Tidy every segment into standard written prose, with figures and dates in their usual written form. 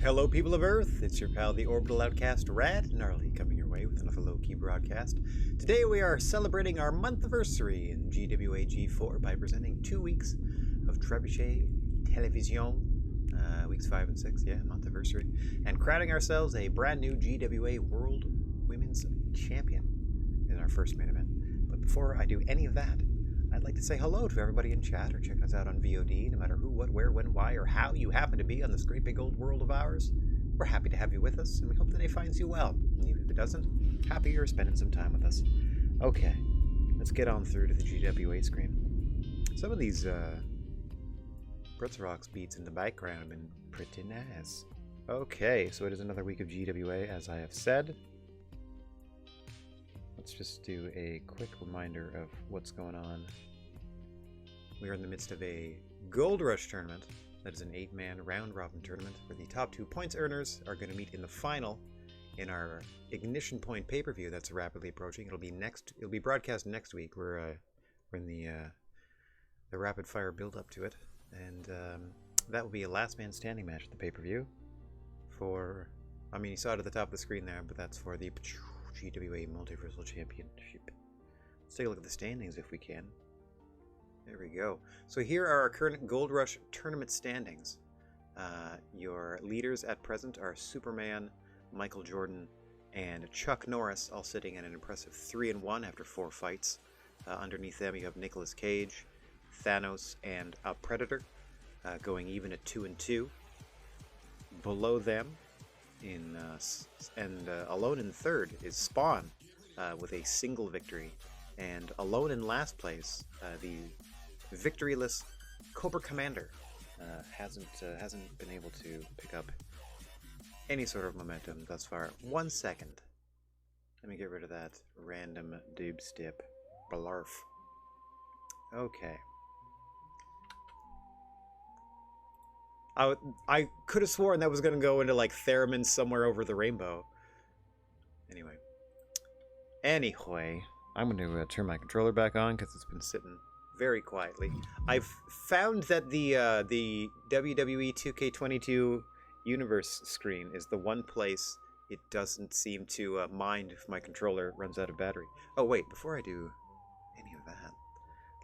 Hello, people of Earth. It's your pal, the Orbital Outcast, Rad Gnarly, coming your way with another low-key broadcast. Today we are celebrating our month-versary in GWA G4 by presenting 2 weeks of Trebechut Television, weeks 5 and 6, month-versary, and crowning ourselves a brand new GWA World Women's Champion in our first main event. But before I do any of that, I'd like to say hello to everybody in chat or checking us out on VOD, no matter who, what, where, when, why, or how you happen to be on this great big old world of ours. We're happy to have you with us, and we hope the day finds you well. And even if it doesn't, happy you're spending some time with us. Okay, let's get on through to the GWA screen. Some of these Rocks beats in the background have been pretty nice. Okay, so it is another week of GWA, as I have said. Let's just do a quick reminder of what's going on. We are in the midst of a Gold Rush tournament. That is an 8-man round-robin tournament where the top 2 points earners are going to meet in the final in our Ignition Point pay-per-view that's rapidly approaching. It'll be broadcast next week. We're in the rapid-fire build-up to it, and that will be a last man standing match at the pay-per-view. You saw it at the top of the screen there, but that's for the GWA Multiversal Championship. Let's take a look at the standings if we can. There we go. So here are our current Gold Rush tournament standings. Your leaders at present are Superman, Michael Jordan, and Chuck Norris, all sitting at an impressive 3-1 after 4 fights. Underneath them you have Nicolas Cage, Thanos, and a Predator, going even at 2-2. Below them, alone in third is Spawn with a single victory, and alone in last place, the victoryless Cobra Commander hasn't been able to pick up any sort of momentum thus far. 1 second. Let me get rid of that random dubstep blarf. Okay. I could have sworn that was going to go into like Theremin Somewhere Over the Rainbow. Anyway, I'm going to turn my controller back on because it's been sitting very quietly. I've found that the WWE 2K22 Universe screen is the one place it doesn't seem to mind if my controller runs out of battery. Oh wait, before I do any of that,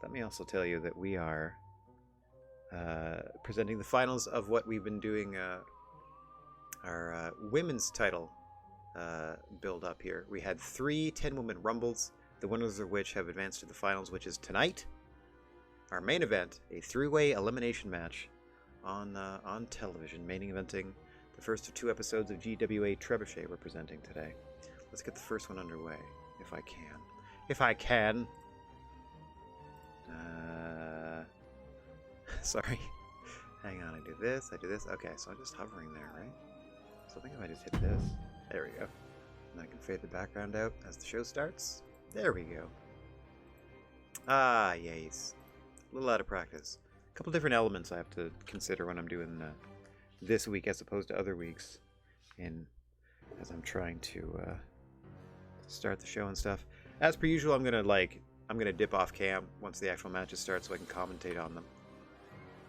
let me also tell you that we are presenting the finals of what we've been doing, our women's title build up here. We had 3 10-woman rumbles, the winners of which have advanced to the finals, which is tonight. Our main event, a 3-way elimination match on television, main eventing the first of 2 episodes of GWA Trebechut we're presenting today. Let's get the first one underway, if I can. Sorry. Hang on, I do this. Okay, so I'm just hovering there, right? So I think if I just hit this, there we go. And I can fade the background out as the show starts. There we go. Ah, yes. A little out of practice. A couple different elements I have to consider when I'm doing this week as opposed to other weeks, as I'm trying to start the show and stuff. As per usual, I'm gonna dip off cam once the actual matches start so I can commentate on them.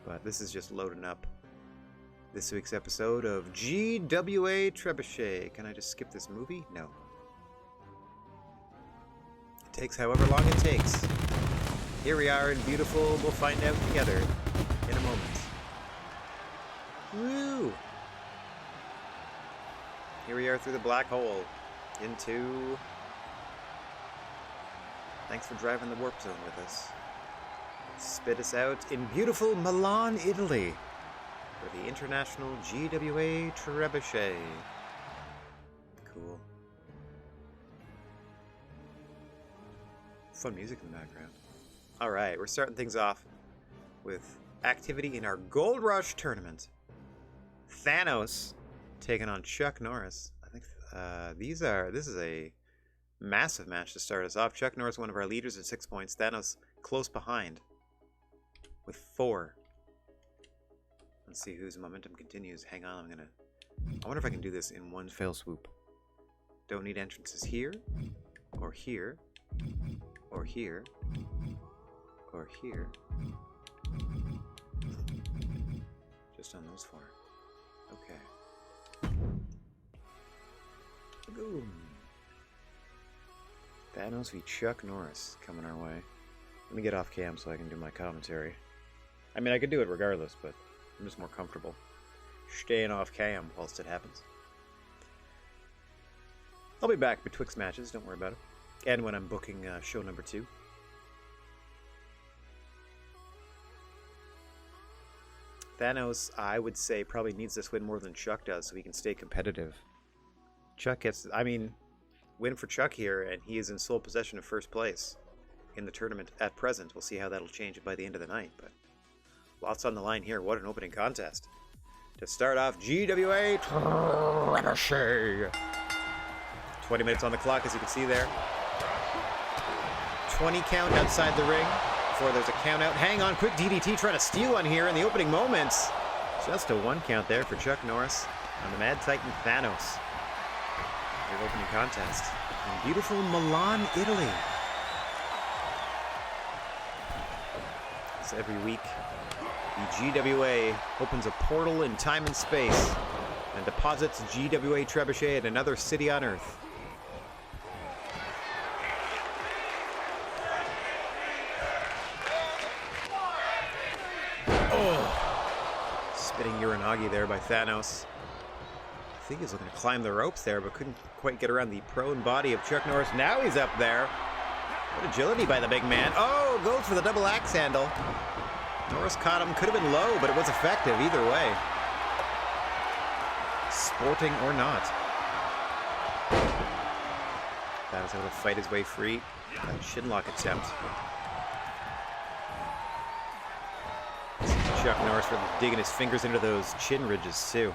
But this is just loading up this week's episode of GWA Trebechut. Can I just skip this movie? No. It takes however long it takes. Here we are in beautiful, we'll find out together in a moment. Woo! Here we are through the black hole into... Thanks for driving the warp zone with us. Spit us out in beautiful Milan, Italy, for the International GWA Trebechut. Cool. Fun music in the background. Alright, we're starting things off with activity in our Gold Rush tournament. Thanos taking on Chuck Norris. I think this is a massive match to start us off. Chuck Norris, one of our leaders at 6 points. Thanos close behind with 4. Let's see whose momentum continues. Hang on, I wonder if I can do this in one fell swoop. Don't need entrances here, or here, or here, or here. Just on those 4. Okay. Boom. Thanos v Chuck Norris coming our way. Let me get off cam so I can do my commentary. I mean, I could do it regardless, but I'm just more comfortable staying off cam whilst it happens. I'll be back betwixt matches, don't worry about it. And when I'm booking show number 2. Thanos, I would say, probably needs this win more than Chuck does so he can stay competitive. Chuck gets, I mean, win for Chuck here, and he is in sole possession of first place in the tournament at present. We'll see how that'll change by the end of the night, but lots on the line here. What an opening contest. To start off, GWA Trebechut. 20 minutes on the clock, as you can see there. 20 count outside the ring before there's a count out. Hang on, quick DDT trying to steal one here in the opening moments. Just a 1 count there for Chuck Norris on the Mad Titan Thanos. Their opening contest in beautiful Milan, Italy. As every week, the GWA opens a portal in time and space and deposits GWA Trebechut at another city on Earth. Oh! Spitting Uranagi there by Thanos. I think he's looking to climb the ropes there, but couldn't quite get around the prone body of Chuck Norris. Now he's up there. What agility by the big man. Oh, goes for the double axe handle. Norris caught him. Could have been low, but it was effective either way. Sporting or not. Thanos able to fight his way free. That shinlock attempt. Chuck Norris really digging his fingers into those chin ridges too.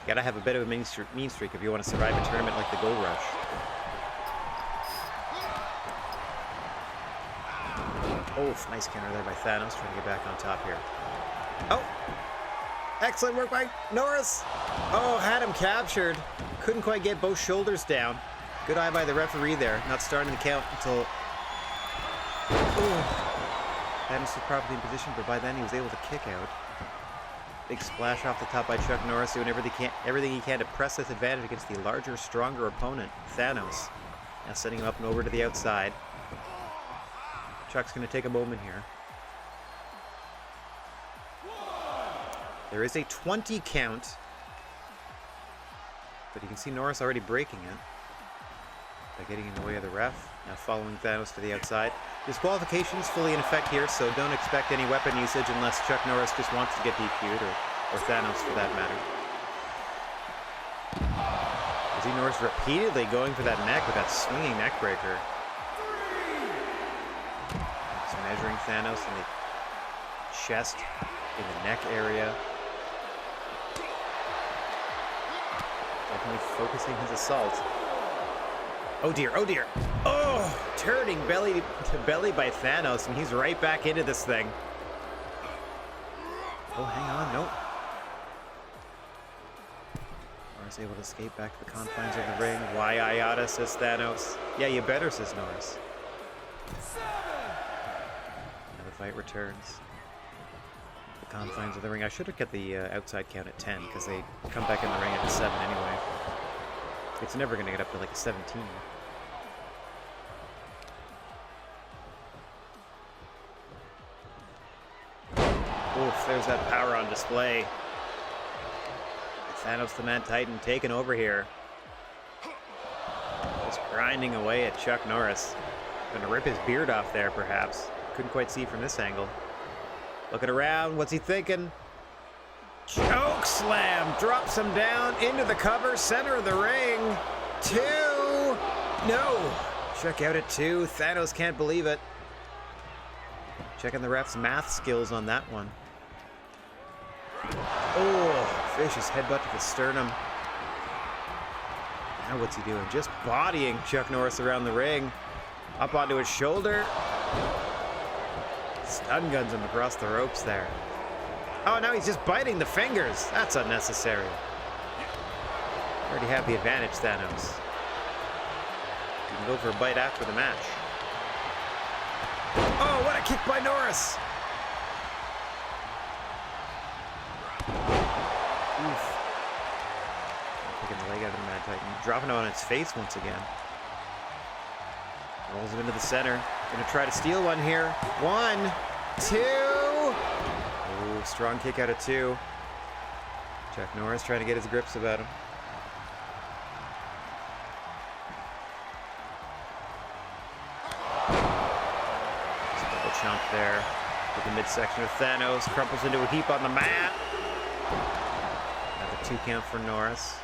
You gotta have a bit of a mean streak if you want to survive a tournament like the Gold Rush. Oh, nice counter there by Thanos, trying to get back on top here. Oh! Excellent work by Norris! Oh, had him captured. Couldn't quite get both shoulders down. Good eye by the referee there, not starting the count until... Oh. Thanos was properly in position, but by then he was able to kick out. Big splash off the top by Chuck Norris, doing everything he can to press this advantage against the larger, stronger opponent, Thanos. Now setting him up and over to the outside. Chuck's going to take a moment here. There is a 20 count, but you can see Norris already breaking it by getting in the way of the ref. Now following Thanos to the outside. Disqualification is fully in effect here, so don't expect any weapon usage unless Chuck Norris just wants to get DQ'd, or Thanos for that matter. You see Norris repeatedly going for that neck with that swinging neck breaker. He's measuring Thanos in the chest, in the neck area. Definitely focusing his assault. Oh dear, oh dear. Oh, turning belly to belly by Thanos, and he's right back into this thing. Oh, hang on, nope. Norris able to escape back to the confines of the ring. Why Iota, says Thanos. Yeah, you better, says Norris. Now the fight returns. The confines of the ring. I should have kept the outside count at 10, because they come back in the ring at 7 anyway. It's never going to get up to like a 17. Oof, there's that power on display. Thanos the Mad Titan taking over here. Just grinding away at Chuck Norris. Gonna rip his beard off there, perhaps. Couldn't quite see from this angle. Looking around, what's he thinking? Choke slam! Drops him down into the cover, center of the ring. 2! No! Chuck out at 2. Thanos can't believe it. Checking the ref's math skills on that one. Oh, vicious headbutt to the sternum. Now what's he doing? Just bodying Chuck Norris around the ring. Up onto his shoulder. Stun guns him across the ropes there. Oh, now he's just biting the fingers. That's unnecessary. Already have the advantage, Thanos. You can go for a bite after the match. Oh, what a kick by Norris! Oof. Taking the leg out of the Mad Titan. Dropping it on its face once again. Rolls him into the center. Gonna try to steal one here. 1, 2. Oh, strong kick out of 2. Chuck Norris trying to get his grips about him. Double chomp there with the midsection of Thanos. Crumples into a heap on the mat. Another 2 count for Norris.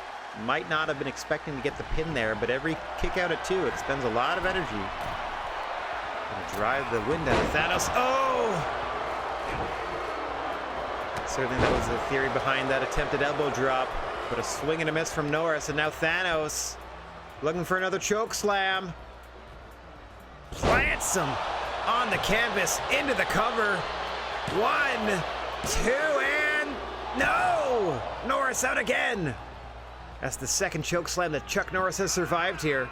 Might not have been expecting to get the pin there, but every kick out at 2 expends a lot of energy. Gonna drive the wind out of Thanos. Oh! Certainly that was the theory behind that attempted elbow drop. But a swing and a miss from Norris, and now Thanos looking for another choke slam. Plants him on the canvas into the cover. 1, 2, and no! Norris out again. That's the second choke slam that Chuck Norris has survived here.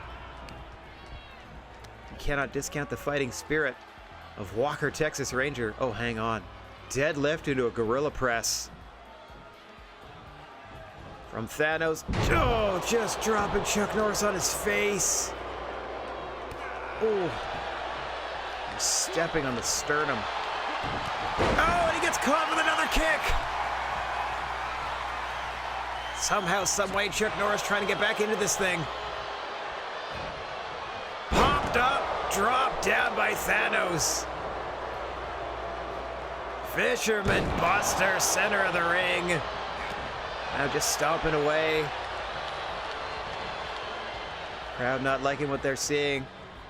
You cannot discount the fighting spirit of Walker, Texas Ranger. Oh, hang on. Deadlift into a gorilla press. From Thanos. Oh, just dropping Chuck Norris on his face. Oh. Stepping on the sternum. Oh, and he gets caught with another kick. Somehow, someway, Chuck Norris trying to get back into this thing. Popped up, dropped down by Thanos. Fisherman Buster, center of the ring. Now just stomping away. Crowd not liking what they're seeing.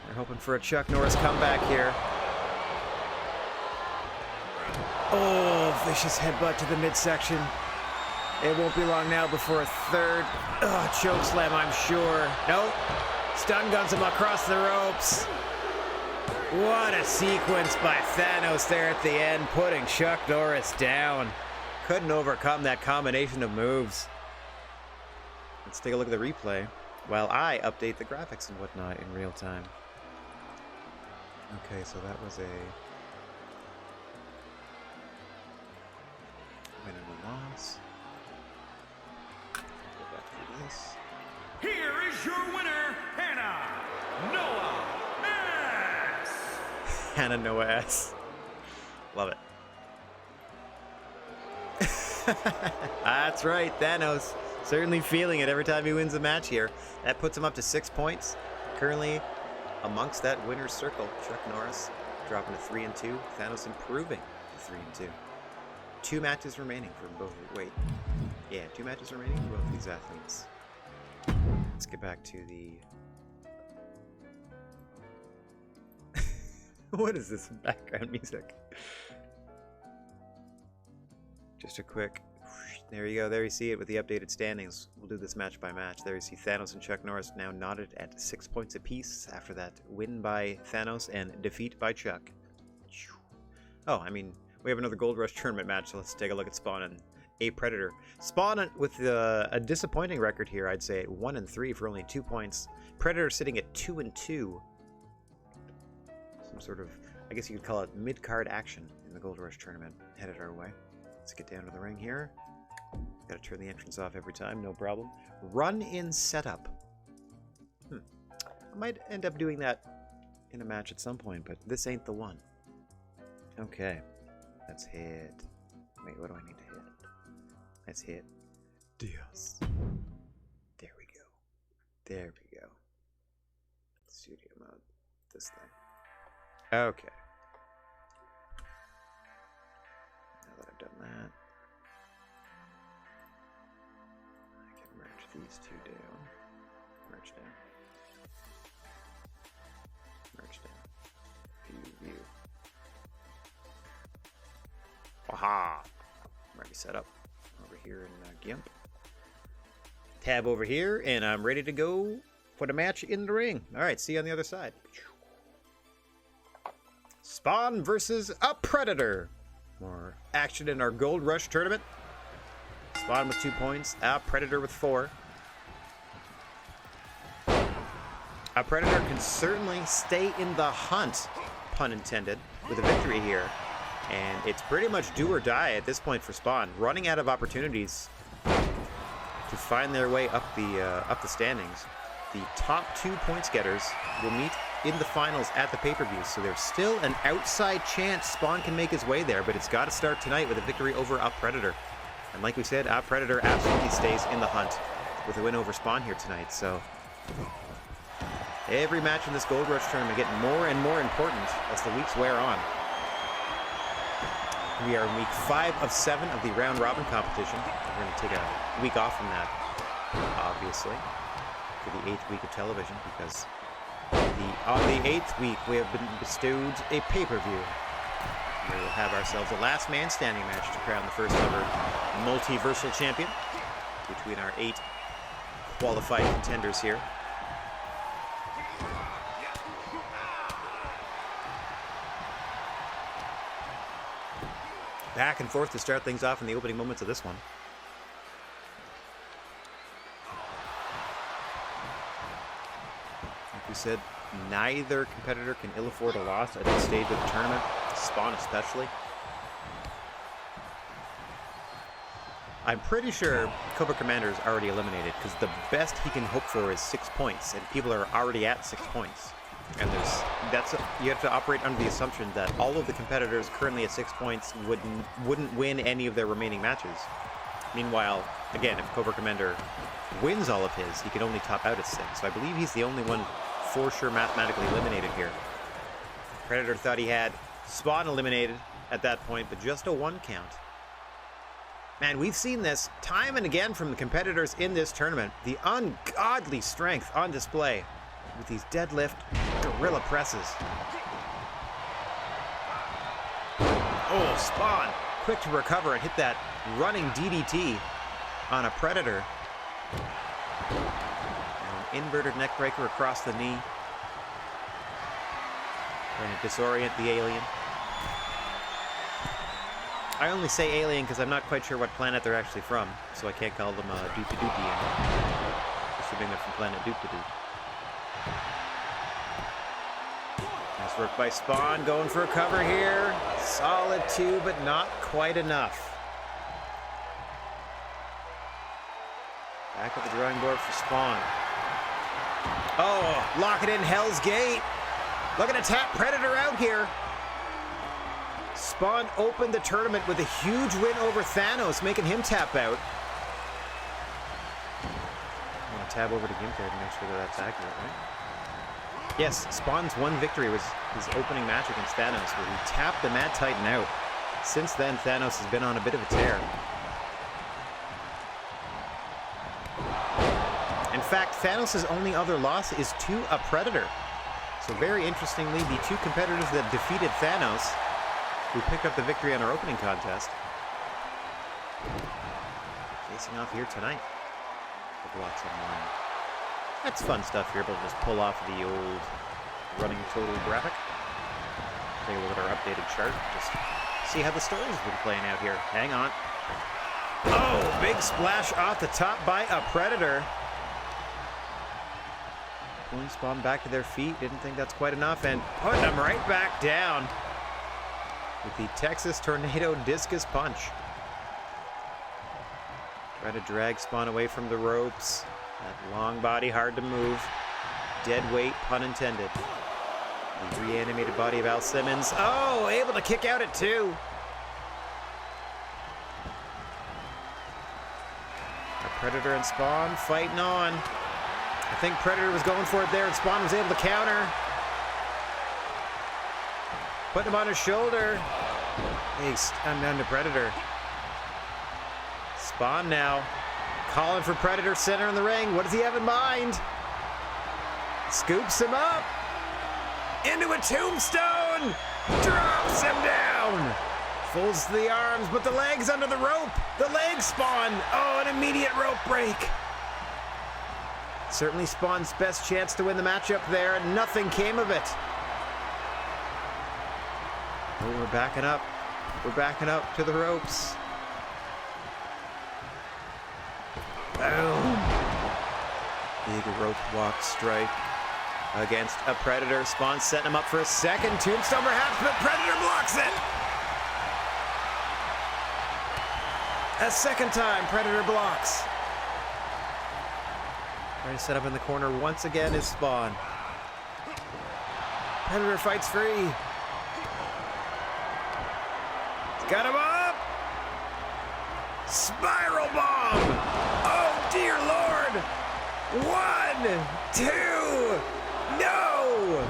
They're hoping for a Chuck Norris comeback here. Oh, vicious headbutt to the midsection. It won't be long now before a third choke slam, I'm sure. Nope. Stun guns him across the ropes. What a sequence by Thanos there at the end, putting Chuck Norris down. Couldn't overcome that combination of moves. Let's take a look at the replay while I update the graphics and whatnot in real time. Okay, so that was a win and a loss. Go back through this. Here is your winner, Hannah Noah S. Hannah Noah S. Love it. That's right, Thanos. Certainly feeling it every time he wins a match here. That puts him up to 6 points. Currently amongst that winner's circle. Chuck Norris dropping to 3 and 2. Thanos improving to 3 and 2. 2 matches remaining for both. Wait. Yeah, 2 matches remaining for both these athletes. Let's get back to the... What is this background music? Just a quick... There you go. There you see it with the updated standings. We'll do this match by match. There you see Thanos and Chuck Norris now knotted at 6 points apiece after that win by Thanos and defeat by Chuck. Oh, I mean, we have another Gold Rush tournament match, so let's take a look at Spawn and a Predator. Spawn with a disappointing record here, I'd say, 1 and 3 for only 2 points. Predator sitting at 2 and 2. Some sort of, I guess you could call it mid-card action in the Gold Rush tournament headed our way. Let's get down to the ring here. Gotta turn the entrance off every time, no problem. Run-in setup. I might end up doing that in a match at some point, but this ain't the one. Okay. Let's hit... Wait, what do I need to hit? Let's hit... Dios. There we go. There we go. Studio mode. This thing. Okay. Now that I've done that, I can merge these two down. Merge down. Merge down. View. Aha! I'm already set up over here in GIMP. Tab over here, and I'm ready to go for the match in the ring. Alright, see you on the other side. Spawn versus a Predator. More action in our Gold Rush tournament. Spawn with 2 points, a Predator with 4. A Predator can certainly stay in the hunt, pun intended, with a victory here. And it's pretty much do or die at this point for Spawn. Running out of opportunities to find their way up the standings. The top 2 points getters will meet in the finals at the pay-per-view, so there's still an outside chance Spawn can make his way there, but it's got to start tonight with a victory over Up Predator. And like we said, Up Predator absolutely stays in the hunt with a win over Spawn here tonight, so every match in this Gold Rush tournament getting more and more important as the weeks wear on. We are in week 5 of 7 of the round robin competition. We're going to take a week off from that, obviously, for the 8th week of television, because on the 8th week we have been bestowed a pay-per-view. We will have ourselves a last man standing match to crown the first ever multiversal champion between our 8 qualified contenders here. Back and forth to start things off in the opening moments of this one. Like we said, neither competitor can ill afford a loss at this stage of the tournament, Spawn especially. I'm pretty sure Cobra Commander is already eliminated because the best he can hope for is 6 points, and people are already at 6 points. And you have to operate under the assumption that all of the competitors currently at 6 points wouldn't win any of their remaining matches. Meanwhile, again, if Cobra Commander wins all of his, he can only top out at 6. So I believe he's the only one for sure mathematically eliminated here. Predator thought he had Spawn eliminated at that point, but just a 1 count. Man, we've seen this time and again from the competitors in this tournament. The ungodly strength on display with these deadlift gorilla presses. Oh, Spawn, quick to recover and hit that running DDT on a Predator. An inverted neck breaker across the knee. Trying to disorient the alien. I only say alien because I'm not quite sure what planet they're actually from, so I can't call them Doop-a-Doopian. Assuming they're from planet Doop-a-Doop. Nice work by Spawn, going for a cover here. Solid 2, but not quite enough. Back at the drawing board for Spawn. Oh, lock it in Hell's Gate. Looking to tap Predator out here. Spawn opened the tournament with a huge win over Thanos, making him tap out. I'm going to tab over to Gimker to make sure that that's accurate, right? Yes, Spawn's one victory was his opening match against Thanos, where he tapped the Mad Titan out. Since then, Thanos has been on a bit of a tear. In fact, Thanos' only other loss is to a Predator. So very interestingly, the 2 competitors that defeated Thanos, who picked up the victory on our opening contest, facing off here tonight. The blocks online. That's fun stuff here, but we'll just pull off the old running total graphic. Take a look at our updated chart. Just see how the stories have been playing out here. Hang on. Oh, big splash off the top by a Predator. Pulling Spawn back to their feet. Didn't think that's quite enough, and putting them right back down with the Texas Tornado Discus Punch. Try to drag Spawn away from the ropes. That long body, hard to move. Dead weight, pun intended. The reanimated body of Al Simmons. Oh, able to kick out at 2. Our Predator and Spawn fighting on. I think Predator was going for it there, and Spawn was able to counter. Putting him on his shoulder. He's down to Predator. Spawn now calling for Predator center in the ring. What does he have in mind? Scoops him up into a tombstone. Drops him down. Folds the arms, but the legs under the rope. The legs, Spawn. Oh, an immediate rope break. Certainly Spawn's best chance to win the matchup there, and nothing came of it. Oh, we're backing up. We're backing up to the ropes. Boom. Big rope walk strike against a Predator. Spawn setting him up for a second tombstone perhaps, but Predator blocks it. A second time, Predator blocks. Trying to set up in the corner once again is Spawn. Predator fights free. Got him up! Spiral bomb! Oh dear lord! 1, 2, no!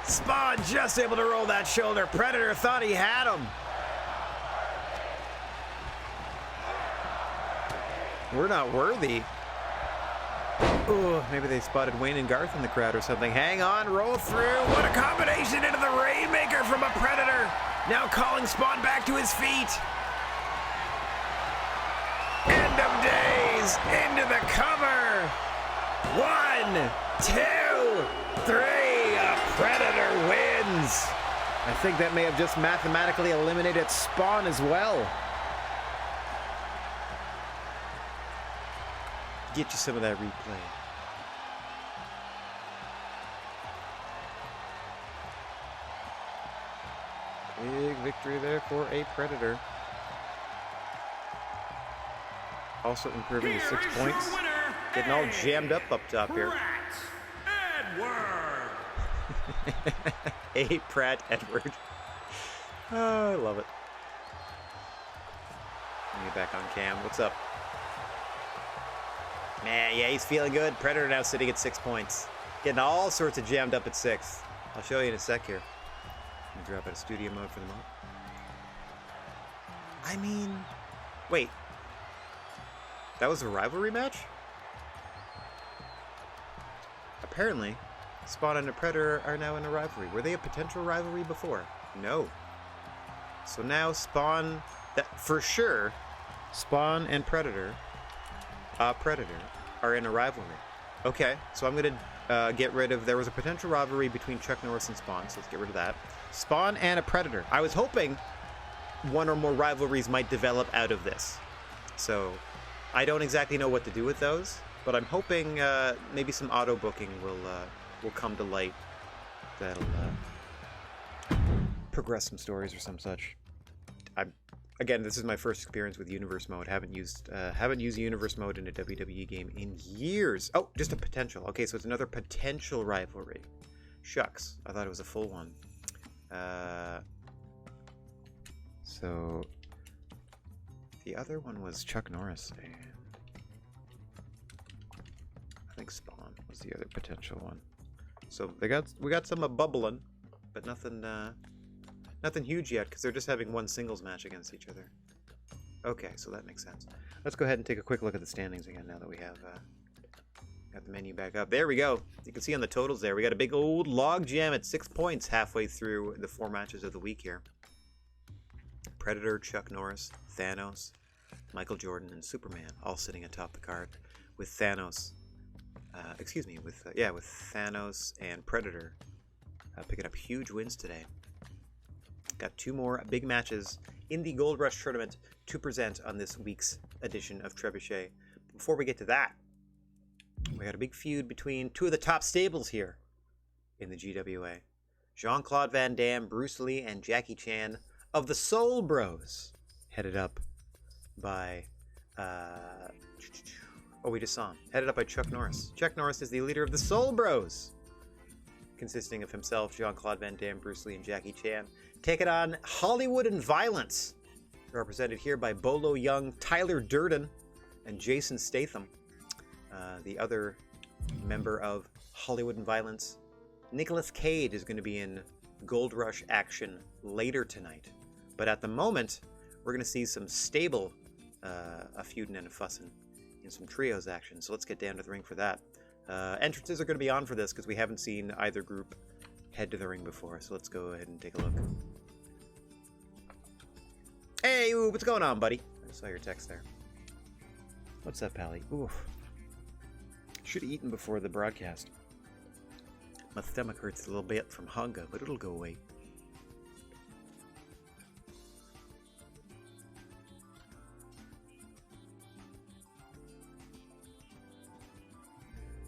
Spawn just able to roll that shoulder. Predator thought he had him. We're not worthy. Ooh, maybe they spotted Wayne and Garth in the crowd or something. Hang on, roll through. What a combination into the Rainmaker from a Predator. Now calling Spawn back to his feet. End of days, into the cover. 1, 2, 3, a Predator wins. I think that may have just mathematically eliminated Spawn as well. Get you some of that replay. Big victory there for a Predator. Also improving to 6 points. Getting all jammed up top here. A Pratt Edward. Oh, I love it. Let me get back on cam. What's up? Man, yeah, he's feeling good. Predator now sitting at 6 points. Getting all sorts of jammed up at 6. I'll show you in a sec here. Let me drop out of studio mode for the moment. I mean, wait. That was a rivalry match? Apparently, Spawn and a Predator are now in a rivalry. Were they a potential rivalry before? No. So now Spawn, that for sure, Spawn and Predator are in a rivalry. Okay, so I'm gonna get rid of, there was a potential rivalry between Chuck Norris and Spawn, so let's get rid of that. Spawn and a Predator. I was hoping one or more rivalries might develop out of this. So I don't exactly know what to do with those, but I'm hoping maybe some auto booking will come to light that'll progress some stories or some such. Again, this is my first experience with Universe Mode. Haven't used Universe Mode in a WWE game in years. Oh, just a potential. Okay, so it's another potential rivalry. Shucks, I thought it was a full one. So the other one was Chuck Norris. I think Spawn was the other potential one. So we got some bubbling, but nothing. Nothing huge yet, because they're just having one singles match against each other. Okay, so that makes sense. Let's go ahead and take a quick look at the standings again now that we have got the menu back up. There we go. You can see on the totals there, we got a big old log jam at 6 points halfway through the 4 matches of the week here. Predator, Chuck Norris, Thanos, Michael Jordan, and Superman all sitting atop the card, with Thanos, with Thanos and Predator picking up huge wins today. Got 2 more big matches in the Gold Rush tournament to present on this week's edition of Trebuchet. Before we get to that, we got a big feud between 2 of the top stables here in the GWA. Jean-Claude Van Damme, Bruce Lee, and Jackie Chan of the Soul Bros, headed up by we just saw him. Headed up by Chuck Norris. Chuck Norris is the leader of the Soul Bros, consisting of himself, Jean-Claude Van Damme, Bruce Lee, and Jackie Chan. Taking on Hollywood and Violence, represented here by Bolo Young, Tyler Durden, and Jason Statham. The other member of Hollywood and Violence, Nicolas Cage, is going to be in Gold Rush action later tonight. But at the moment, we're going to see some stable a feuding and a fussing in some trios action. So let's get down to the ring for that. Entrances are going to be on for this because we haven't seen either group head to the ring before. So let's go ahead and take a look. Hey, ooh, what's going on, buddy? I saw your text there. What's up, Pally? Oof. Should have eaten before the broadcast. My stomach hurts a little bit from hunger, but it'll go away.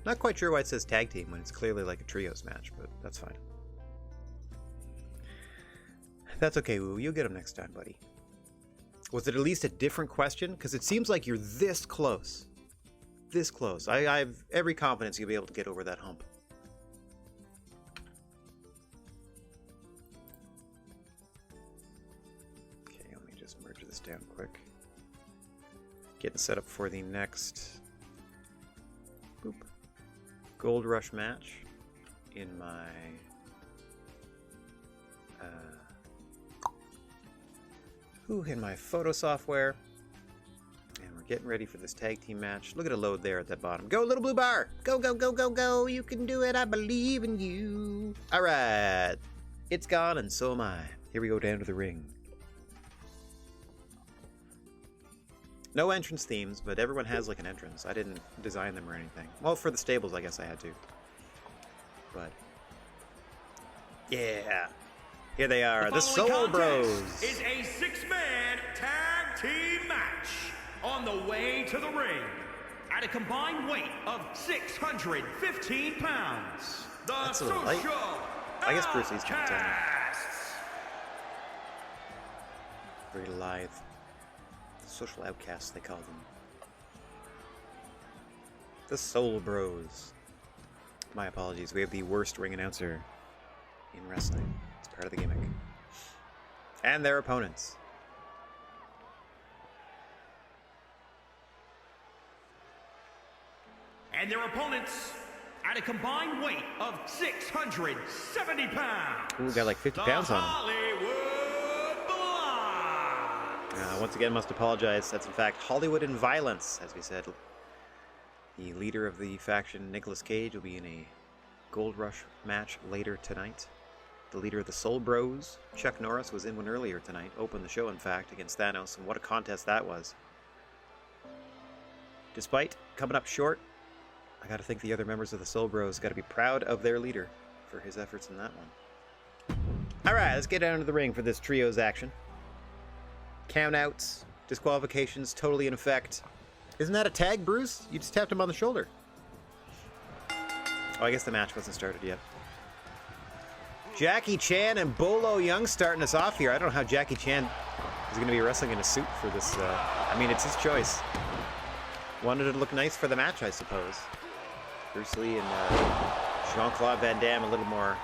Not quite sure why it says tag team when it's clearly like a trios match, but that's fine. That's okay, Woo. You'll get them next time, buddy. Was it at least a different question? Because it seems like you're this close this close. I have every confidence you'll be able to get over that hump. Okay, let me just merge this down quick. Getting set up for the next Gold Rush match in my photo software. And we're getting ready for this tag team match. Look at a load there at that bottom. Go, little blue bar! Go, go, go, go, go! You can do it, I believe in you! Alright! It's gone, and so am I. Here we go down to the ring. No entrance themes, but everyone has like an entrance. I didn't design them or anything. Well, for the stables, I guess I had to. But yeah, here they are, the Soul Bros. Is a 6-man tag team match on the way to the ring at a combined weight of 615 pounds. The That's a little light. I guess Bruce Lee's kind of tiny. Very lithe. Social outcasts, they call them. The Soul Bros. My apologies, we have the worst ring announcer in wrestling. It's part of the gimmick. And their opponents. And their opponents at a combined weight of 670 pounds. Ooh, got like 50 pounds on him. Once again, must apologize. That's in fact Hollywood and Violence, as we said. The leader of the faction, Nicolas Cage, will be in a Gold Rush match later tonight. The leader of the Soul Bros, Chuck Norris, was in one earlier tonight. Opened the show, in fact, against Thanos, and what a contest that was. Despite coming up short, I gotta think the other members of the Soul Bros gotta be proud of their leader for his efforts in that one. Alright, let's get down to the ring for this trios action. Countouts, disqualifications, totally in effect. Isn't that a tag, Bruce? You just tapped him on the shoulder. Oh, I guess the match wasn't started yet. Jackie Chan and Bolo Young starting us off here. I don't know how Jackie Chan is going to be wrestling in a suit for this. I mean, it's his choice. Wanted it to look nice for the match, I suppose. Bruce Lee and Jean-Claude Van Damme a little more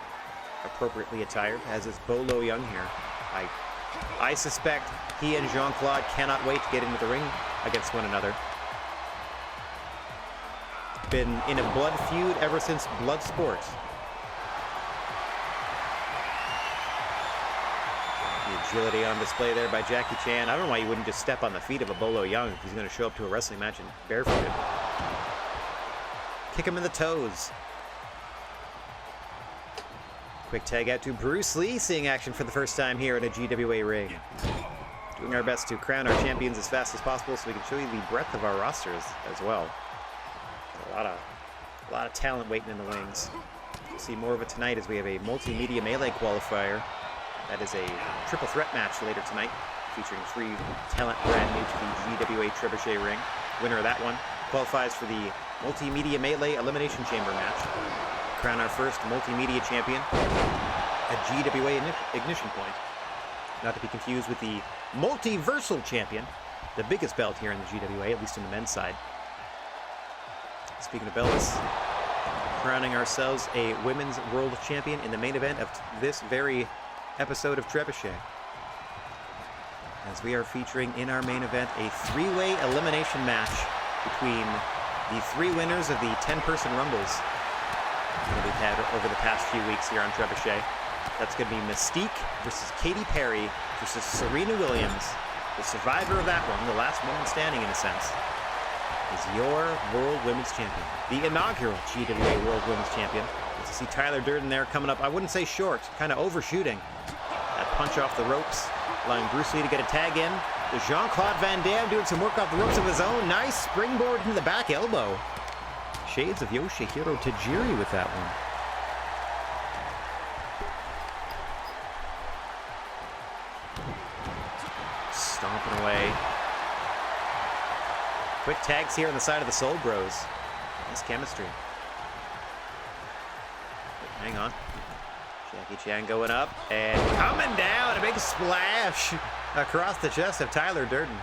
appropriately attired, as is Bolo Young here. I suspect he and Jean-Claude cannot wait to get into the ring against one another. Been in a blood feud ever since Bloodsport. The agility on display there by Jackie Chan. I don't know why you wouldn't just step on the feet of a Bolo Young if he's going to show up to a wrestling match and barefooted. Kick him in the toes. Quick tag out to Bruce Lee, seeing action for the first time here at a GWA ring. Doing our best to crown our champions as fast as possible so we can show you the breadth of our rosters as well. A lot of talent waiting in the wings. We'll see more of it tonight as we have a multimedia melee qualifier. That is a triple threat match later tonight, featuring 3 talent brand new to the GWA Trebuchet ring. Winner of that one qualifies for the multimedia melee elimination chamber match. Crown our first multimedia champion at GWA Ignition Point. Not to be confused with the multiversal champion, the biggest belt here in the GWA, at least on the men's side. Speaking of belts, crowning ourselves a women's world champion in the main event of this very episode of Trebuchet. As we are featuring in our main event a 3-way elimination match between the 3 winners of the 10-person Rumbles that we've had over the past few weeks here on Trebuchet. That's going to be Mystique versus Katy Perry versus Serena Williams. The survivor of that one, the last woman standing in a sense, is your World Women's Champion. The inaugural GWA World Women's Champion. As you see Tyler Durden there coming up, I wouldn't say short, kind of overshooting. That punch off the ropes, allowing Bruce Lee to get a tag in. There's Jean-Claude Van Damme doing some work off the ropes of his own. Nice springboard into the back elbow. Shades of Yoshihiro Tajiri with that one. Stomping away. Quick tags here on the side of the Soul Bros. Nice chemistry. Hang on. Jackie Chan going up and coming down. A big splash across the chest of Tyler Durden.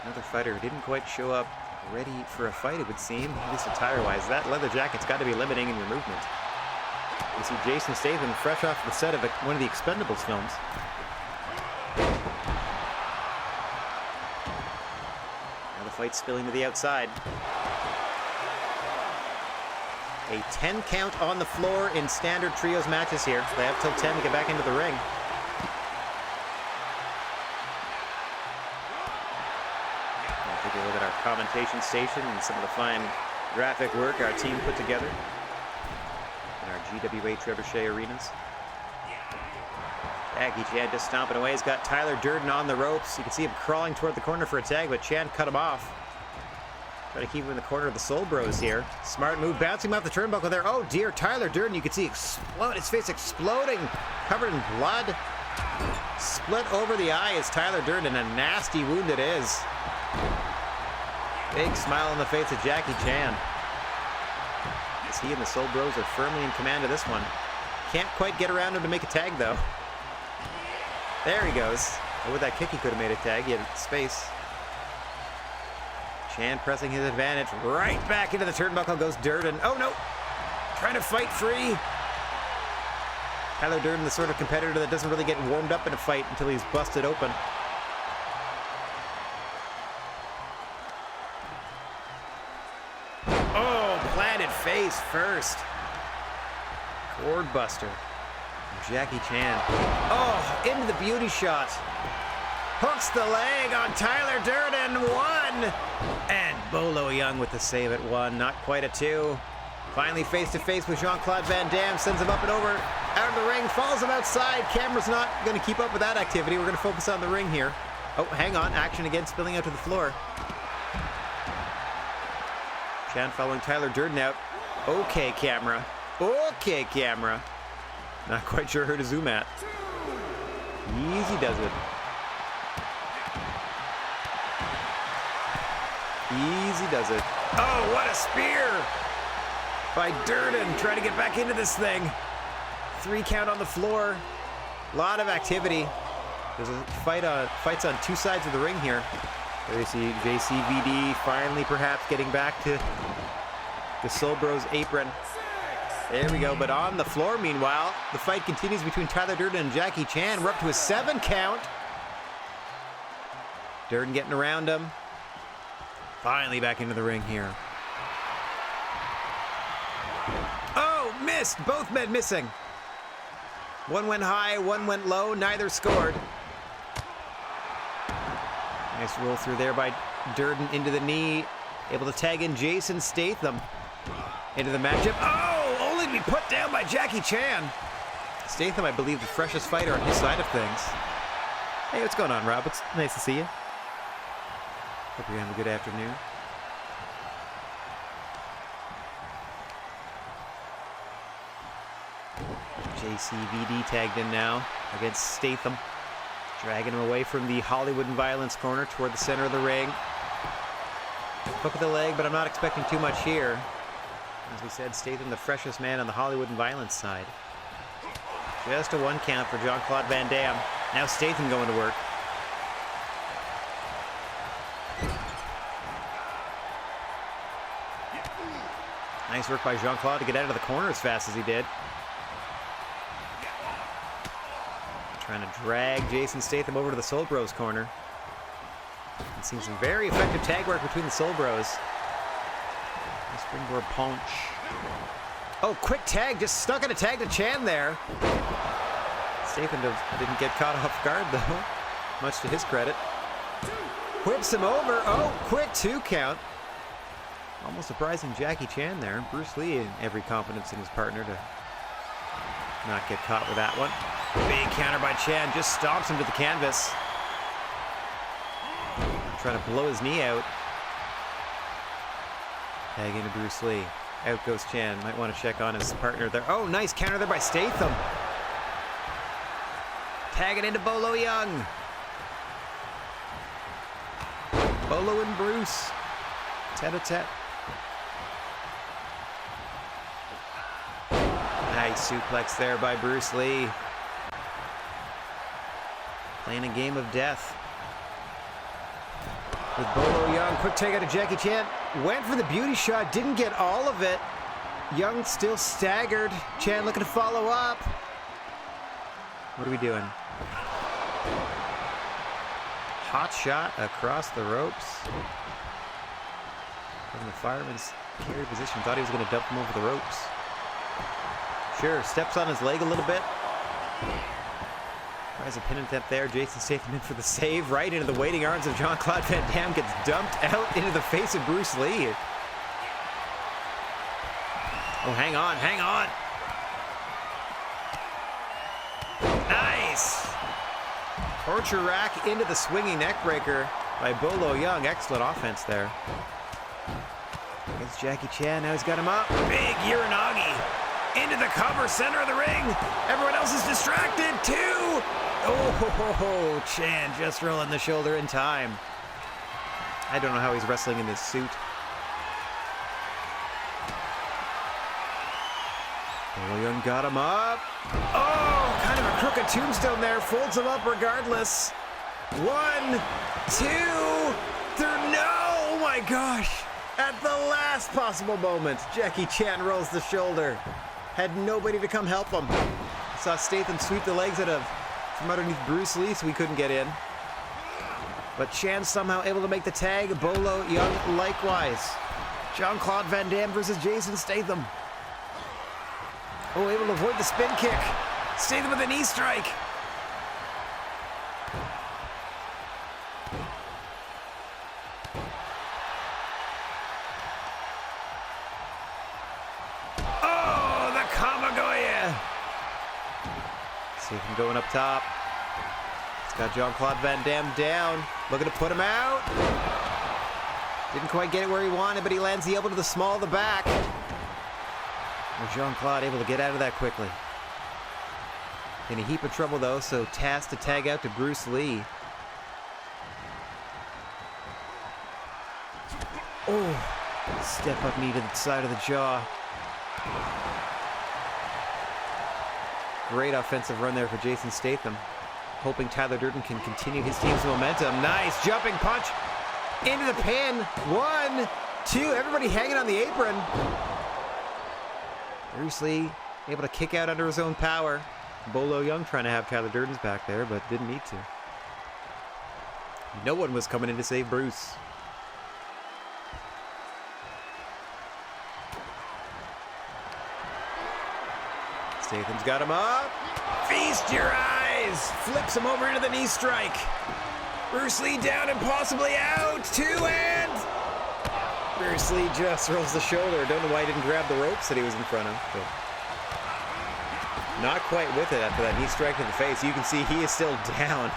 Another fighter who didn't quite show up ready for a fight, it would seem, at least attire-wise. That leather jacket's got to be limiting in your movement. You see Jason Statham fresh off the set of one of the Expendables films. Now the fight's spilling to the outside. A 10 count on the floor in standard trios matches here. So they have till 10 to get back into the ring. Take a look at our commentation station and some of the fine graphic work our team put together in our GWA Trebechut arenas. Jackie Chan just stomping away. He's got Tyler Durden on the ropes. You can see him crawling toward the corner for a tag, but Chan cut him off. Try to keep him in the corner of the Soul Bros here. Smart move, bouncing him off the turnbuckle there. Oh dear, Tyler Durden, you can see his face exploding, covered in blood. Split over the eye is Tyler Durden, and a nasty wound it is. Big smile on the face of Jackie Chan, as he and the Soul Bros are firmly in command of this one. Can't quite get around him to make a tag, though. There he goes. Oh, with that kick, he could have made a tag. He had space. Chan pressing his advantage. Right back into the turnbuckle goes Durden. Oh, no. Trying to fight free. Tyler Durden, the sort of competitor that doesn't really get warmed up in a fight until he's busted open. Face first. Cord buster. Jackie Chan. Oh, into the beauty shot. Hooks the leg on Tyler Durden. 1. And Bolo Young with the save at 1. Not quite a 2. Finally face to face with Jean-Claude Van Damme. Sends him up and over. Out of the ring. Falls him outside. Camera's not going to keep up with that activity. We're going to focus on the ring here. Oh, hang on. Action again, spilling out to the floor. Chan following Tyler Durden out. Okay, camera. Okay, camera. Not quite sure who to zoom at. Easy does it. Easy does it. Oh, what a spear by Durden, trying to get back into this thing. 3 count on the floor. A lot of activity. There's a fights on 2 sides of the ring here. There you see JCVD finally perhaps getting back to the Soul Bros apron. There we go, but on the floor, meanwhile, the fight continues between Tyler Durden and Jackie Chan. We're up to a 7 count. Durden getting around him. Finally back into the ring here. Oh, missed! Both men missing. One went high, one went low, neither scored. Nice roll through there by Durden into the knee. Able to tag in Jason Statham into the matchup. Oh, only to be put down by Jackie Chan. Statham, I believe, the freshest fighter on his side of things. Hey, what's going on, Rob? It's nice to see you. Hope you're having a good afternoon. JCVD tagged in now against Statham. Dragging him away from the Hollywood and Violence corner toward the center of the ring. Hook of the leg, but I'm not expecting too much here. As we said, Statham the freshest man on the Hollywood and Violence side. Just a 1 count for Jean-Claude Van Damme. Now Statham going to work. Nice work by Jean-Claude to get out of the corner as fast as he did. Trying to drag Jason Statham over to the Soul Bros corner. And seeing some very effective tag work between the Soul Bros. Springboard punch. Oh, quick tag, just stuck in a tag to Chan there. Statham didn't get caught off guard though, much to his credit. Whips him over. Oh, quick 2 count. Almost surprising Jackie Chan there. Bruce Lee in every confidence in his partner to not get caught with that one. Big counter by Chan, just stomps him to the canvas. Trying to blow his knee out. Tag into Bruce Lee. Out goes Chan. Might want to check on his partner there. Oh, nice counter there by Statham. Tagging into Bolo Young. Bolo and Bruce. Tete-a-tete. Nice suplex there by Bruce Lee. Playing a game of death. With Bolo Young, quick takeout to Jackie Chan. Went for the beauty shot, didn't get all of it. Young still staggered. Chan looking to follow up. What are we doing? Hot shot across the ropes. From the fireman's carry position. Thought he was going to dump him over the ropes. Sure, steps on his leg a little bit. Tries a pin attempt there. Jason Statham in for the save. Right into the waiting arms of Jean-Claude Van Damme. Gets dumped out into the face of Bruce Lee. Oh, hang on, hang on. Nice. Torture rack into the swinging neckbreaker by Bolo Young. Excellent offense there. Against Jackie Chan. Now he's got him up. Big Uranagi. Into the cover, center of the ring. Everyone else is distracted. 2. Oh, Chan just rolling the shoulder in time. I don't know how he's wrestling in this suit. Bolo Young got him up. Oh, kind of a crooked tombstone there. Folds him up regardless. 1, 2, 3. No, oh my gosh. At the last possible moment, Jackie Chan rolls the shoulder. Had nobody to come help him. Saw Statham sweep the legs from underneath Bruce Lee, so he couldn't get in. But Chan somehow able to make the tag. Bolo Young likewise. Jean-Claude Van Damme versus Jason Statham. Oh, able to avoid the spin kick. Statham with a knee strike. Oh, the Kamagoya. Statham going up top. It's got Jean-Claude Van Damme down. Looking to put him out. Didn't quite get it where he wanted, but he lands the elbow to the small of the back. Jean-Claude able to get out of that quickly. In a heap of trouble though, so tasked to tag out to Bruce Lee. Oh, step up knee to the side of the jaw. Great offensive run there for Jason Statham. Hoping Tyler Durden can continue his team's momentum. Nice jumping punch into the pin. 1, 2, everybody hanging on the apron. Bruce Lee able to kick out under his own power. Bolo Young trying to have Tyler Durden's back there, but didn't need to. No one was coming in to save Bruce. Statham's got him up. Feast your eyes. Flips him over into the knee strike. Bruce Lee down and possibly out. 2 and... Bruce Lee just rolls the shoulder. Don't know why he didn't grab the ropes that he was in front of. But not quite with it after that knee strike to the face. You can see he is still down.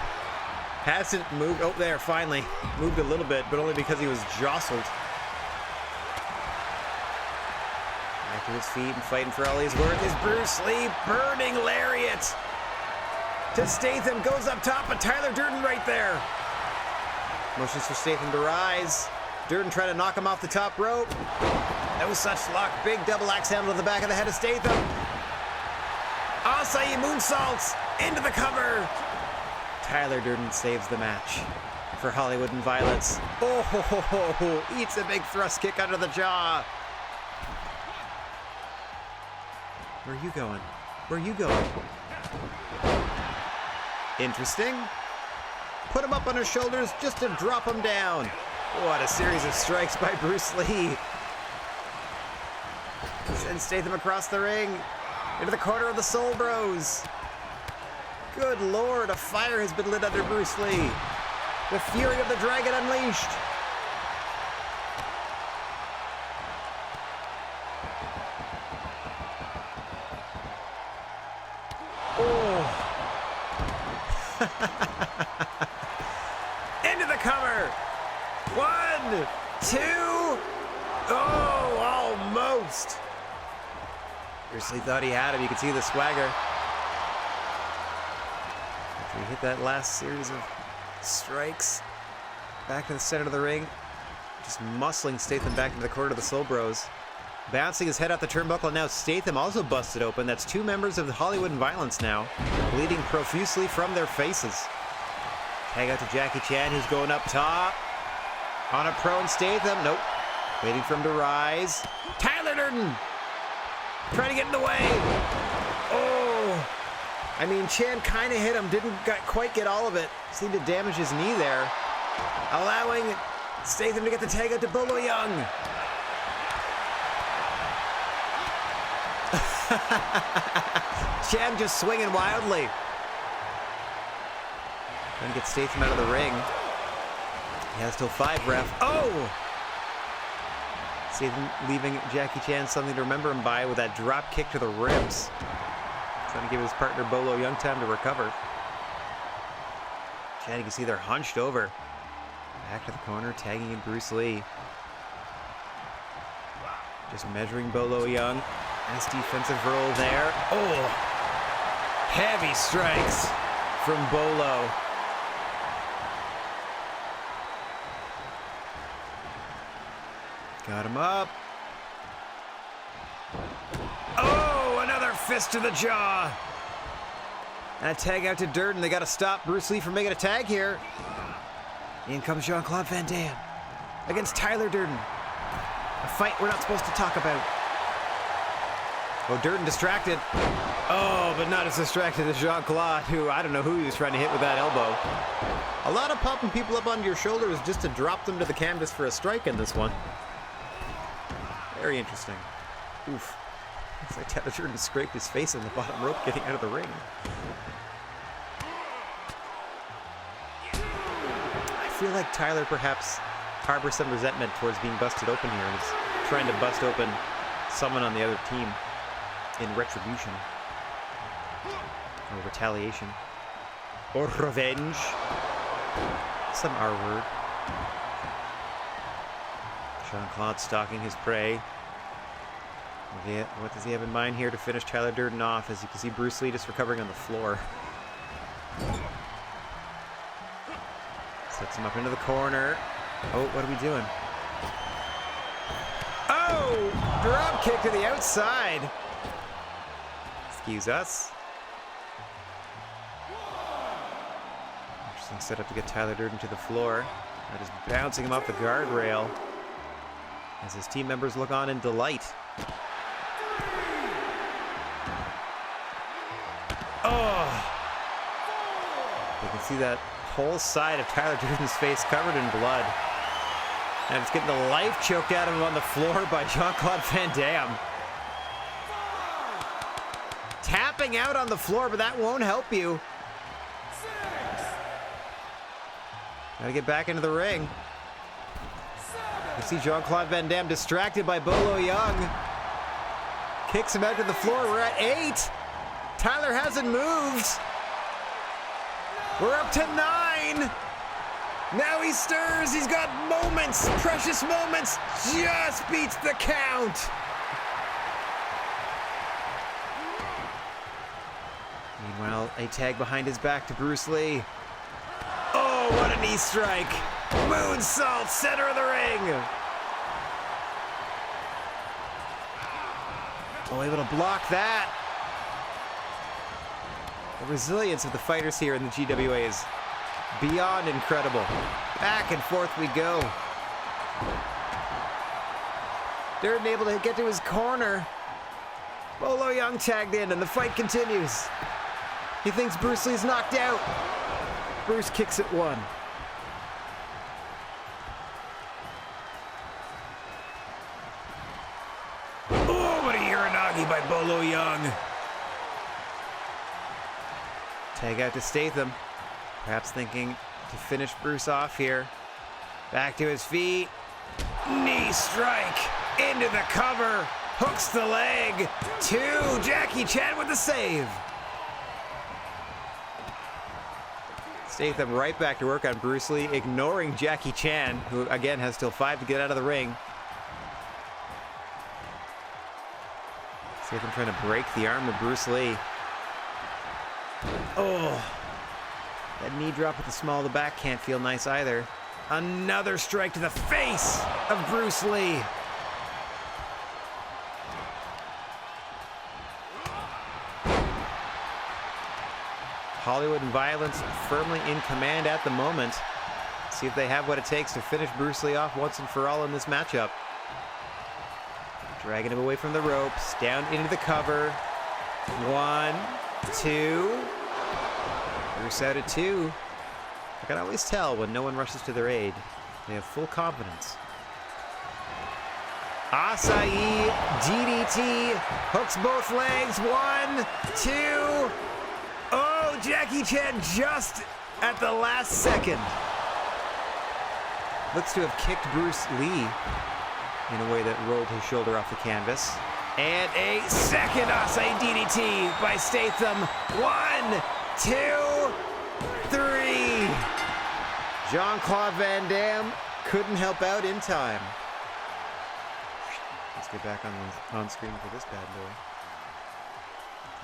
Hasn't moved. Oh, there, finally. Moved a little bit, but only because he was jostled. Back to his feet and fighting for all he's worth is Bruce Lee. Burning lariat to Statham. Goes up top, but Tyler Durden right there. Motions for Statham to rise. Durden trying to knock him off the top rope. No such luck. Big double axe handle to the back of the head of Statham. Asai moonsaults into the cover. Tyler Durden saves the match for Hollywood and Violence. Oh, ho, ho, ho, ho. Eats a big thrust kick under the jaw. Where are you going? Where are you going? Interesting. Put him up on his shoulders just to drop him down. What a series of strikes by Bruce Lee. Sends Statham across the ring into the corner of the Soul Bros. Good Lord, a fire has been lit under Bruce Lee. The fury of the dragon unleashed. Oh. Into the cover. 1, 2. Oh, almost. Bruce Lee thought he had him. You could see the swagger. After he hit that last series of strikes. Back to the center of the ring. Just muscling Statham back into the corner of the Soul Bros. Bouncing his head off the turnbuckle, and now Statham also busted open. That's 2 members of the Hollywood and Violence now, bleeding profusely from their faces. Tag out to Jackie Chan, who's going up top. On a prone Statham. Nope. Waiting for him to rise. Tyler Durden! Trying to get in the way. Oh! I mean, Chan kind of hit him. Didn't quite get all of it. Seemed to damage his knee there. Allowing Statham to get the tag out to Bolo Young. Chan just swinging wildly. Trying to get Statham out of the ring. He has till 5, ref. Oh! Statham leaving Jackie Chan something to remember him by with that drop kick to the ribs. Trying to give his partner Bolo Young time to recover. Chan, you can see they're hunched over. Back to the corner, tagging in Bruce Lee. Just measuring Bolo Young. Nice defensive roll there. Oh! Heavy strikes from Bolo. Got him up. Oh, another fist to the jaw. And a tag out to Durden. They got to stop Bruce Lee from making a tag here. In comes Jean-Claude Van Damme against Tyler Durden. A fight we're not supposed to talk about. Oh, Durden distracted. Oh, but not as distracted as Jean-Claude, who I don't know who he was trying to hit with that elbow. A lot of popping people up onto your shoulders just to drop them to the canvas for a strike in this one. Very interesting. Oof. Looks like Tyler Durden scraped his face on the bottom rope getting out of the ring. I feel like Tyler perhaps harbors some resentment towards being busted open here and is trying to bust open someone on the other team in retribution. Or retaliation. Or revenge. Some R word. Jean-Claude stalking his prey. What does he have in mind here to finish Tyler Durden off? As you can see, Bruce Lee just recovering on the floor. Sets him up into the corner. Oh, what are we doing? Oh! Drop kick to the outside. Excuse us. Interesting setup to get Tyler Durden to the floor. That is bouncing him off the guardrail as his team members look on in delight. Oh! You can see that whole side of Tyler Durden's face covered in blood. And it's getting the life choked out of him on the floor by Jean-Claude Van Damme. Tapping out on the floor, but that won't help you. Gotta get back into the ring. You see Jean-Claude Van Damme distracted by Bolo Young. Kicks him out to the floor. We're at 8. Tyler hasn't moved. We're up to 9. Now he stirs. He's got moments, precious moments. Just beats the count. Meanwhile, a tag behind his back to Bruce Lee. Oh, what a knee strike. Moonsault, center of the ring. Oh, able to block that. The resilience of the fighters here in the GWA is beyond incredible. Back and forth we go. Durden able to get to his corner. Bolo Young tagged in and the fight continues. He thinks Bruce Lee's knocked out. Bruce kicks at 1. Oh, what a Uranagi by Bolo Young. Tag out to Statham. Perhaps thinking to finish Bruce off here. Back to his feet. Knee strike. Into the cover. Hooks the leg. 2. Jackie Chan with the save. Statham right back to work on Bruce Lee, ignoring Jackie Chan, who again has till 5 to get out of the ring. Statham trying to break the arm of Bruce Lee. Oh, that knee drop at the small of the back can't feel nice either. Another strike to the face of Bruce Lee. Hollywood and Violence firmly in command at the moment. see if they have what it takes to finish Bruce Lee off once and for all in this matchup. Dragging him away from the ropes, down into the cover. 1, 2. Bruce out at 2. I can always tell when no one rushes to their aid. They have full confidence. Acai DDT hooks both legs. 1, 2. Oh, Jackie Chan just at the last second. Looks to have kicked Bruce Lee in a way that rolled his shoulder off the canvas. And a second Acai DDT by Statham. 1, 2, 3. Jean-Claude Van Damme couldn't help out in time. Let's get back on screen for this bad boy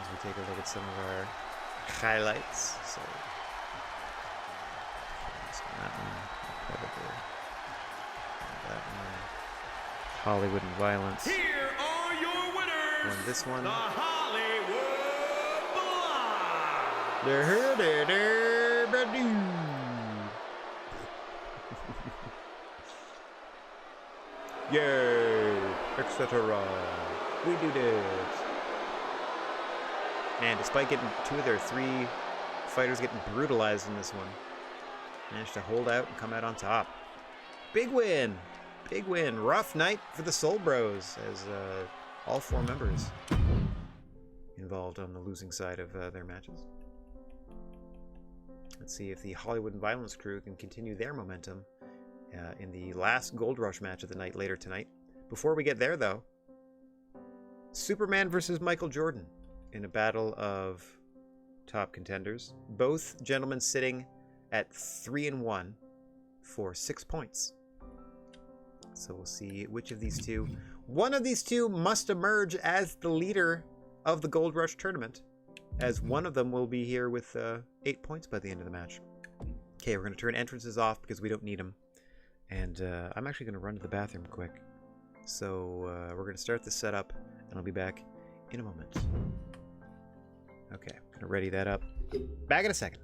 as we take a look at some of our highlights. So that one, Predator, that one, Hollywood and Violence. Here are your winners. And this one. The Hollywood Blonde. Yay, etc. We do this. Man, despite getting 2 of their 3 fighters getting brutalized in this one, managed to hold out and come out on top. Big win. Big win. Rough night for the Soul Bros as all 4 members involved on the losing side of their matches. Let's see if the Hollywood and Violence crew can continue their momentum in the last Gold Rush match of the night later tonight. Before we get there, though, Superman versus Michael Jordan in a battle of top contenders. Both gentlemen sitting at 3-1 for 6 points. So we'll see which of these two. One of these two must emerge as the leader of the Gold Rush tournament, as one of them will be here with 8 points by the end of the match. Okay, we're going to turn entrances off because we don't need them. And I'm actually going to run to the bathroom quick. So we're going to start this setup, and I'll be back in a moment. Okay, I'm going to ready that up. Back in a second.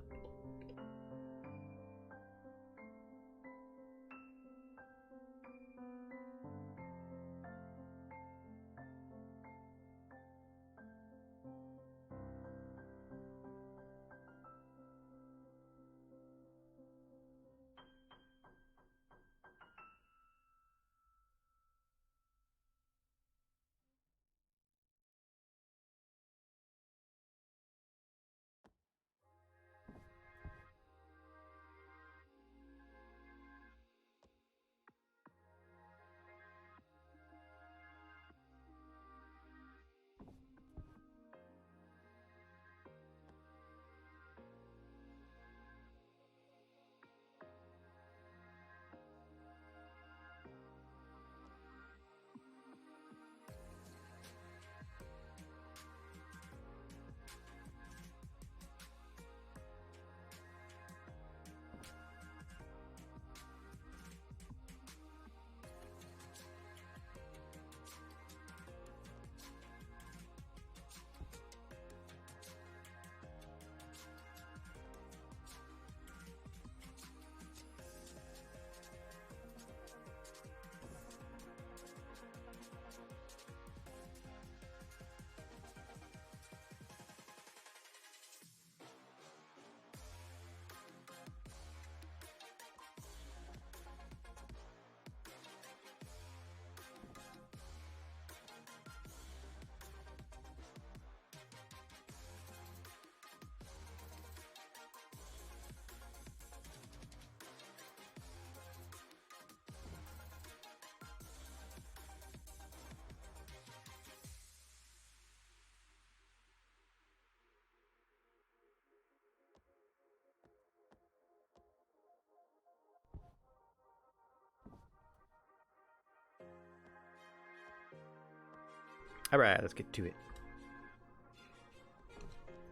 All right, let's get to it.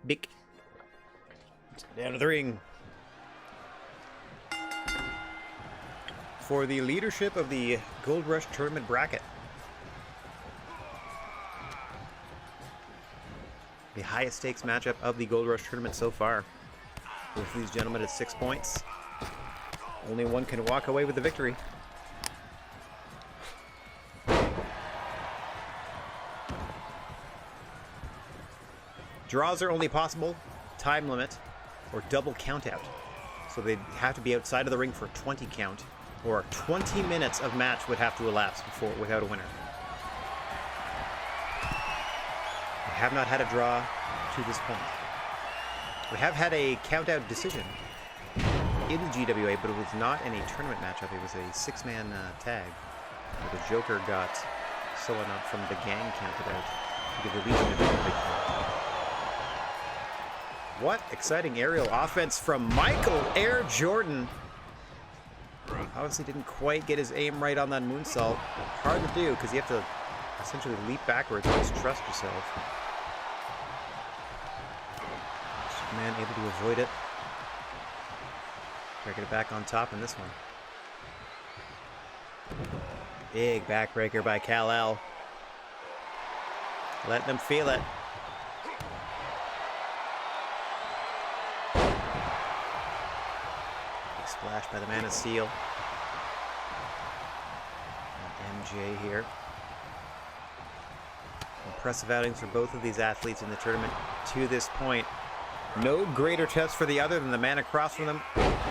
Big. Down to the ring. For the leadership of the Gold Rush tournament bracket. The highest stakes matchup of the Gold Rush tournament so far. Both of these gentlemen at 6 points. Only one can walk away with the victory. Draws are only possible, time limit, or double count out. So they'd have to be outside of the ring for a 20 count, or 20 minutes of match would have to elapse without a winner. We have not had a draw to this point. We have had a count-out decision in the GWA, but it was not in a tournament matchup. It was a 6-man tag. The Joker got someone up from the gang counted out to give the Legion a different big count. What exciting aerial offense from Michael Air Jordan. Obviously didn't quite get his aim right on that moonsault. Hard to do because you have to essentially leap backwards and just trust yourself. Superman able to avoid it. Try to get it back on top in this one. Big backbreaker by Kal-El. Letting them feel it. Big splash by the Man of Steel. And MJ here. Impressive outings for both of these athletes in the tournament to this point. No greater test for the other than the man across from them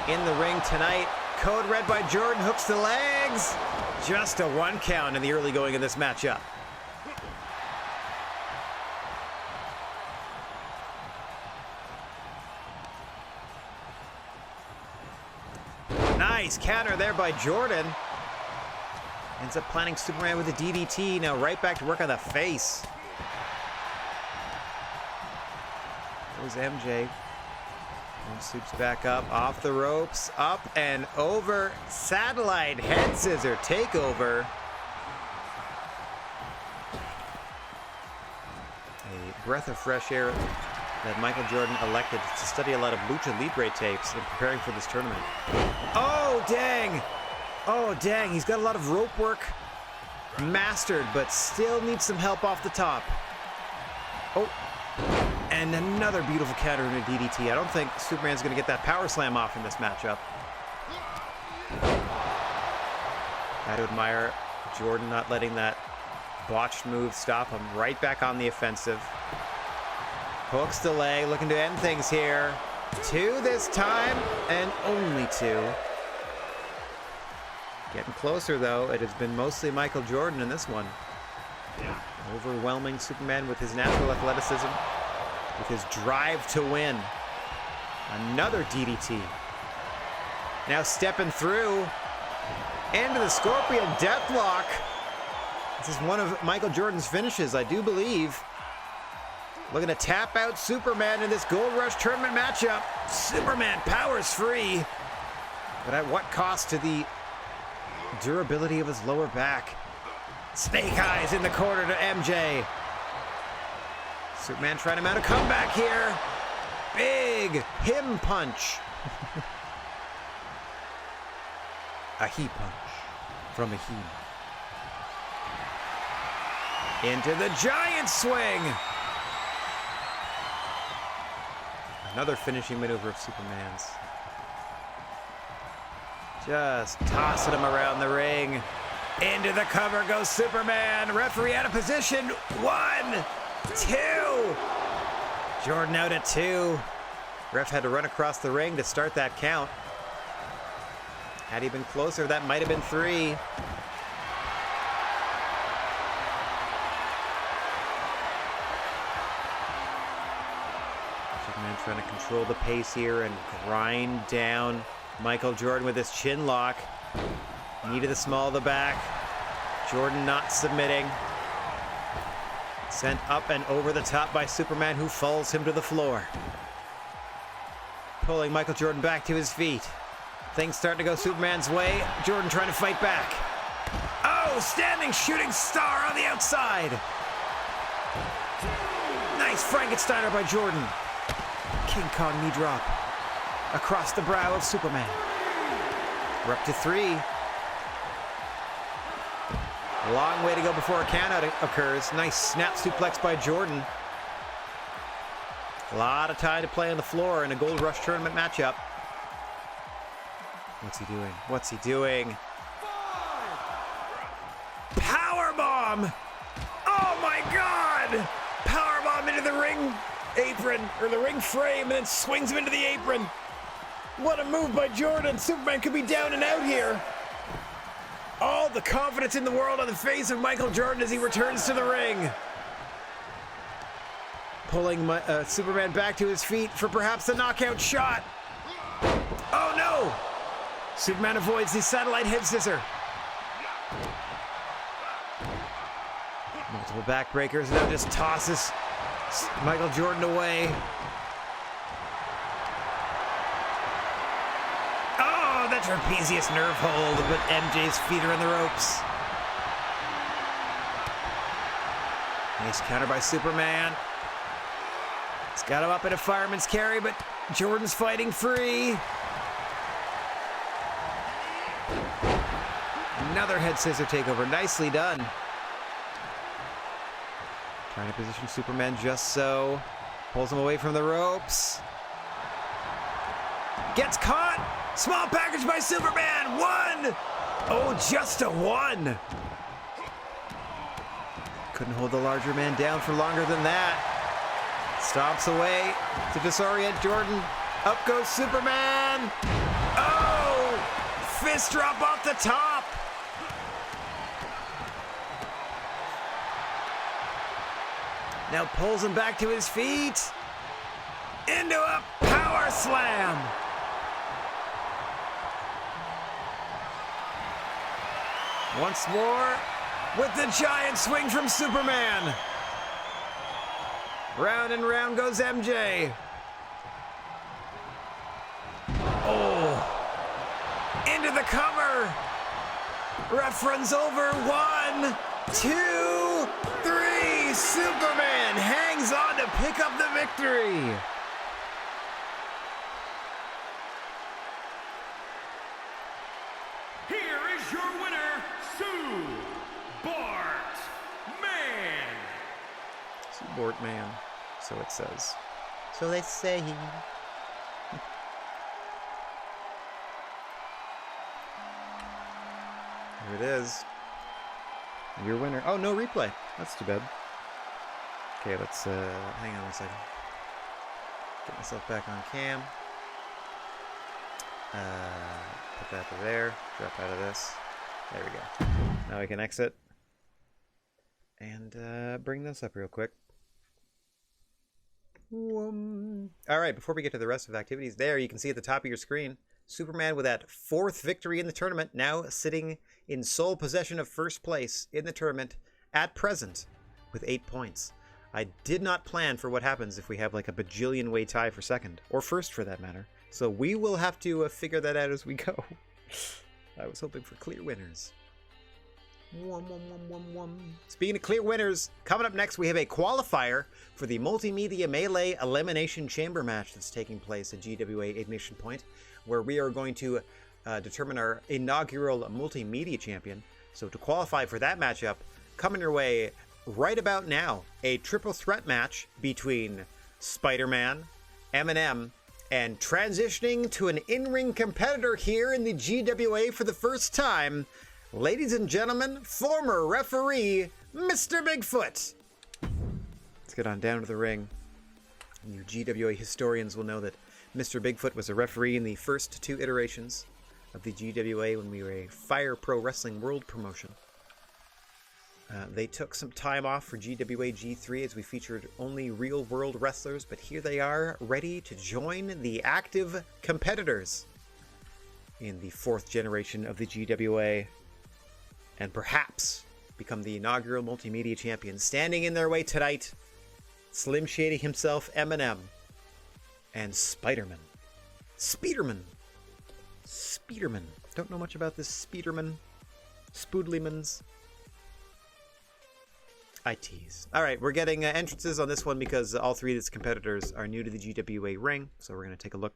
in the ring tonight. Code red by Jordan, hooks the legs. Just a 1 count in the early going of this matchup. Nice counter there by Jordan. Ends up planting Superman with a DDT. Now right back to work on the face. There's MJ. And Supes back up, off the ropes, up and over. Satellite head scissor takeover. A breath of fresh air that Michael Jordan elected to study a lot of Lucha Libre tapes in preparing for this tournament. Oh, dang! Oh, dang, he's got a lot of rope work mastered, but still needs some help off the top. Oh, and another beautiful counter in a DDT. I don't think Superman's going to get that power slam off in this matchup. I admire Jordan not letting that botched move stop him. Right back on the offensive. Hooks the leg, looking to end things here. 2 this time, and only 2. Getting closer, though. It has been mostly Michael Jordan in this one. Overwhelming Superman with his natural athleticism, with his drive to win. Another DDT. Now stepping through into the Scorpion Deathlock. This is one of Michael Jordan's finishes, I do believe. Looking to tap out Superman in this Gold Rush tournament matchup. Superman powers free, but at what cost to the durability of his lower back? Snake Eyes in the corner to MJ. Superman trying to mount a comeback here. Big him punch. A he punch from a he. Into the giant swing. Another finishing maneuver of Superman's. Just tossing him around the ring. Into the cover goes Superman. Referee out of position. 1, 2. Jordan out at 2. Ref had to run across the ring to start that count. Had he been closer, that might have been 3. Superman trying to control the pace here and grind down Michael Jordan with his chin lock. Knee to the small of the back. Jordan not submitting. Sent up and over the top by Superman, who falls him to the floor. Pulling Michael Jordan back to his feet. Things starting to go Superman's way. Jordan trying to fight back. Oh, standing shooting star on the outside. Nice Frankensteiner by Jordan. King Kong knee drop across the brow of Superman. We're up to 3. A long way to go before a count-out occurs. Nice snap suplex by Jordan. A lot of time to play on the floor in a Gold Rush tournament matchup. What's he doing? What's he doing? Powerbomb! Oh my God! Powerbomb into the ring apron, or the ring frame, and then swings him into the apron. What a move by Jordan. Superman could be down and out here. All the confidence in the world on the face of Michael Jordan as he returns to the ring. Pulling Superman back to his feet for perhaps a knockout shot. Oh no! Superman avoids the satellite head scissor. Multiple backbreakers, and now just tosses Michael Jordan away. Oh, the trapezius nerve hold, but MJ's feet are in the ropes. Nice counter by Superman. He's got him up in a fireman's carry, but Jordan's fighting free. Another head scissor takeover. Nicely done. Trying to position Superman just so. Pulls him away from the ropes. Gets caught. Small package by Superman. One. Oh, just a one. Couldn't hold the larger man down for longer than that. Stomps away to disorient Jordan. Up goes Superman. Oh! Fist drop off the top. Now pulls him back to his feet. Into a power slam. Once more with the giant swing from Superman. Round and round goes MJ. Oh. Into the cover. Ref runs over. 1, 2, 3. Superman hangs on to pick up the victory. Here is your winner, Sue Bartman. Sue Bartman, so it says. So they say. Here it is. Your winner. Oh, no replay. That's too bad. Okay, let's hang on a second. Get myself back on cam. Put that to there. Drop out of this. There we go. Now I can exit. And bring this up real quick. Alright, before we get to the rest of the activities, there you can see at the top of your screen, Superman with that 4th victory in the tournament, now sitting in sole possession of first place in the tournament at present with 8 points. I did not plan for what happens if we have like a bajillion way tie for second, or first for that matter. So we will have to figure that out as we go. I was hoping for clear winners. Speaking of clear winners, coming up next we have a qualifier for the Multimedia Melee Elimination Chamber match that's taking place at GWA Ignition Point, where we are going to determine our inaugural multimedia champion. So to qualify for that matchup, coming your way right about now, a triple threat match between Spider-Man, Eminem, and transitioning to an in-ring competitor here in the GWA for the first time, ladies and gentlemen, former referee, Mr. Bigfoot. Let's get on down to the ring. You GWA historians will know that Mr. Bigfoot was a referee in the first 2 iterations of the GWA when we were a Fire Pro Wrestling World promotion. They took some time off for GWA G3 as we featured only real-world wrestlers, but here they are, ready to join the active competitors in the 4th generation of the GWA, and perhaps become the inaugural multimedia champion. Standing in their way tonight, Slim Shady himself, Eminem, and Spider-Man. Speederman. Don't know much about this Speederman. Spoodlymans. I tease. Alright, we're getting entrances on this one because all 3 of these competitors are new to the GWA ring, so we're going to take a look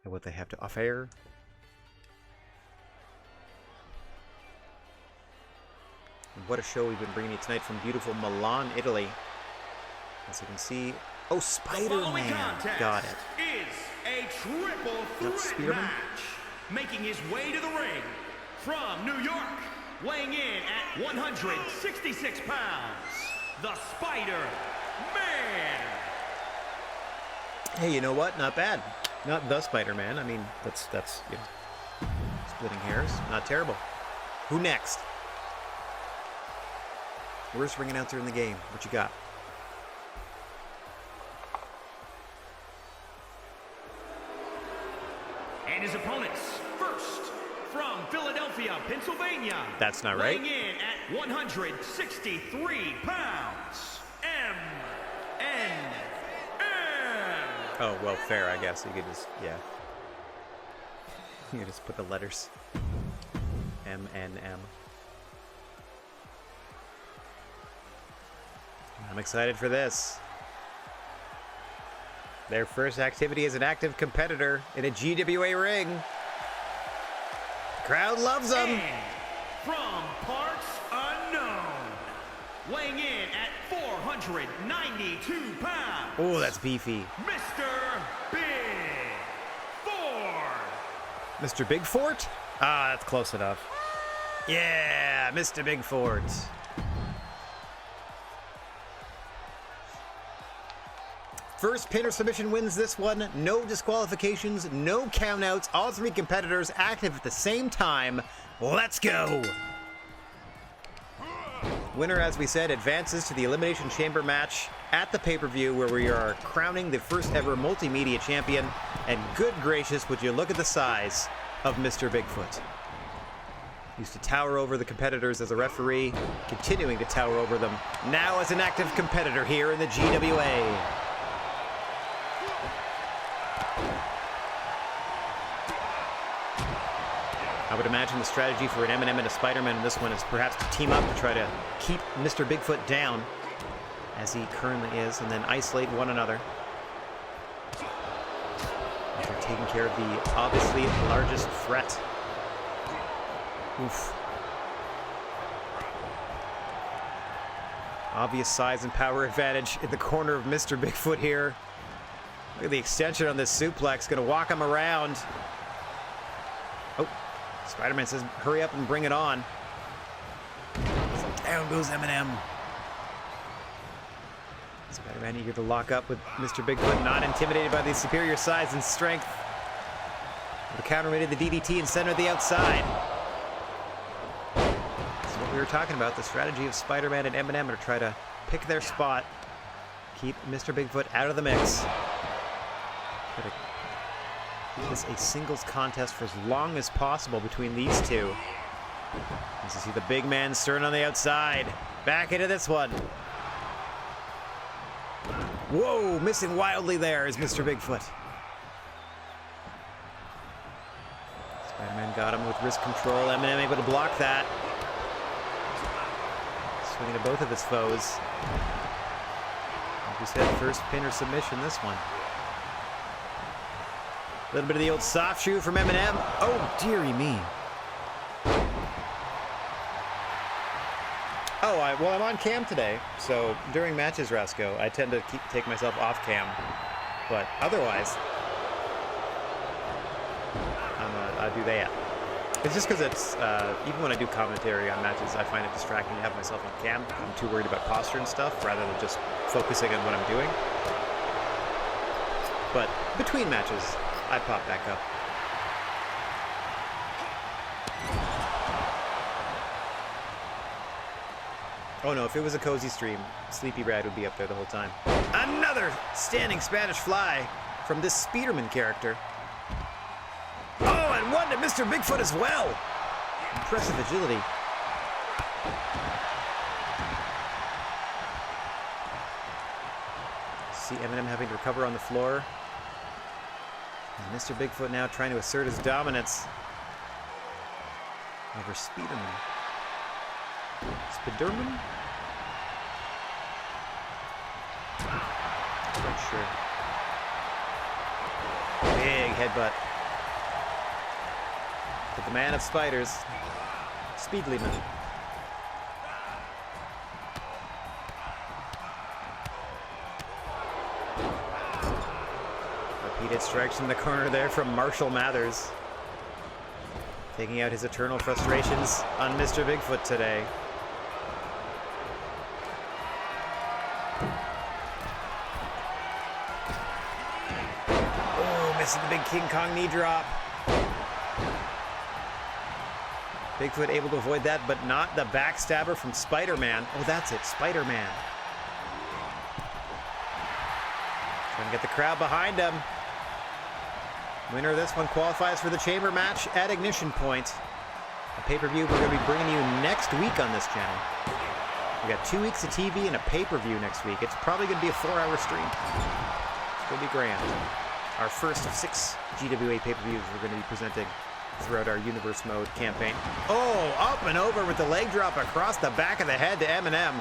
at what they have to offer. And what a show we've been bringing you tonight from beautiful Milan, Italy. As you can see... Oh, Spider-Man! Got it. Is a triple threat Spearman? match making his way to the ring from New York, weighing in at 166 pounds, the Spider-Man. Hey, you know what? Not bad. Not the Spider-Man. I mean, that's you know, splitting hairs. Not terrible. Who next? Worst ring announcer in the game. What you got? And his opponents, first, from Philadelphia, Pennsylvania. That's not right. Weighing in at 163 pounds, MNM. Oh, well, fair, I guess. You could just, yeah. You could just put the letters. MNM. I'm excited for this. Their first activity as an active competitor in a GWA ring. Crowd loves them. And from parts unknown, weighing in at 492 pounds. Oh, that's beefy. Mr. Big Ford. Mr. Bigfort? Ah, that's close enough. Yeah, Mr. Bigfort. First pin or submission wins this one. No disqualifications, no countouts. All three competitors active at the same time. Let's go. Winner, as we said, advances to the Elimination Chamber match at the pay-per-view where we are crowning the first ever multimedia champion. And good gracious, would you look at the size of Mr. Bigfoot. Used to tower over the competitors as a referee, continuing to tower over them now as an active competitor here in the GWA. I would imagine the strategy for an M&M and a Spider-Man in this one is perhaps to team up to try to keep Mr. Bigfoot down, as he currently is, and then isolate one another. They're taking care of the obviously largest threat. Oof. Obvious size and power advantage in the corner of Mr. Bigfoot here. Look at the extension on this suplex, gonna walk him around. Oh. Spider-Man says, hurry up and bring it on. Down goes M&M. Spider-Man eager to lock up with Mr. Bigfoot, not intimidated by the superior size and strength. The counter-rated the DDT and center the outside. This is what we were talking about, the strategy of Spider-Man and M&M to try to pick their spot, keep Mr. Bigfoot out of the mix. Try to keep this a singles contest for as long as possible between these two. As you see the big man Stern on the outside. Back into this one. Whoa, missing wildly there is Mr. Bigfoot. Spider-Man got him with wrist control. M&M able to block that. Swinging to both of his foes. Like we said, first pin or submission this one. A little bit of the old soft shoe from M&M. Oh, dearie me. Oh, well, I'm on cam today, so during matches, Rasco, I tend to take myself off cam. But otherwise, I do that. It's just because it's, even when I do commentary on matches, I find it distracting to have myself on cam. I'm too worried about posture and stuff, rather than just focusing on what I'm doing. But between matches, I pop back up. Oh no, if it was a cozy stream, Sleepy Rad would be up there the whole time. Another standing Spanish fly from this Speederman character. Oh, and one to Mr. Bigfoot as well. Impressive agility. See M&M having to recover on the floor. And Mr. Bigfoot now trying to assert his dominance over Speederman. Spiderman? Not sure. Big headbutt. But the man of spiders, Speedlyman. Repeated strikes in the corner there from Marshall Mathers. Taking out his eternal frustrations on Mr. Bigfoot today. Oh, missing the big King Kong knee drop. Bigfoot able to avoid that, but not the backstabber from Spider-Man. Oh, that's it, Spider-Man. Trying to get the crowd behind him. Winner of this one qualifies for the chamber match at Ignition Point. A pay-per-view we're going to be bringing you next week on this channel. We got 2 weeks of TV and a pay-per-view next week. It's probably going to be a 4-hour stream. It's going to be grand. Our first of 6 GWA pay-per-views we're going to be presenting throughout our Universe Mode campaign. Oh, up and over with the leg drop across the back of the head to Eminem.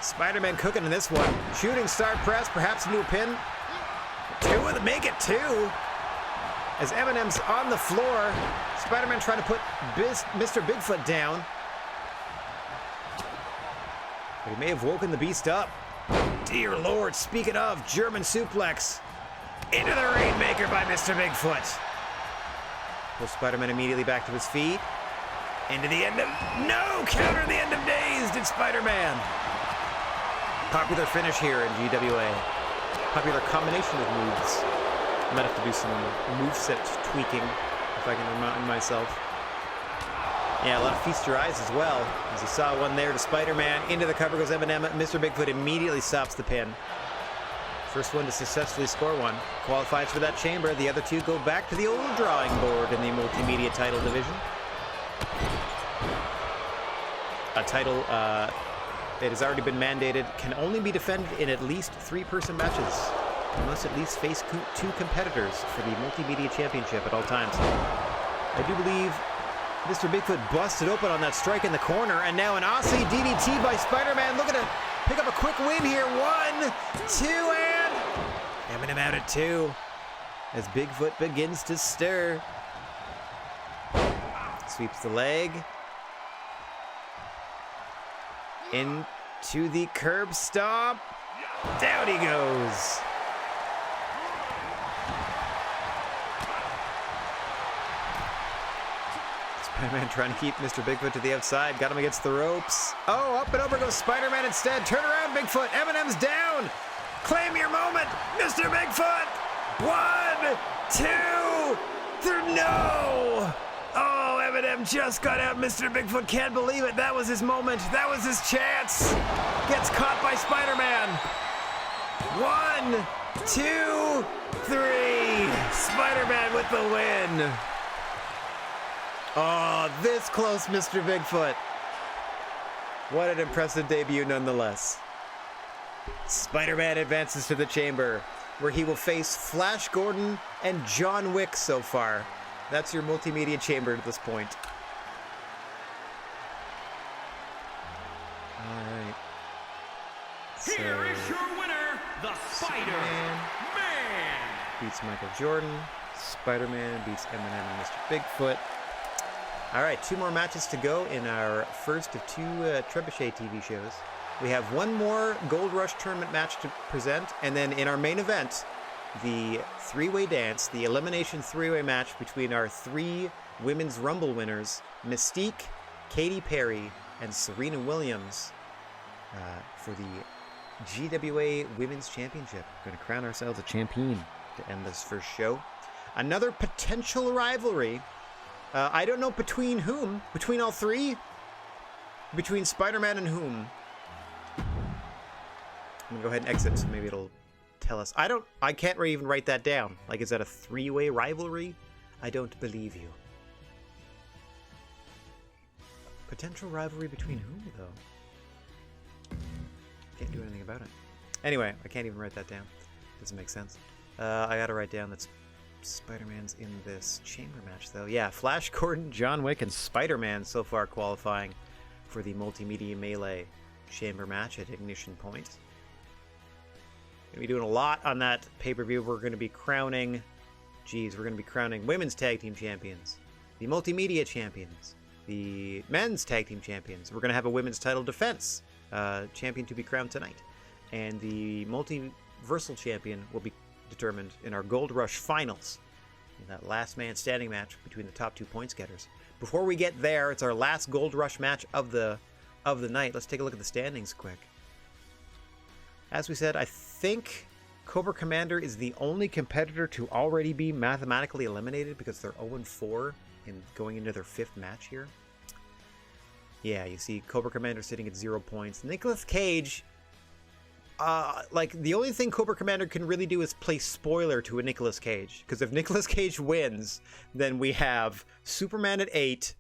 Spider-Man cooking in this one. Shooting star press, perhaps into a pin. 2 of them, make it 2. As Eminem's on the floor, Spider-Man trying to put Mr. Bigfoot down. But he may have woken the beast up. Dear Lord, speaking of, German suplex. Into the Rainmaker by Mr. Bigfoot. Pulls Spider-Man immediately back to his feet. Into the end of... No! Counter the end of days, did Spider-Man. Popular finish here in GWA. Popular combination of moves. I might have to do some moveset tweaking if I can remind myself. Yeah, a lot of feast your eyes as well. As you saw one there to Spider-Man. Into the cover goes Eminem. Mr. Bigfoot immediately stops the pin. First one to successfully score one. Qualifies for that chamber. The other 2 go back to the old drawing board in the multimedia title division. A title, it has already been mandated, can only be defended in at least 3-person matches. You must at least face 2 competitors for the Multimedia Championship at all times. I do believe Mr. Bigfoot busted open on that strike in the corner, and now an Aussie DDT by Spider-Man looking to pick up a quick win here. 1, 2, and Eminem out at 2 as Bigfoot begins to stir. Sweeps the leg. Into the curb stomp. Down he goes. Spider-Man trying to keep Mr. Bigfoot to the outside. Got him against the ropes. Oh, up and over goes Spider-Man instead. Turn around, Bigfoot. Eminem's down. Claim your moment, Mr. Bigfoot. 1, 2, 3. No. Oh, Eminem just got out. Mr. Bigfoot can't believe it. That was his moment. That was his chance. Gets caught by Spider-Man. 1, 2, 3. Spider-Man with the win. Oh, this close, Mr. Bigfoot. What an impressive debut nonetheless. Spider-Man advances to the chamber, where he will face Flash Gordon and John Wick so far. That's your multimedia chamber at this point. Alright. Here is your winner, the Spider-Man. Beats Michael Jordan. Spider-Man beats Eminem and Mr. Bigfoot. Alright, 2 more matches to go in our first of 2 Trebuchet TV shows. We have 1 more Gold Rush tournament match to present, and then in our main event, the 3-way dance, the elimination 3-way match between our 3 Women's Rumble winners, Mystique, Katy Perry, and Serena Williams, for the GWA Women's Championship. We're going to crown ourselves a champion to end this first show. Another potential rivalry. I don't know between whom. Between all 3? Between Spider-Man and whom? I'm gonna go ahead and exit, so maybe it'll tell us. I can't even write that down. Like, is that a 3-way rivalry? I don't believe you. Potential rivalry between whom, though? Can't do anything about it. Anyway, I can't even write that down. Doesn't make sense. I gotta write down that Spider-Man's in this chamber match, though. Yeah, Flash Gordon, John Wick, and Spider-Man so far qualifying for the Multimedia Melee chamber match at Ignition Point. Gonna be doing a lot on that pay-per-view. We're gonna be crowning, we're gonna be crowning women's tag team champions, the multimedia champions, the men's tag team champions. We're gonna have a women's title defense champion to be crowned tonight, and the multiversal champion will be determined in our Gold Rush finals, in that last man standing match between the top 2 points getters. before we get there, it's our last Gold Rush match of the night. Let's take a look at the standings quick. As we said, I think Cobra Commander is the only competitor to already be mathematically eliminated because they're 0-4 and going into their 5th match here. Yeah, you see Cobra Commander sitting at 0 points. Nicolas Cage, like, the only thing Cobra Commander can really do is play spoiler to a Nicolas Cage. Because if Nicolas Cage wins, then we have Superman at 8,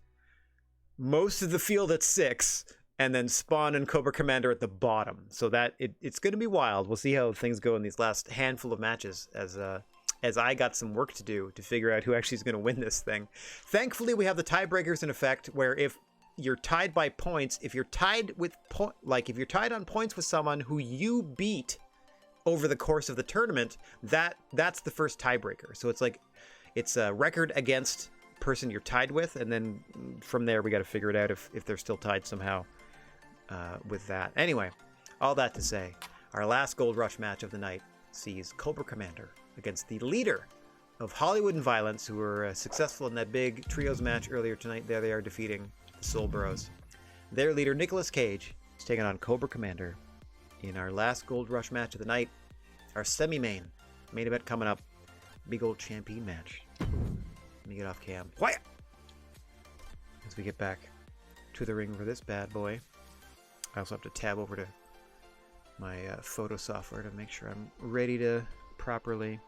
most of the field at 6, and then Spawn and Cobra Commander at the bottom. So that it's going to be wild. We'll see how things go in these last handful of matches as I got some work to do to figure out who actually is going to win this thing. Thankfully, we have the tiebreakers in effect, where if you're tied by points, if you're tied with if you're tied on points with someone who you beat over the course of the tournament, that's the first tiebreaker. So it's a record against person you're tied with, and then from there we got to figure it out if they're still tied somehow with that. Anyway, all that to say, our last Gold Rush match of the night sees Cobra Commander against the leader of Hollywood and Violence, who were successful in that big trios match earlier tonight. There they are defeating the Soul Bros. Their leader, Nicolas Cage, is taking on Cobra Commander in our last Gold Rush match of the night. Our main event coming up. Big old champion match. Let me get off cam. Quiet! As we get back to the ring for this bad boy. I also have to tab over to my photo software to make sure I'm ready to properly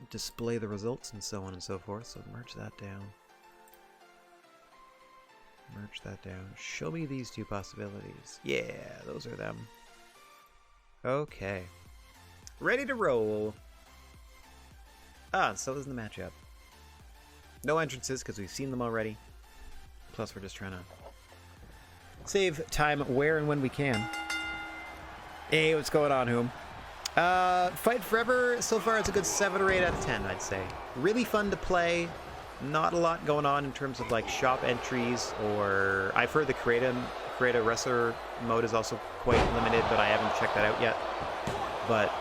display the results and so on and so forth. So merge that down. Merge that down. Show me these two possibilities. Yeah, those are them. Okay. Ready to roll. So isn't the matchup. No entrances because we've seen them already. Plus we're just trying to save time where and when we can. Hey, what's going on, Whom? Fight Forever, so far it's a good 7 or 8 out of 10, I'd say. Really fun to play. Not a lot going on in terms of like shop entries, or I've heard the create a wrestler mode is also quite limited, but I haven't checked that out yet. But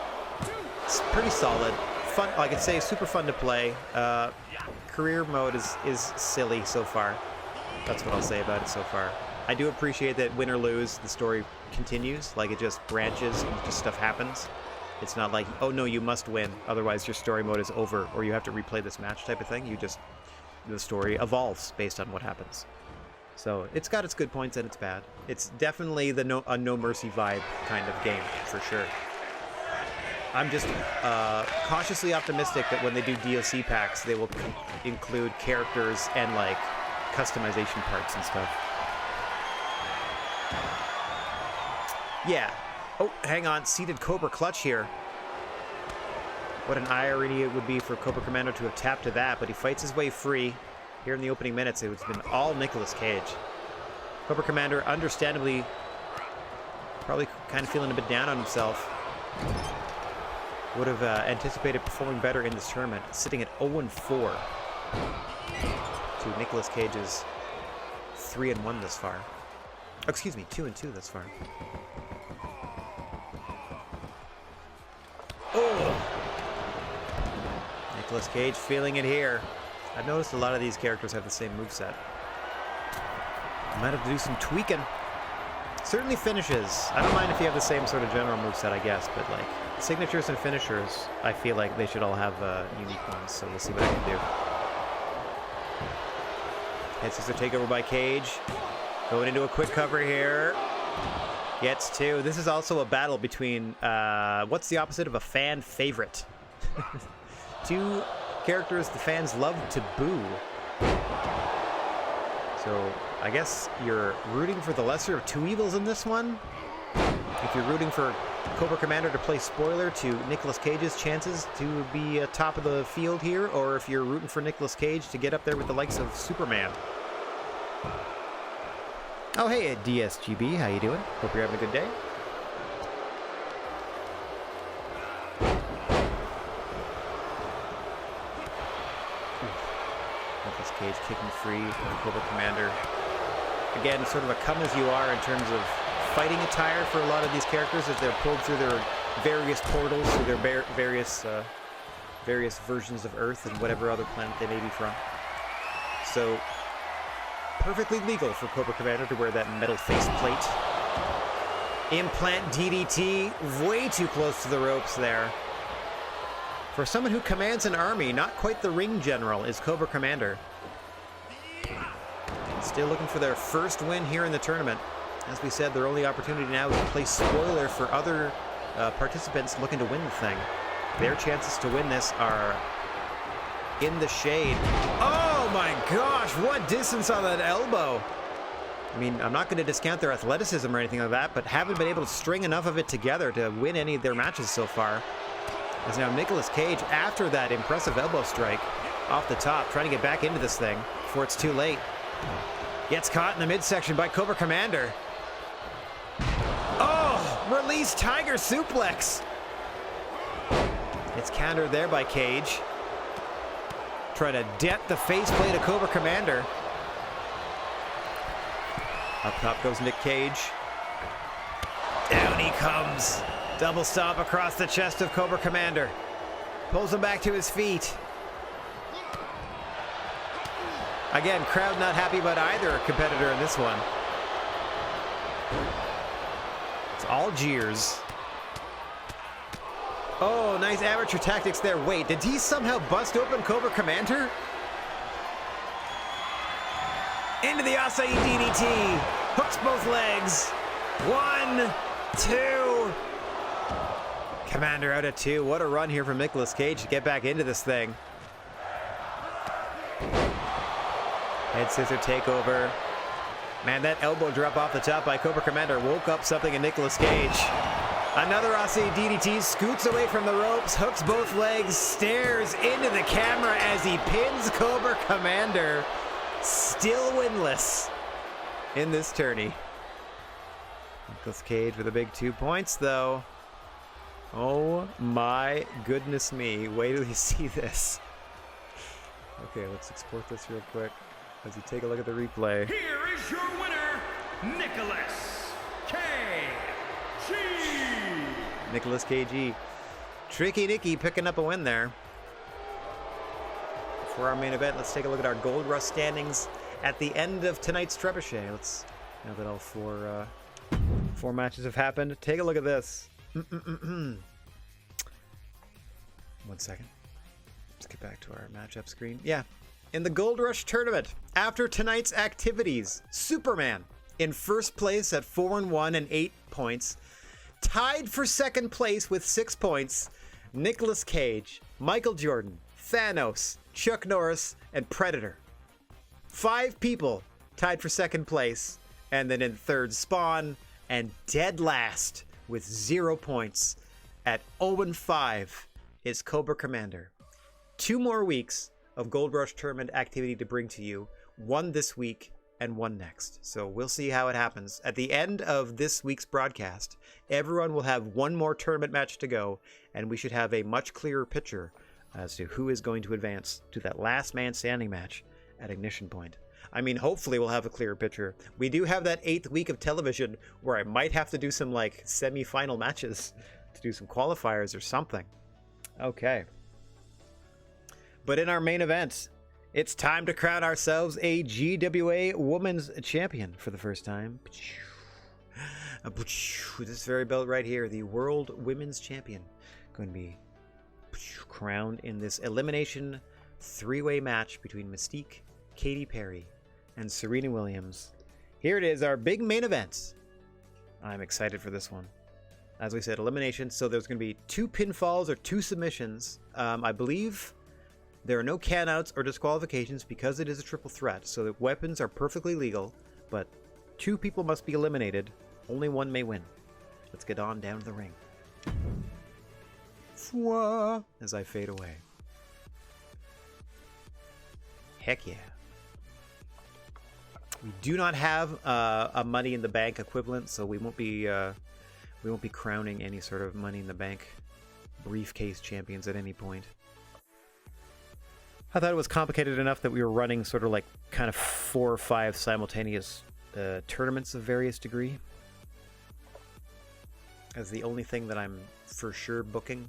it's pretty solid. Fun, like I'd say, super fun to play. Career mode is silly so far. That's what I'll say about it so far. I do appreciate that win or lose, the story continues. Like it just branches and just stuff happens. It's not like, oh no, you must win, otherwise your story mode is over, or you have to replay this match type of thing. The story evolves based on what happens. So it's got its good points and its bad. It's definitely a no mercy vibe kind of game for sure. I'm just cautiously optimistic that when they do DLC packs, they will include characters and like customization parts and stuff. Yeah. Oh, hang on. Seated Cobra clutch here. What an irony it would be for Cobra Commander to have tapped to that, but he fights his way free. Here in the opening minutes, it's been all Nicolas Cage. Cobra Commander, understandably, probably kind of feeling a bit down on himself. Would have anticipated performing better in this tournament, sitting at 0-4 to Nicolas Cage's 3-1 thus far. Oh, excuse me, 2-2 thus far. Oh! Nicolas Cage feeling it here. I've noticed a lot of these characters have the same moveset. Might have to do some tweaking. Certainly finishes. I don't mind if you have the same sort of general moveset, I guess, but like signatures and finishers, I feel like they should all have unique ones, so we'll see what I can do. Head scissor takeover by Cage. Going into a quick cover here. Gets two. This is also a battle between, what's the opposite of a fan favorite? Two characters the fans love to boo. So I guess you're rooting for the lesser of two evils in this one. If you're rooting for Cobra Commander to play spoiler to Nicolas Cage's chances to be top of the field here, or if you're rooting for Nicolas Cage to get up there with the likes of Superman. Oh, hey, DSGB, how you doing? Hope you're having a good day. Nicolas Cage kicking free from Cobra Commander. Again, sort of a come-as-you-are in terms of fighting attire for a lot of these characters as they're pulled through their various portals, through their various versions of Earth and whatever other planet they may be from. So perfectly legal for Cobra Commander to wear that metal faceplate. Implant DDT, way too close to the ropes there. For someone who commands an army, not quite the ring general, is Cobra Commander. Still looking for their first win here in the tournament. As we said, their only opportunity now is to play spoiler for other participants looking to win the thing. Their chances to win this are in the shade. Oh my gosh, what distance on that elbow. I mean, I'm not going to discount their athleticism or anything like that, but haven't been able to string enough of it together to win any of their matches so far. As now Nicolas Cage, after that impressive elbow strike off the top, trying to get back into this thing before it's too late. Gets caught in the midsection by Cobra Commander. Oh, release Tiger Suplex. It's countered there by Cage. Trying to dent the faceplate of Cobra Commander. Up top goes Nick Cage. Down he comes. Double stomp across the chest of Cobra Commander. Pulls him back to his feet. Again, crowd not happy about either competitor in this one. It's all jeers. Oh, nice amateur tactics there. Wait, did he somehow bust open Cobra Commander? Into the Acai DDT. Hooks both legs. 1, 2. Commander out at 2. What a run here from Nicolas Cage to get back into this thing. Head scissor takeover. Man, that elbow drop off the top by Cobra Commander woke up something in Nicolas Cage. Another Acai DDT, scoots away from the ropes, hooks both legs, stares into the camera as he pins Cobra Commander. Still winless in this tourney. Nicolas Cage with a big 2 points, though. Oh my goodness me. Wait till you see this. Okay, let's export this real quick as you take a look at the replay. Here is your winner, Nicolas Cage. Nicolas Cage. Tricky Nicky picking up a win there. For our main event, let's take a look at our Gold Rush standings at the end of tonight's Trebuchet. Let's, now that all four matches have happened, take a look at this. 1 second. Let's get back to our matchup screen. Yeah. In the Gold Rush tournament, after tonight's activities, Superman in first place at 4-1 and 8 points. Tied for second place with 6 points, Nicolas Cage, Michael Jordan, Thanos, Chuck Norris, and Predator. 5 people tied for second place, and then in third, Spawn, and dead last with 0 points at 0-5 is Cobra Commander. 2 more weeks of Gold Rush tournament activity to bring to you, 1 this week and 1 next. So we'll see how it happens. At the end of this week's broadcast, everyone will have 1 more tournament match to go, and we should have a much clearer picture as to who is going to advance to that last man standing match at Ignition Point. I mean, hopefully we'll have a clearer picture. We do have that 8th week of television where I might have to do some like semi-final matches to do some qualifiers or something. Okay. But in our main event, it's time to crown ourselves a GWA Women's Champion for the first time. This very belt right here, the World Women's Champion, going to be crowned in this elimination 3-way match between Mystique, Katy Perry, and Serena Williams. Here it is, our big main event. I'm excited for this one. As we said, elimination, so there's going to be 2 pinfalls or 2 submissions. I believe there are no countouts or disqualifications because it is a triple threat, so the weapons are perfectly legal, but 2 people must be eliminated. Only 1 may win. Let's get on down to the ring. As I fade away. Heck yeah. We do not have a Money in the Bank equivalent, so we won't be crowning any sort of Money in the Bank briefcase champions at any point. I thought it was complicated enough that we were running sort of like kind of 4 or 5 simultaneous tournaments of various degree as the only thing that I'm for sure booking.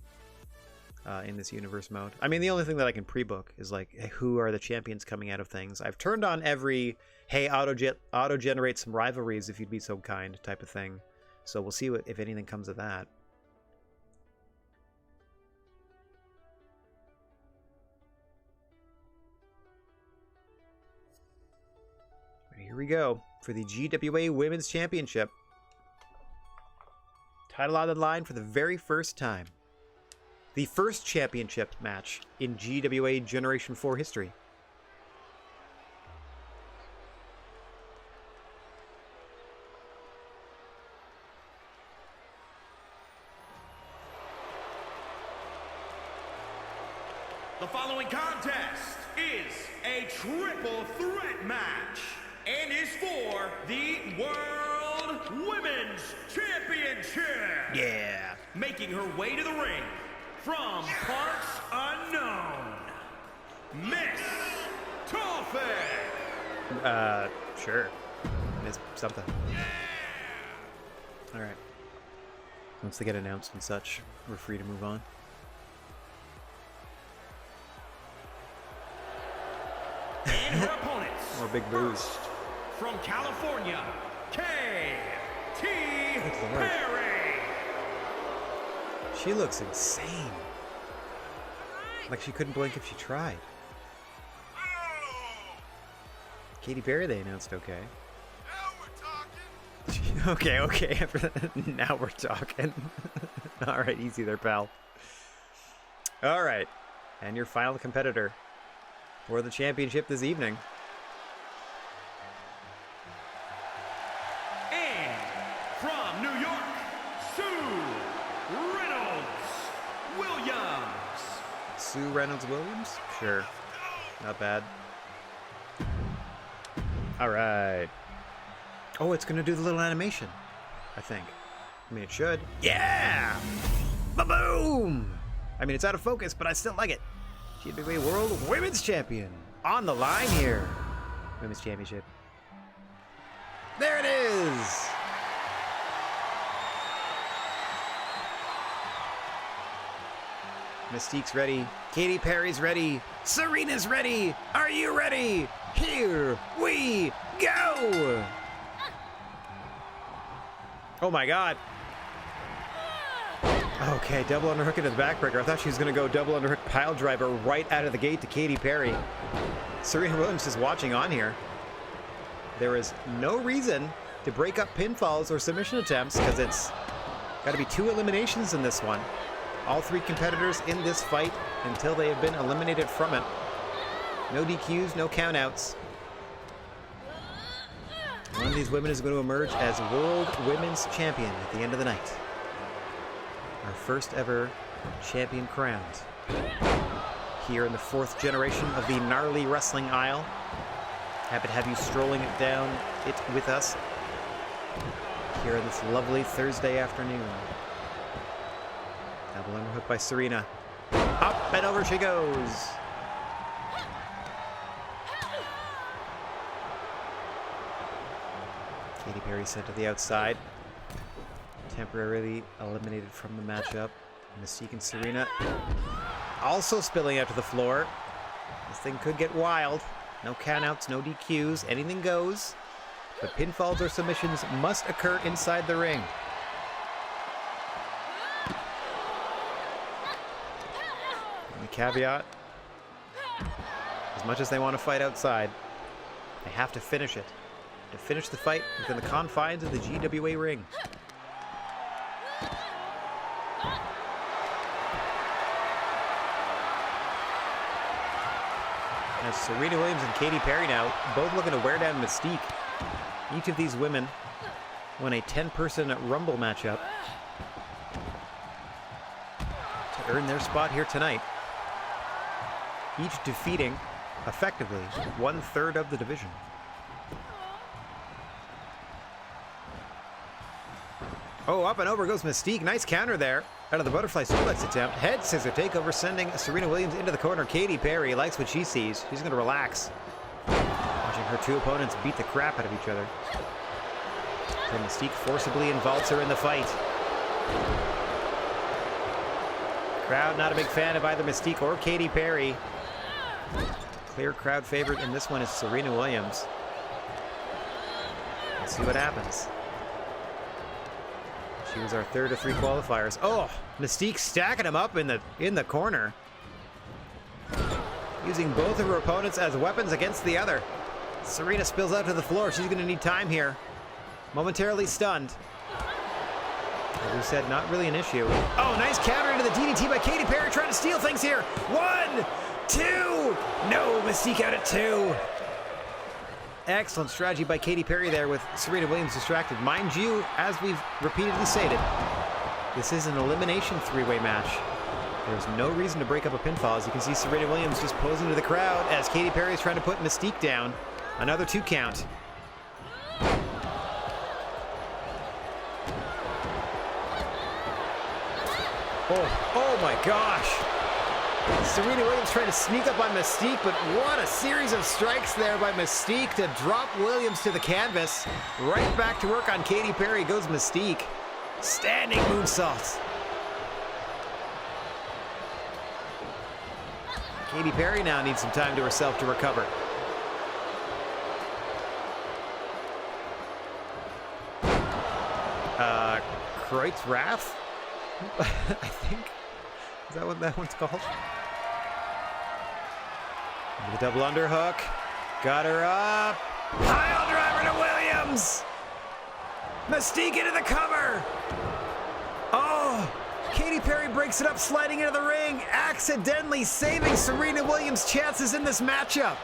in this universe mode. I mean, the only thing that I can pre-book is like, hey, who are the champions coming out of things. I've turned on every, hey, auto-generate some rivalries if you'd be so kind type of thing. So we'll see if anything comes of that. Here we go for the GWA Women's Championship. Title on the line for the very first time. The first championship match in GWA Generation 4 history. The following contest is a triple threat match and is for the World Women's Championship. Yeah. Making her way to the ring from parts unknown, Miss Toffee. Sure. Miss something. All right. Once they get announced and such, we're free to move on. And her opponents. More big boos. From California, K.T. Good Lord. Perry. She looks insane. Like she couldn't blink if she tried. Katy Perry, they announced okay. Now we're talking. Okay. Now we're talking. All right, easy there, pal. All right, and your final competitor for the championship this evening. And from New York, Sue Reynolds-Williams. Sue Reynolds-Williams? Sure. Not bad. All right. Oh, it's going to do the little animation, I think. I mean, it should. Yeah! Ba-boom! I mean, it's out of focus, but I still like it. GWA World Women's Champion on the line here. Women's Championship. There it is! Mystique's ready. Katy Perry's ready. Serena's ready. Are you ready? Here we go! Oh my god. Okay, double underhook into the backbreaker. I thought she was going to go double underhook pile driver right out of the gate to Katy Perry. Serena Williams is watching on here. There is no reason to break up pinfalls or submission attempts because it's got to be 2 eliminations in this one. All 3 competitors in this fight until they have been eliminated from it. No DQs, no countouts. One of these women is going to emerge as World Women's Champion at the end of the night. Our first ever champion crowned here in the 4th generation of the gnarly wrestling aisle. Happy to have you strolling it down it with us here on this lovely Thursday afternoon. Double underhook by Serena. Up and over she goes. Katy Perry sent to the outside. Temporarily eliminated from the matchup. Mystique and Serena also spilling out to the floor. This thing could get wild. No countouts, no DQs, anything goes. But pinfalls or submissions must occur inside the ring. And the caveat, as much as they want to fight outside, they have to finish it. To finish the fight within the confines of the GWA ring. As Serena Williams and Katy Perry now both looking to wear down Mystique. Each of these women won a 10-person Rumble matchup to earn their spot here tonight. Each defeating, effectively, 1/3 of the division. Oh, up and over goes Mystique. Nice counter there. Out of the butterfly suplex attempt. Head scissor takeover sending Serena Williams into the corner. Katy Perry likes what she sees. She's going to relax. Watching her 2 opponents beat the crap out of each other. So Mystique forcibly involves her in the fight. Crowd not a big fan of either Mystique or Katy Perry. Clear crowd favorite in this one is Serena Williams. Let's see what happens. She was our third of 3 qualifiers. Oh, Mystique stacking him up in the corner. Using both of her opponents as weapons against the other. Serena spills out to the floor. She's going to need time here. Momentarily stunned. As we said, not really an issue. Oh, nice counter into the DDT by Katy Perry, trying to steal things here. 1, 2. No, Mystique out at 2. Excellent strategy by Katy Perry there with Serena Williams distracted. Mind you, as we've repeatedly stated, this is an elimination 3-way match. There's no reason to break up a pinfall. As you can see, Serena Williams just posing to the crowd as Katy Perry is trying to put Mystique down. Another 2 count. Oh my gosh. Serena Williams trying to sneak up on Mystique, but what a series of strikes there by Mystique to drop Williams to the canvas. Right back to work on Katy Perry goes Mystique. Standing moonsaults. Katy Perry now needs some time to herself to recover. Kreutz Wrath? I think. Is that what that one's called? The double underhook. Got her up. Pile driver to Williams. Mystique into the cover. Oh, Katy Perry breaks it up, sliding into the ring, accidentally saving Serena Williams' chances in this matchup.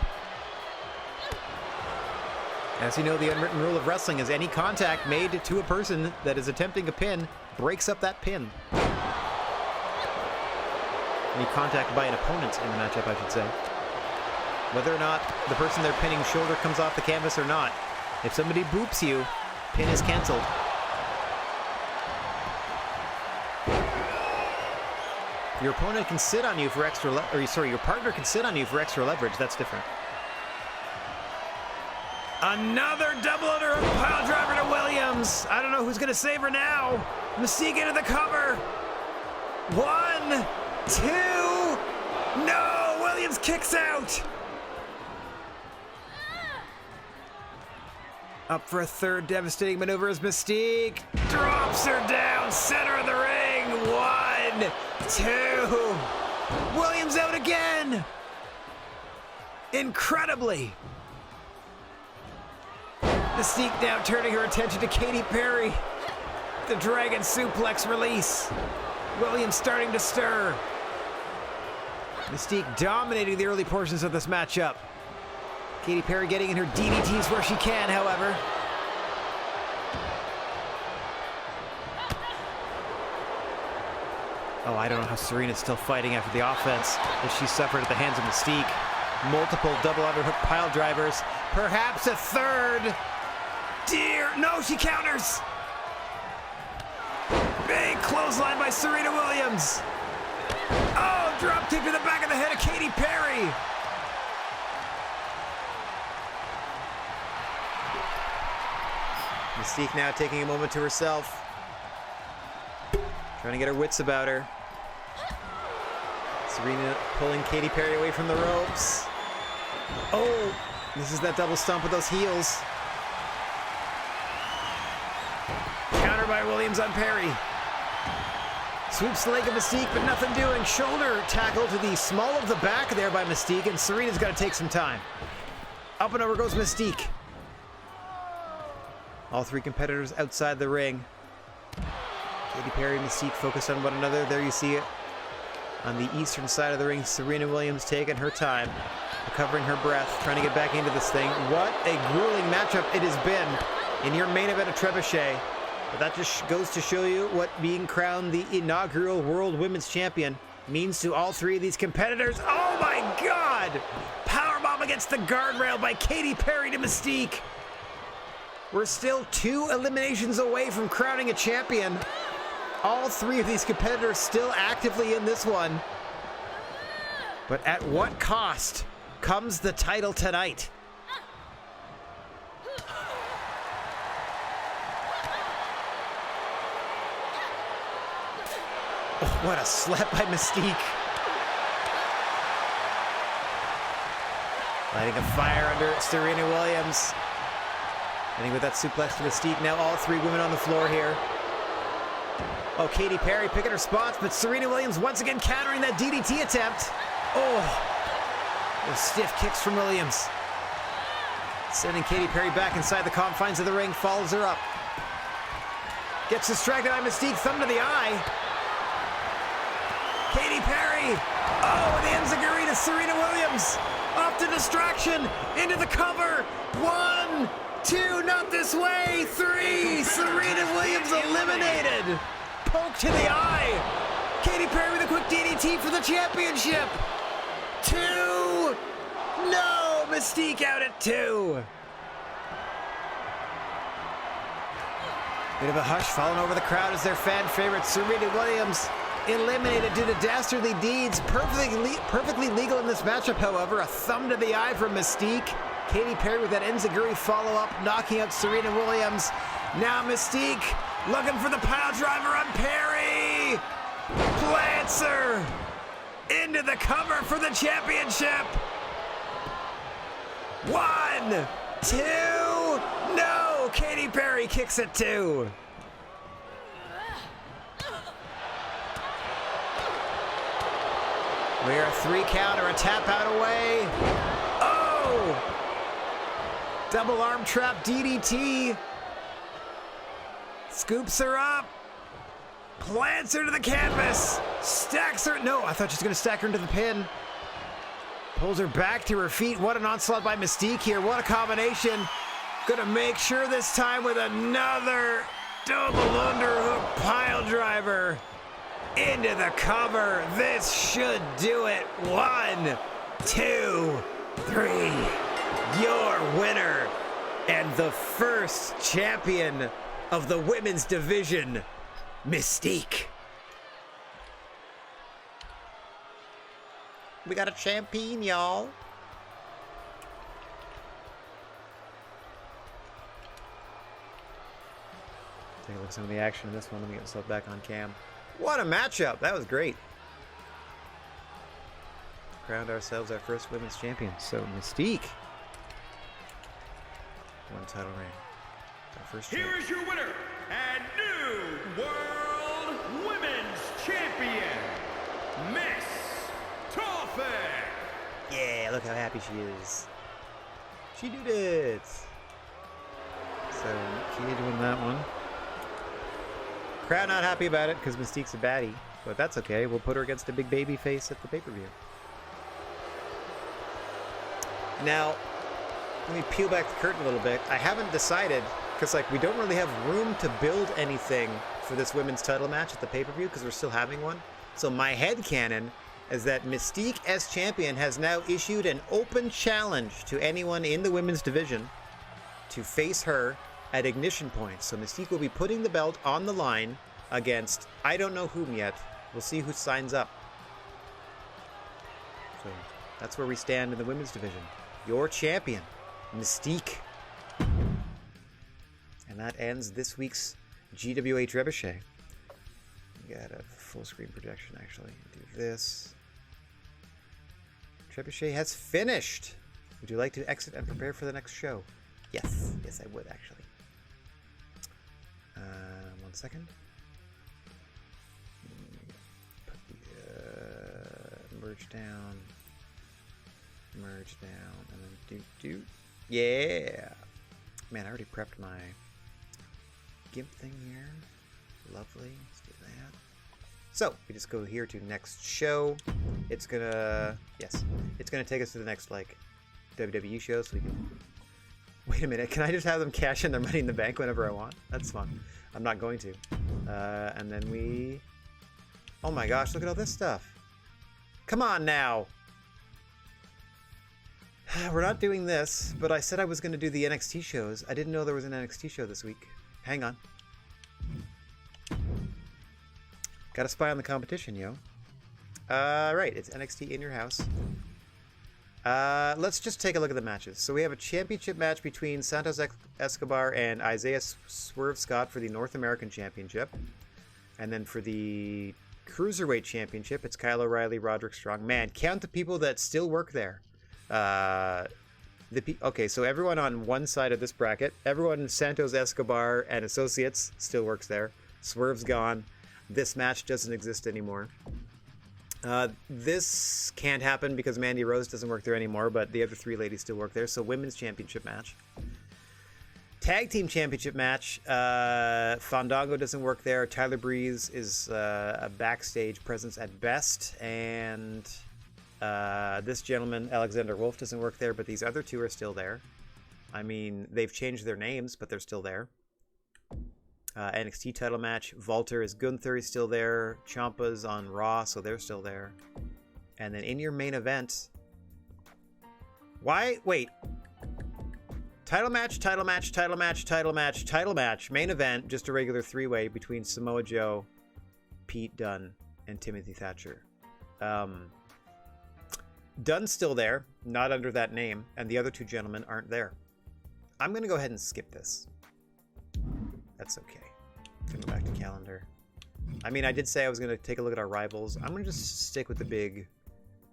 As you know, the unwritten rule of wrestling is any contact made to a person that is attempting a pin breaks up that pin. Any contact by an opponent in the matchup, I should say. Whether or not the person they're pinning shoulder comes off the canvas or not. If somebody boops you, pin is canceled. Your opponent can sit on you for extra your partner can sit on you for extra leverage. That's different. Another double underhook pile driver to Williams. I don't know who's gonna save her now. Mystique into the cover. 1, 2. No, Williams kicks out. Up for a third devastating maneuver as Mystique drops her down, center of the ring. 1, 2. Williams out again. Incredibly. Mystique now turning her attention to Katy Perry. The Dragon Suplex release. Williams starting to stir. Mystique dominating the early portions of this matchup. Katy Perry getting in her DDTs where she can, however. Oh, I don't know how Serena's still fighting after the offense that she suffered at the hands of Mystique. Multiple double underhook pile drivers. Perhaps a third. No, she counters. Big clothesline by Serena Williams. Oh, drop kick to the back of the head of Katy Perry. Mystique now taking a moment to herself. Trying to get her wits about her. Serena pulling Katy Perry away from the ropes. Oh, this is that double stomp with those heels. Counter by Williams on Perry. Sweeps the leg of Mystique, but nothing doing. Shoulder tackle to the small of the back there by Mystique, and Serena's got to take some time. Up and over goes Mystique. All 3 competitors outside the ring. Katy Perry and Mystique focused on one another. There you see it. On the eastern side of the ring, Serena Williams taking her time, recovering her breath, trying to get back into this thing. What a grueling matchup it has been in your main event of Trebuchet. But that just goes to show you what being crowned the inaugural World Women's Champion means to all 3 of these competitors. Oh my God! Powerbomb against the guardrail by Katy Perry to Mystique. We're still 2 eliminations away from crowning a champion. All 3 of these competitors still actively in this one. But at what cost comes the title tonight? Oh, What a slap by Mystique. Lighting a fire under Serena Williams. I think with that suplex to Mystique, now all three women on the floor here. Oh, Katy Perry picking her spots, but Serena Williams once again countering that DDT attempt. Oh, those stiff kicks from Williams. Sending Katy Perry back inside the confines of the ring, follows her up. Gets distracted by Mystique, thumb to the eye. Katy Perry. Oh, and the enziguri to Serena Williams. Off to distraction, into the cover. 1, 2, not this way. 3, Serena Williams eliminated. Poke to the eye. Katy Perry with a quick DDT for the championship. 2, no, Mystique out at 2. Bit of a hush falling over the crowd as their fan favorite Serena Williams eliminated due to dastardly deeds. Perfectly legal in this matchup, however. A thumb to the eye from Mystique. Katy Perry with that enziguri follow-up, knocking out Serena Williams. Now Mystique looking for the pile driver on Perry. Plants her into the cover for the championship. 1, 2, no! Katy Perry kicks it 2. We're a 3 count or a tap out away. Oh! Double arm trap DDT. Scoops her up. Plants her to the canvas. Stacks her. No, I thought she was going to stack her into the pin. Pulls her back to her feet. What an onslaught by Mystique here. What a combination. Gonna make sure this time with another double underhook pile driver. Into the cover. This should do it. 1, 2, 3. Your winner and the first champion of the women's division, Mystique. We got a champion, y'all. Take a look at some of the action in this one. Let me get myself back on cam. What a matchup! That was great. Crowned ourselves our first women's champion. So Mystique won title reign. Our first champion. Here is your winner and new World Women's Champion, Miss Toffee. Yeah, look how happy she is. She did it. So Kid won that one. Crowd not happy about it because Mystique's a baddie, but that's okay. We'll put her against a big baby face at the pay-per-view. Now, let me peel back the curtain a little bit. I haven't decided, because we don't really have room to build anything for this women's title match at the pay-per-view because we're still having one. So my headcanon is that Mystique as champion has now issued an open challenge to anyone in the women's division to face her at Ignition Point. So Mystique will be putting the belt on the line against I don't know whom yet. We'll see who signs up. So that's where we stand in the women's division. Your champion, Mystique. And that ends this week's GWA Trebuchet. We got a full screen projection actually. Do this. Trebuchet has finished. Would you like to exit and prepare for the next show? Yes. Yes, I would actually. 1 second. Put the merge down, and then do. Yeah. Man, I already prepped my GIMP thing here. Lovely. Let's do that. So we just go here to next show. It's gonna take us to the next WWE show, so we can. Wait a minute, can I just have them cash in their money in the bank whenever I want? That's fun. I'm not going to. And then we... Oh my gosh, look at all this stuff. Come on now. We're not doing this, but I said I was going to do the NXT shows. I didn't know there was an NXT show this week. Hang on. Gotta spy on the competition, yo. Right, it's NXT in your house. Let's just take a look at the matches. So we have a championship match between Santos Escobar and Isaiah Swerve Scott for the North American Championship. And then for the Cruiserweight Championship. It's Kyle O'Reilly, Roderick Strong. Man, count the people that still work there. Okay, so everyone on one side of this bracket, everyone Santos Escobar and Associates still works there. Swerve's gone. This match doesn't exist anymore. This can't happen because Mandy Rose doesn't work there anymore, but the other 3 ladies still work there. So women's championship match. Tag team championship match. Fandango doesn't work there. Tyler Breeze is a backstage presence at best. And this gentleman, Alexander Wolf, doesn't work there, but these other 2 are still there. I mean, they've changed their names, but they're still there. NXT title match. Walter is Gunther, he's still there. Ciampa's on Raw, so they're still there. And then in your main event... Wait. Title match, title match, title match, title match, title match. Main event, just a regular 3-way between Samoa Joe, Pete Dunne, and Timothy Thatcher. Dunne's still there, not under that name, and the other 2 gentlemen aren't there. I'm going to go ahead and skip this. That's okay. Go back to calendar. I mean, I did say I was going to take a look at our rivals. I'm going to just stick with the big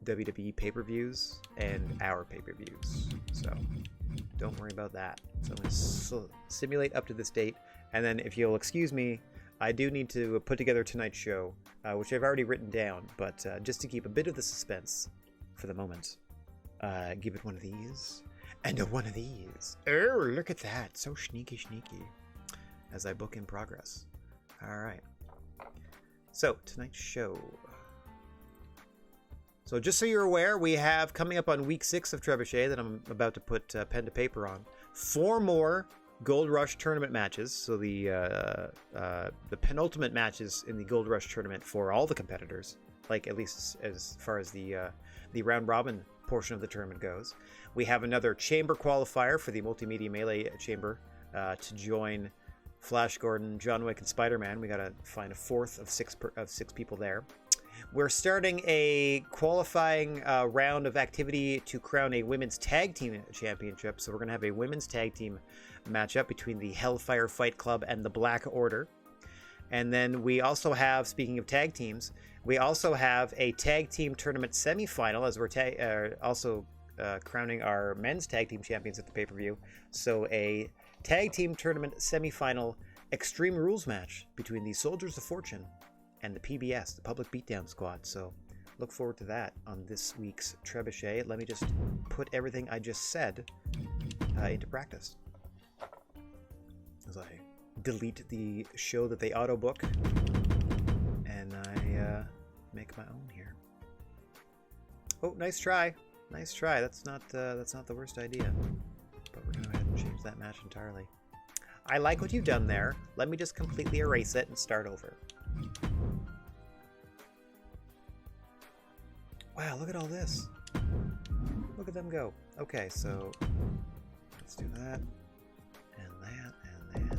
WWE pay-per-views and our pay-per-views. So don't worry about that. So I'm going to simulate up to this date. And then if you'll excuse me, I do need to put together tonight's show, which I've already written down. But just to keep a bit of the suspense for the moment, give it one of these and a one of these. Oh, look at that. So sneaky. As I book in progress. All right. So, tonight's show. So, just so you're aware, we have coming up on week 6 of Trebuchet that I'm about to put pen to paper on. 4 more Gold Rush tournament matches. So, the penultimate matches in the Gold Rush tournament for all the competitors, like at least as far as the round robin portion of the tournament goes. We have another chamber qualifier for the Multimedia Melee Chamber to join Flash Gordon, John Wick, and Spider-Man. We gotta find a 4th of 6 people there. We're starting a qualifying round of activity to crown a women's tag team championship. So we're gonna have a women's tag team matchup between the Hellfire Fight Club and the Black Order. And then we also have, speaking of tag teams, we also have a tag team tournament semifinal as we're also crowning our men's tag team champions at the pay-per-view. So a tag team tournament semifinal Extreme Rules match between the Soldiers of Fortune and the PBS, the Public Beatdown Squad. So look forward to that on this week's Trebuchet. Let me just put everything I just said into practice as I delete the show that they auto book and I make my own here. Oh, nice try. That's not the worst idea. But we're going to go ahead and change that match entirely. I like what you've done there. Let me just completely erase it and start over. Wow, look at all this. Look at them go. Okay, so let's do that. And that, and that.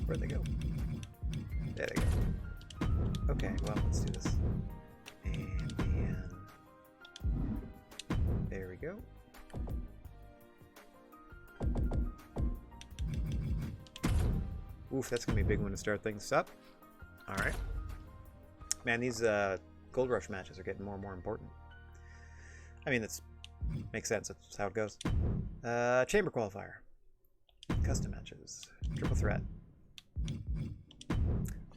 Where'd they go? There they go. Okay, well, let's do this. And there we go. Oof, that's going to be a big one to start things up. Alright. Man, these Gold Rush matches are getting more and more important. I mean, that makes sense. That's how it goes. Chamber Qualifier. Custom matches. Triple Threat.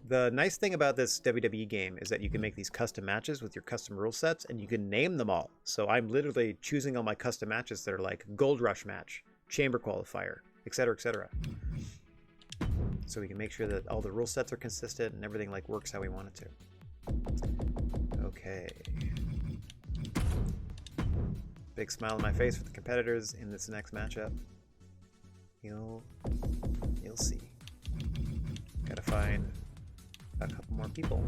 The nice thing about this WWE game is that you can make these custom matches with your custom rule sets, and you can name them all. So I'm literally choosing all my custom matches that are like Gold Rush match, Chamber Qualifier, etc., etc. So we can make sure that all the rule sets are consistent and everything like works how we want it to. Okay. Big smile on my face for the competitors in this next matchup. You'll see. Gotta find a couple more people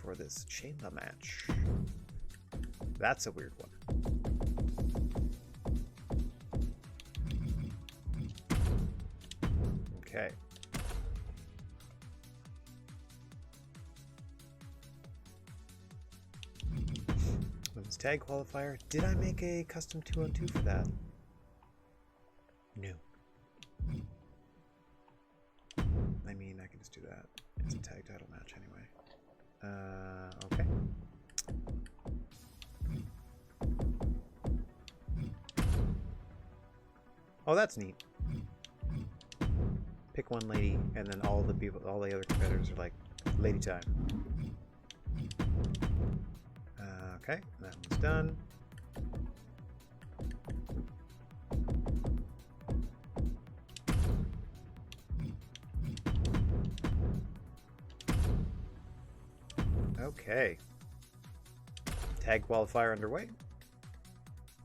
for this chamber match. That's a weird one. Okay. Women's tag qualifier. Did I make a custom 2-on-2 for that? No. title match anyway. Okay. Oh, that's neat. Pick one lady, and then all the people, all the other competitors are like, lady time. Okay, that one's done. Okay. Tag qualifier underway.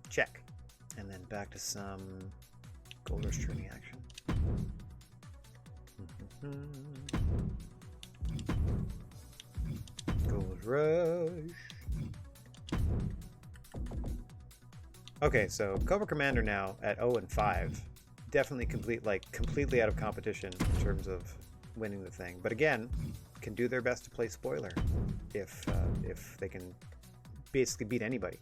Check. And then back to some Gold Rush training action. Gold Rush. Okay, so Cobra Commander now at 0-5. Definitely completely out of competition in terms of winning the thing. But again, can do their best to play spoiler if they can basically beat anybody.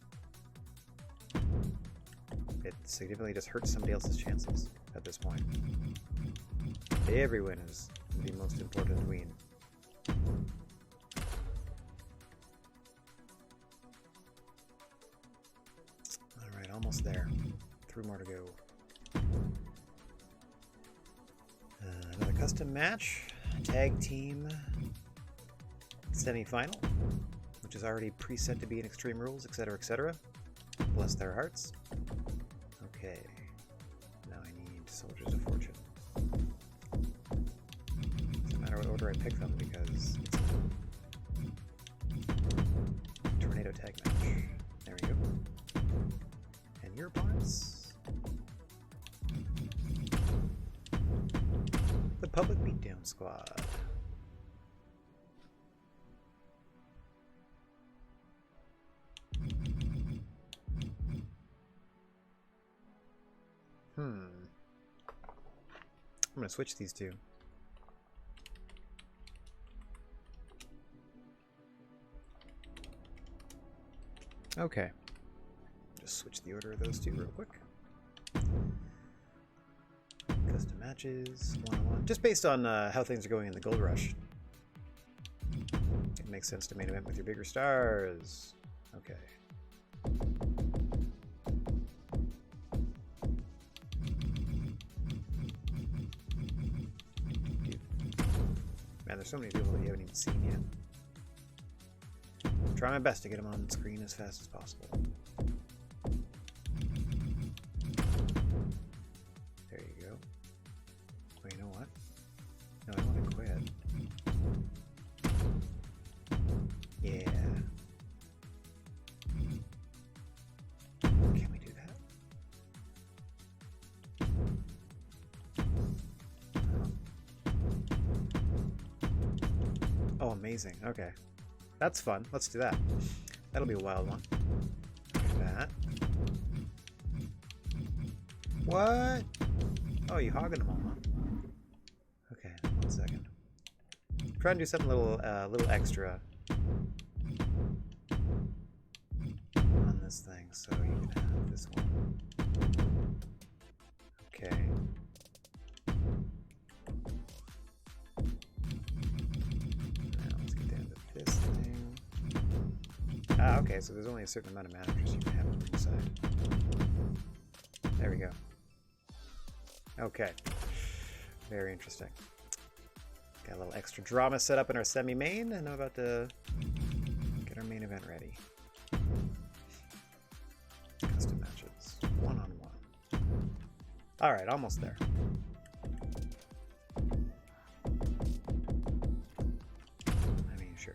It significantly just hurts somebody else's chances at this point. Every win is the most important win. Alright, almost there. 3 more to go. Another custom match. Tag team semi-final, which is already preset to be in Extreme Rules, etc., etc. Bless their hearts. Okay, now I need Soldiers of Fortune. Doesn't matter what order I pick them because it's a tornado tag match. There we go. And your opponents. The Public Beatdown Squad. I'm going to switch these two. Okay. Just switch the order of those two real quick. Custom matches, 1-on-1. Just based on how things are going in the Gold Rush. It makes sense to main event with your bigger stars. Okay. Man, there's so many people that you haven't even seen yet. Try my best to get them on screen as fast as possible. There you go. Wait, you know what? No, I want to quit. Yeah. Can we do that? Oh, amazing. Okay. That's fun. Let's do that. That'll be a wild one. Look at that. What? Oh, you hogging them all, huh? Okay, 1 second. Try and do something a little extra on this thing, so you can have this one. Okay. Okay, so there's only a certain amount of managers you can have on the side. There we go. Okay. Very interesting. Got a little extra drama set up in our semi-main, and I'm about to get our main event ready. Custom matches. 1-on-1. Alright, almost there. I mean, sure.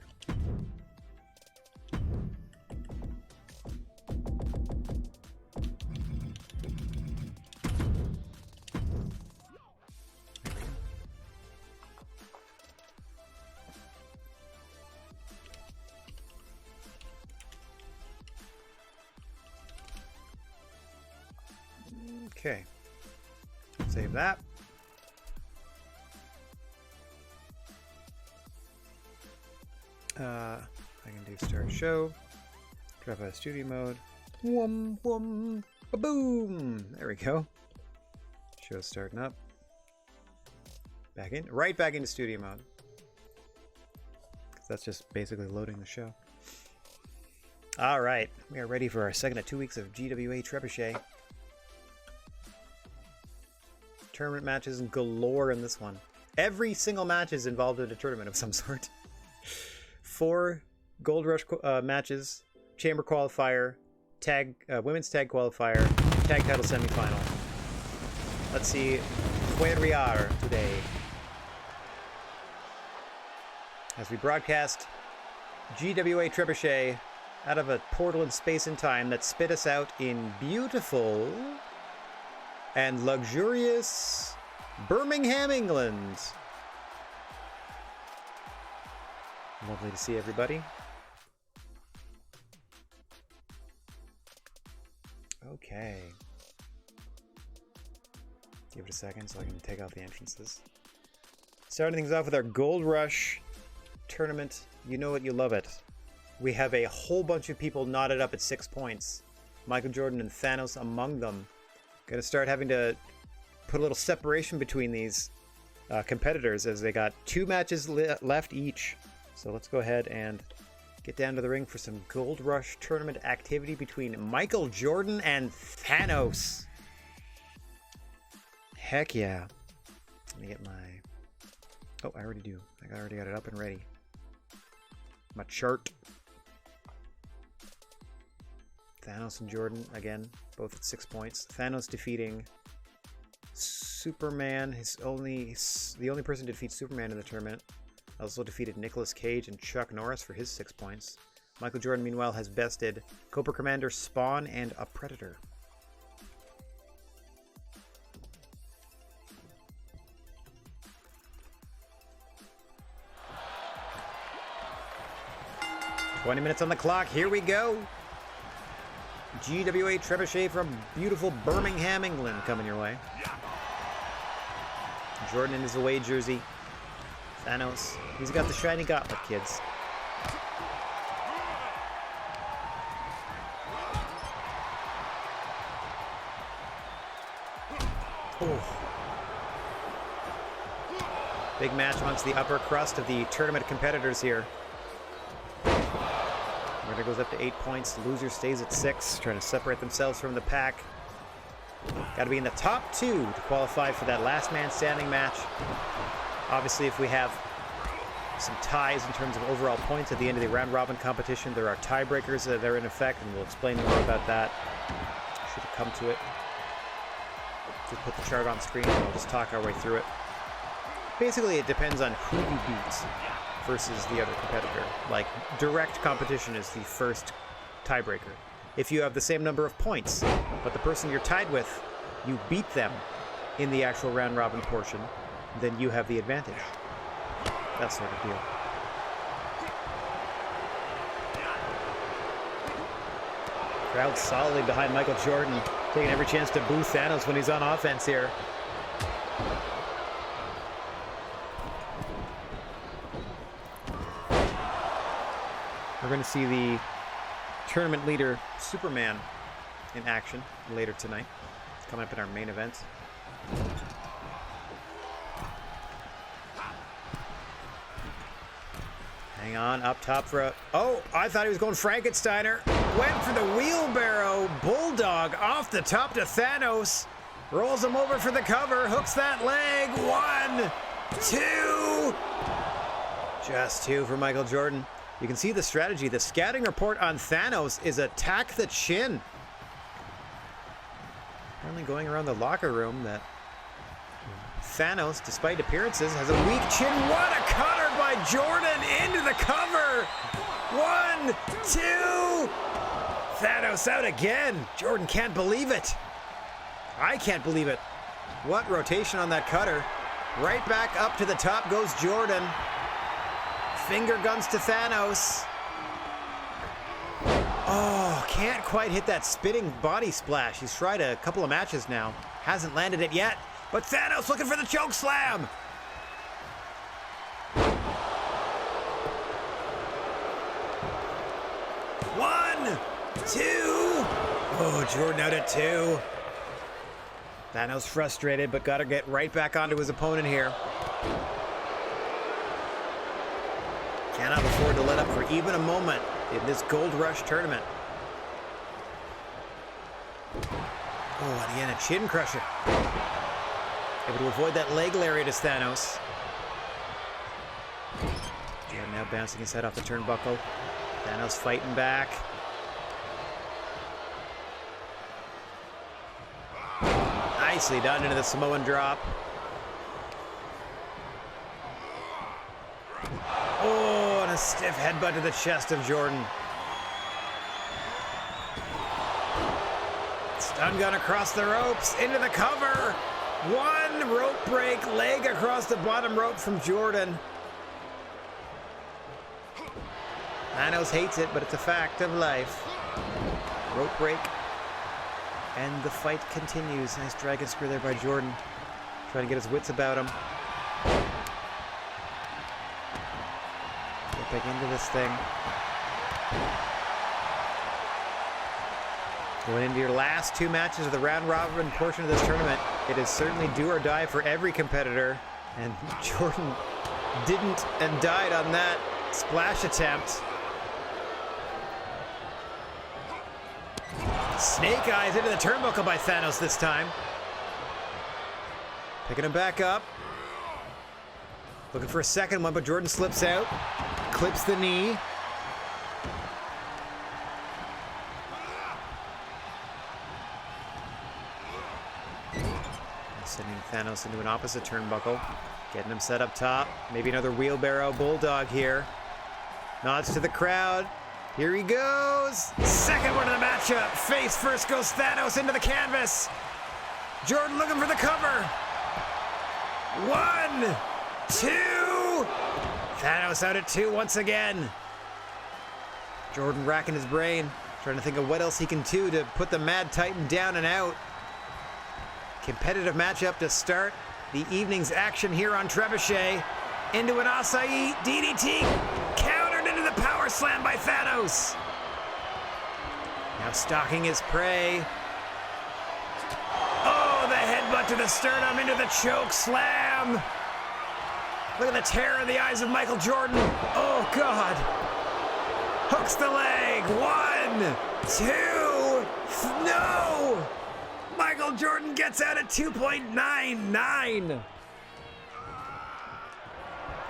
Okay, save that. I can do start show, drop out of studio mode, whum, whum, ba-boom, there we go. Show's starting up. Back in, right back into studio mode. That's just basically loading the show. All right, we are ready for our second of 2 weeks of GWA Trebuchet. Tournament matches galore in this one. Every single match is involved in a tournament of some sort. 4 Gold Rush matches, Chamber Qualifier, Women's Tag Qualifier, Tag Title Semifinal. Let's see where we are today. As we broadcast GWA Trebuchet out of a portal in space and time that spit us out in beautiful and luxurious Birmingham, England. Lovely to see everybody. Okay. Give it a second so I can take out the entrances. Starting things off with our Gold Rush tournament. You know it, you love it. We have a whole bunch of people knotted up at 6 points. Michael Jordan and Thanos among them. Gonna start having to put a little separation between these competitors as they got 2 matches left each. So let's go ahead and get down to the ring for some Gold Rush tournament activity between Michael Jordan and Thanos. Heck yeah. Let me get my... Oh, I already do. I already got it up and ready. My chart. Thanos and Jordan, again, both at 6 points. Thanos defeating Superman. The only person to defeat Superman in the tournament. Also defeated Nicolas Cage and Chuck Norris for his 6 points. Michael Jordan, meanwhile, has bested Cobra Commander, Spawn, and a Predator. "20 minutes on the clock. Here we go. GWA Trebuchet from beautiful Birmingham, England, coming your way. Jordan in his away jersey. Thanos, he's got the shiny gauntlet, kids. Oh. Big match amongst the upper crust of the tournament competitors here. Winner goes up to 8 points. Loser stays at 6, trying to separate themselves from the pack. Got to be in the top 2 to qualify for that last man standing match. Obviously, if we have some ties in terms of overall points at the end of the round robin competition, there are tiebreakers that are in effect, and we'll explain more about that. Should have come to it. Just put the chart on screen and we'll just talk our way through it. Basically, it depends on who you beat versus the other competitor. Like, direct competition is the first tiebreaker. If you have the same number of points, but the person you're tied with, you beat them in the actual round robin portion, then you have the advantage. That sort of deal. Crowd solidly behind Michael Jordan, taking every chance to boo Thanos when he's on offense here. We're going to see the tournament leader, Superman, in action later tonight. Coming up in our main event. Hang on, up top for a... Oh, I thought he was going Frankensteiner. Went for the wheelbarrow. Bulldog off the top to Thanos. Rolls him over for the cover. Hooks that leg. 1, 2. Just 2 for Michael Jordan. You can see the strategy. The scouting report on Thanos is attack the chin. Apparently going around the locker room that Thanos, despite appearances, has a weak chin. What a cutter by Jordan into the cover. 1, 2. Thanos out again. Jordan can't believe it. I can't believe it. What rotation on that cutter. Right back up to the top goes Jordan. Finger guns to Thanos. Oh, can't quite hit that spitting body splash. He's tried a couple of matches now. Hasn't landed it yet. But Thanos looking for the choke slam. 1, 2. Oh, Jordan out at 2. Thanos frustrated, but got to get right back onto his opponent here. Cannot afford to let up for even a moment in this Gold Rush tournament. Oh, and again, a chin crusher. Able to avoid that leg lariat as Thanos. Jordan now bouncing his head off the turnbuckle. Thanos fighting back. Nicely done into the Samoan drop. Oh, and a stiff headbutt to the chest of Jordan. Stun gun across the ropes, into the cover. One rope break, leg across the bottom rope from Jordan. Thanos hates it, but it's a fact of life. Rope break. And the fight continues. Nice dragon screw there by Jordan. Trying to get his wits about him. Get back into this thing. Going into your last two matches of the round robin portion of this tournament, it is certainly do or die for every competitor. And Jordan didn't and died on that splash attempt. Snake eyes into the turnbuckle by Thanos this time. Picking him back up. Looking for a second one, but Jordan slips out. Clips the knee. Sending Thanos into an opposite turnbuckle. Getting him set up top. Maybe another wheelbarrow bulldog here. Nods to the crowd. Here he goes. Second one of the matchup. Face first goes Thanos into the canvas. Jordan looking for the cover. 1, 2. Thanos out at 2 once again. Jordan racking his brain, trying to think of what else he can do to put the Mad Titan down and out. Competitive matchup to start the evening's action here on Trebuchet. Into an Acai DDT. Countered into the power slam by Thanos. Now stalking his prey. Oh, the headbutt to the sternum into the choke slam. Look at the terror in the eyes of Michael Jordan. Oh, God. Hooks the leg. 1, 2. No! Michael Jordan gets out at 2.99.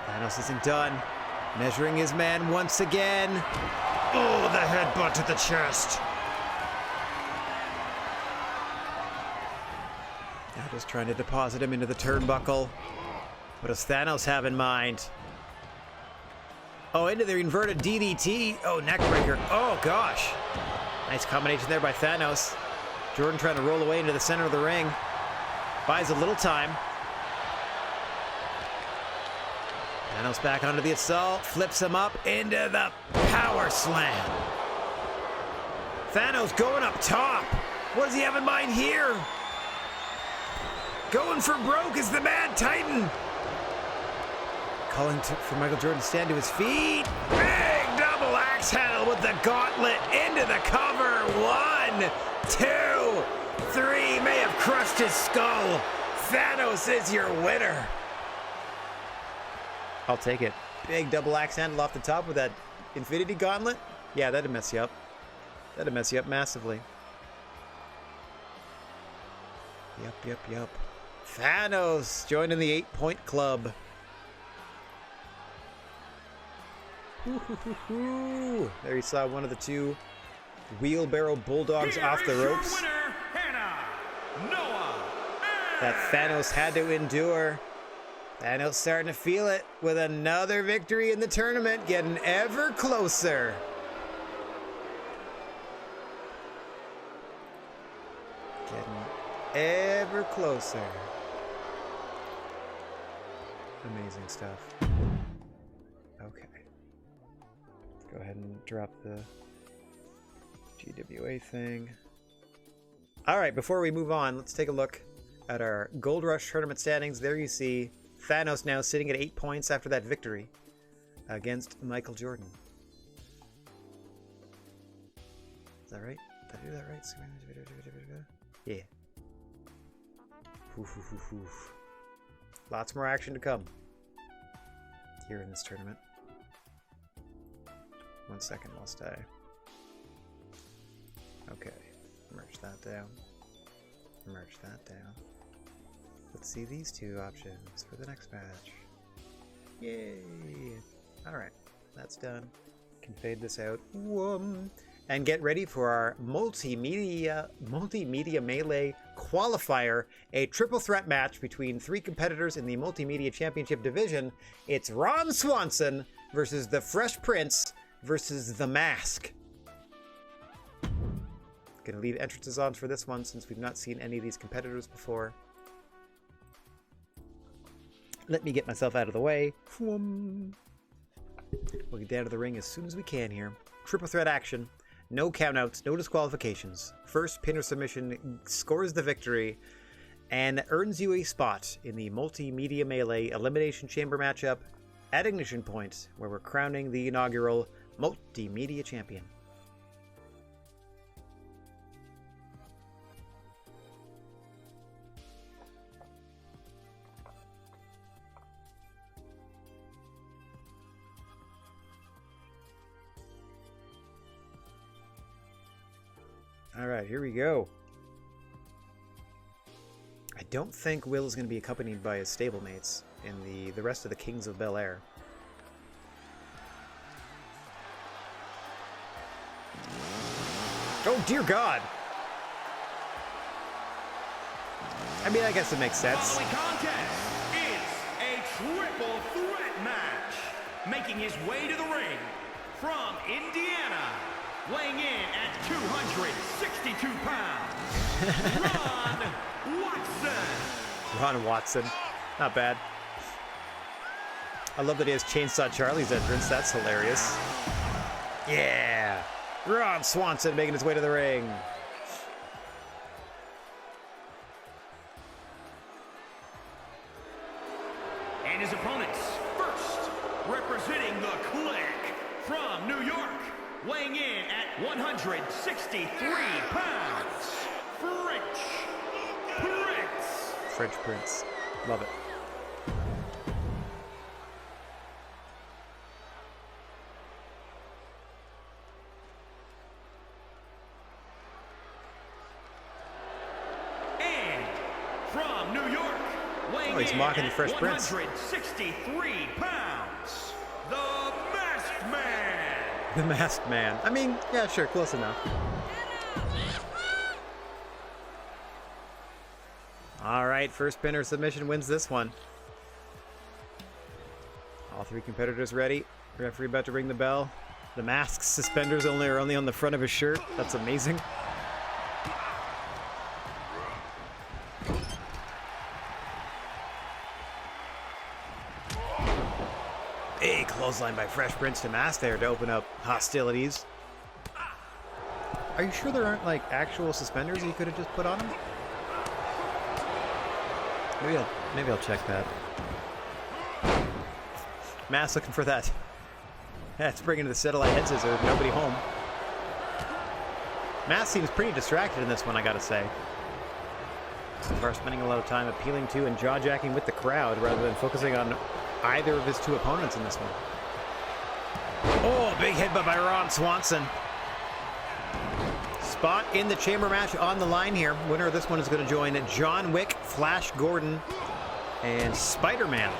Thanos isn't done. Measuring his man once again. Oh, the headbutt to the chest. Now just trying to deposit him into the turnbuckle. What does Thanos have in mind? Oh, into the inverted DDT. Oh, neckbreaker. Oh, gosh. Nice combination there by Thanos. Jordan trying to roll away into the center of the ring. Buys a little time. Thanos back onto the assault. Flips him up into the power slam. Thanos going up top. What does he have in mind here? Going for broke is the Mad Titan. Calling for Michael Jordan to stand to his feet. Big double axe handle with the gauntlet into the cover. 1, 2, 3. May have crushed his skull. Thanos is your winner. I'll take it. Big double axe handle off the top with that Infinity Gauntlet. Yeah, that'd mess you up. That'd mess you up massively. Yup. Thanos joining the 8-point club. There you saw one of the two wheelbarrow bulldogs off the ropes. Winner, Hannah, Noah, that Thanos had to endure. Thanos starting to feel it with another victory in the tournament, getting ever closer. Getting ever closer. Amazing stuff. Okay. Let's go ahead and drop the GWA thing. All right, before we move on, let's take a look at our Gold Rush tournament standings. There you see Thanos now sitting at 8 points after that victory against Michael Jordan. Is that right? Did I do that right? Yeah. Lots more action to come here in this tournament. 1 second whilst I... Okay, merge that down. Merge that down. Let's see these two options for the next match. Yay! Alright, that's done. Can fade this out. Whoom. And get ready for our multimedia melee qualifier, a triple threat match between 3 competitors in the Multimedia Championship division. It's Ron Swanson versus the Fresh Prince versus the Mask. Gonna leave entrances on for this one since we've not seen any of these competitors before. Let me get myself out of the way. We'll get down to the ring as soon as we can here. Triple threat action. No countouts, no disqualifications. First pin or submission scores the victory and earns you a spot in the Multimedia Melee Elimination Chamber matchup at Ignition Point, where we're crowning the inaugural Multimedia Champion. Alright, here we go. I don't think Will is going to be accompanied by his stablemates in the rest of the Kings of Bel Air. Oh, dear God! I mean, I guess it makes sense. Following contest is a triple threat match. Making his way to the ring from Indiana, weighing in at 262 pounds, Ron Watson. Ron Watson. Not bad. I love that he has Chainsaw Charlie's entrance. That's hilarious. Yeah! Ron Swanson making his way to the ring. And his opponents, first, representing the Clique from New York, weighing in at 163 pounds, French Prince. French Prince. Love it. And from New York, weighing he's in mocking the at Fresh Prince. 163 pounds, the Masked Man. The Masked Man. I mean, yeah, sure, close enough. Alright, first pin or submission wins this one. All 3 competitors ready. Referee about to ring the bell. The Mask's suspenders are only on the front of his shirt. That's amazing. A clothesline by Fresh Prince to Mask there to open up hostilities. Are you sure there aren't like actual suspenders you could have just put on him? Maybe I'll check that. Mask looking for that. That's bringing the satellite head scissors. Nobody home. Mask seems pretty distracted in this one, I gotta say. So far, spending a lot of time appealing to and jaw-jacking with the crowd rather than focusing on either of his 2 opponents in this one. Oh, big headbutt by Ron Swanson. Spot in the chamber match on the line here. Winner of this one is going to join John Wick, Flash Gordon, and Spider-Man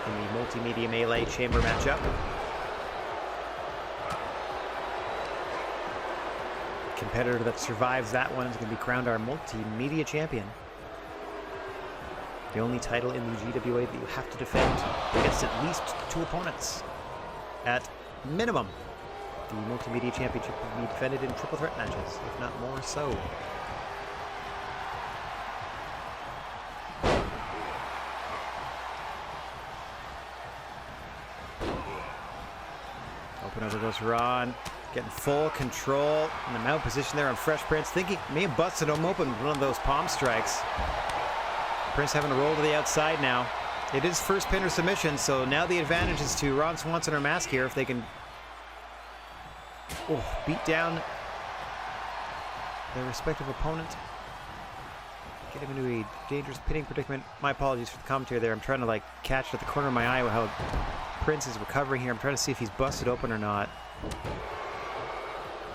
in the Multimedia Melee chamber matchup. Competitor that survives that one is going to be crowned our Multimedia Champion. The only title in the GWA that you have to defend against at least 2 opponents. At minimum, the Multimedia Championship will be defended in triple threat matches, if not more so. Open over goes Ron, getting full control in the mount position there on Fresh Prince, thinking may have busted him open with one of those palm strikes. Prince having to roll to the outside now. It is first pin or submission, so now the advantage is to Ron Swanson or Mask here if they can beat down their respective opponent. Get him into a dangerous pitting predicament. My apologies for the commentary there. I'm trying to catch at the corner of my eye how Prince is recovering here. I'm trying to see if he's busted open or not.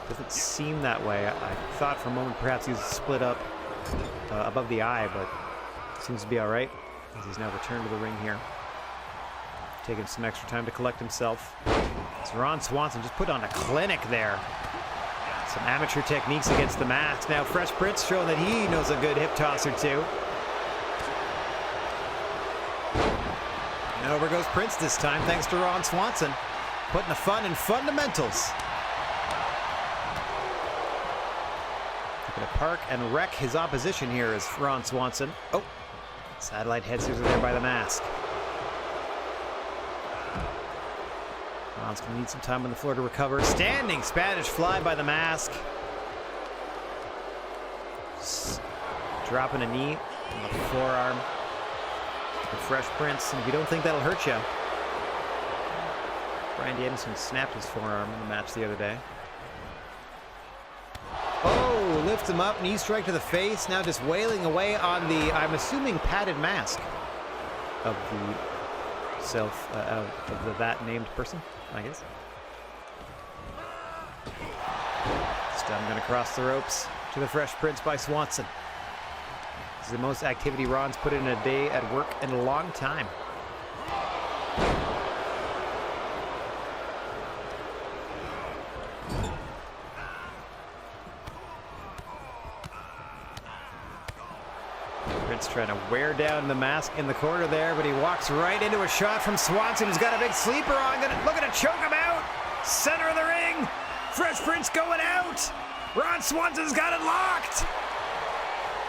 Doesn't seem that way. I thought for a moment perhaps he was split up above the eye, but seems to be all right as he's now returned to the ring here. Taking some extra time to collect himself. So Ron Swanson just put on a clinic there. Some amateur techniques against the mask. Now Fresh Prince showing that he knows a good hip toss or two. And over goes Prince this time, thanks to Ron Swanson. Putting the fun in fundamentals. Going to park and wreck his opposition here is Ron Swanson. Oh, satellite head scissors there by the mask. Ron's going to need some time on the floor to recover. Standing Spanish fly by the mask. Dropping a knee on the forearm. The Fresh Prince, and if you don't think that'll hurt you, Brian Danielson snapped his forearm in the match the other day. Oh, lifts him up, knee strike to the face, now just wailing away on the, I'm assuming, padded mask of the that named person, I guess. Stun going to cross the ropes to the Fresh Prince by Swanson. This is the most activity Ron's put in a day at work in a long time. Prince trying to wear down the mask in the corner there, but he walks right into a shot from Swanson, who's got a big sleeper on. Looking to choke him out. Center of the ring. Fresh Prince going out. Ron Swanson's got it locked.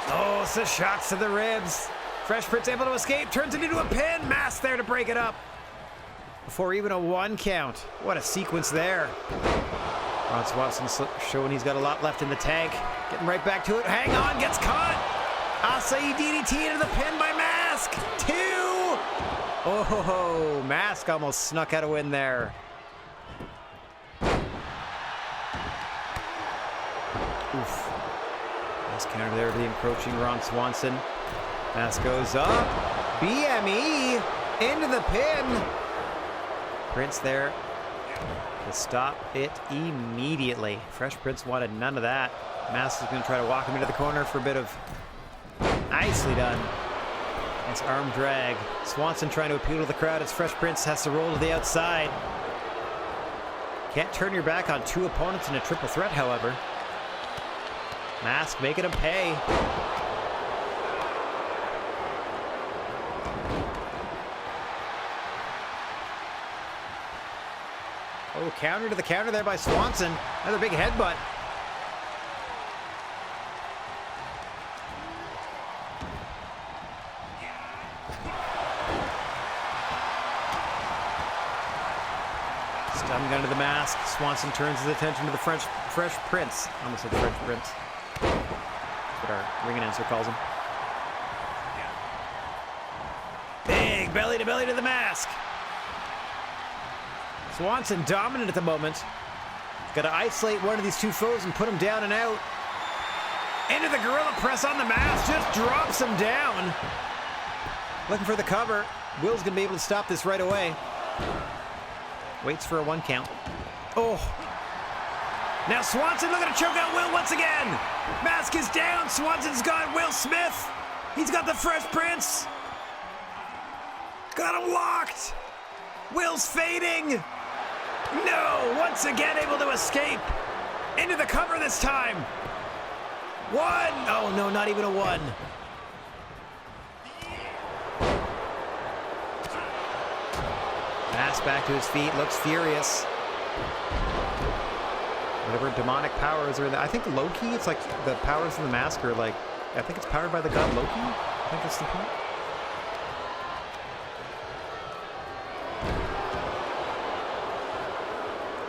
Oh, it's the shots to the ribs. Fresh Prince able to escape, turns it into a pin. Mask there to break it up. Before even a 1 count. What a sequence there. Ron Swanson showing he's got a lot left in the tank. Getting right back to it. Hang on, gets caught. Acai DDT into the pin by Mask. 2. Oh, Mask almost snuck out a win there. Oof. Nice counter there to the encroaching Ron Swanson. Mask goes up. BME into the pin. Prince there to stop it immediately. Fresh Prince wanted none of that. Mask is going to try to walk him into the corner for a bit of nicely done. Nice arm drag. Swanson trying to appeal to the crowd as Fresh Prince has to roll to the outside. Can't turn your back on 2 opponents in a triple threat, however. Mask making him pay. Oh, counter to the counter there by Swanson. Another big headbutt. Stun gun to the mask. Swanson turns his attention to the Fresh Prince. I almost said French Prince. That's what our ring announcer calls him. Big belly to the mask. Swanson dominant at the moment. Got to isolate one of these 2 foes and put him down and out. Into the gorilla press on the mask. Just drops him down. Looking for the cover. Will's going to be able to stop this right away. Waits for a 1 count. Oh. Now Swanson looking to choke out Will once again. Mask is down. Swanson's got Will Smith. He's got the Fresh Prince. Got him locked. Will's fading. No. Once again able to escape. Into the cover this time. 1. Oh, no, not even a 1. Mask back to his feet, looks furious. Whatever demonic powers are in there. I think Loki, it's like the powers of the mask are like, I think it's powered by the god Loki. I think that's the point.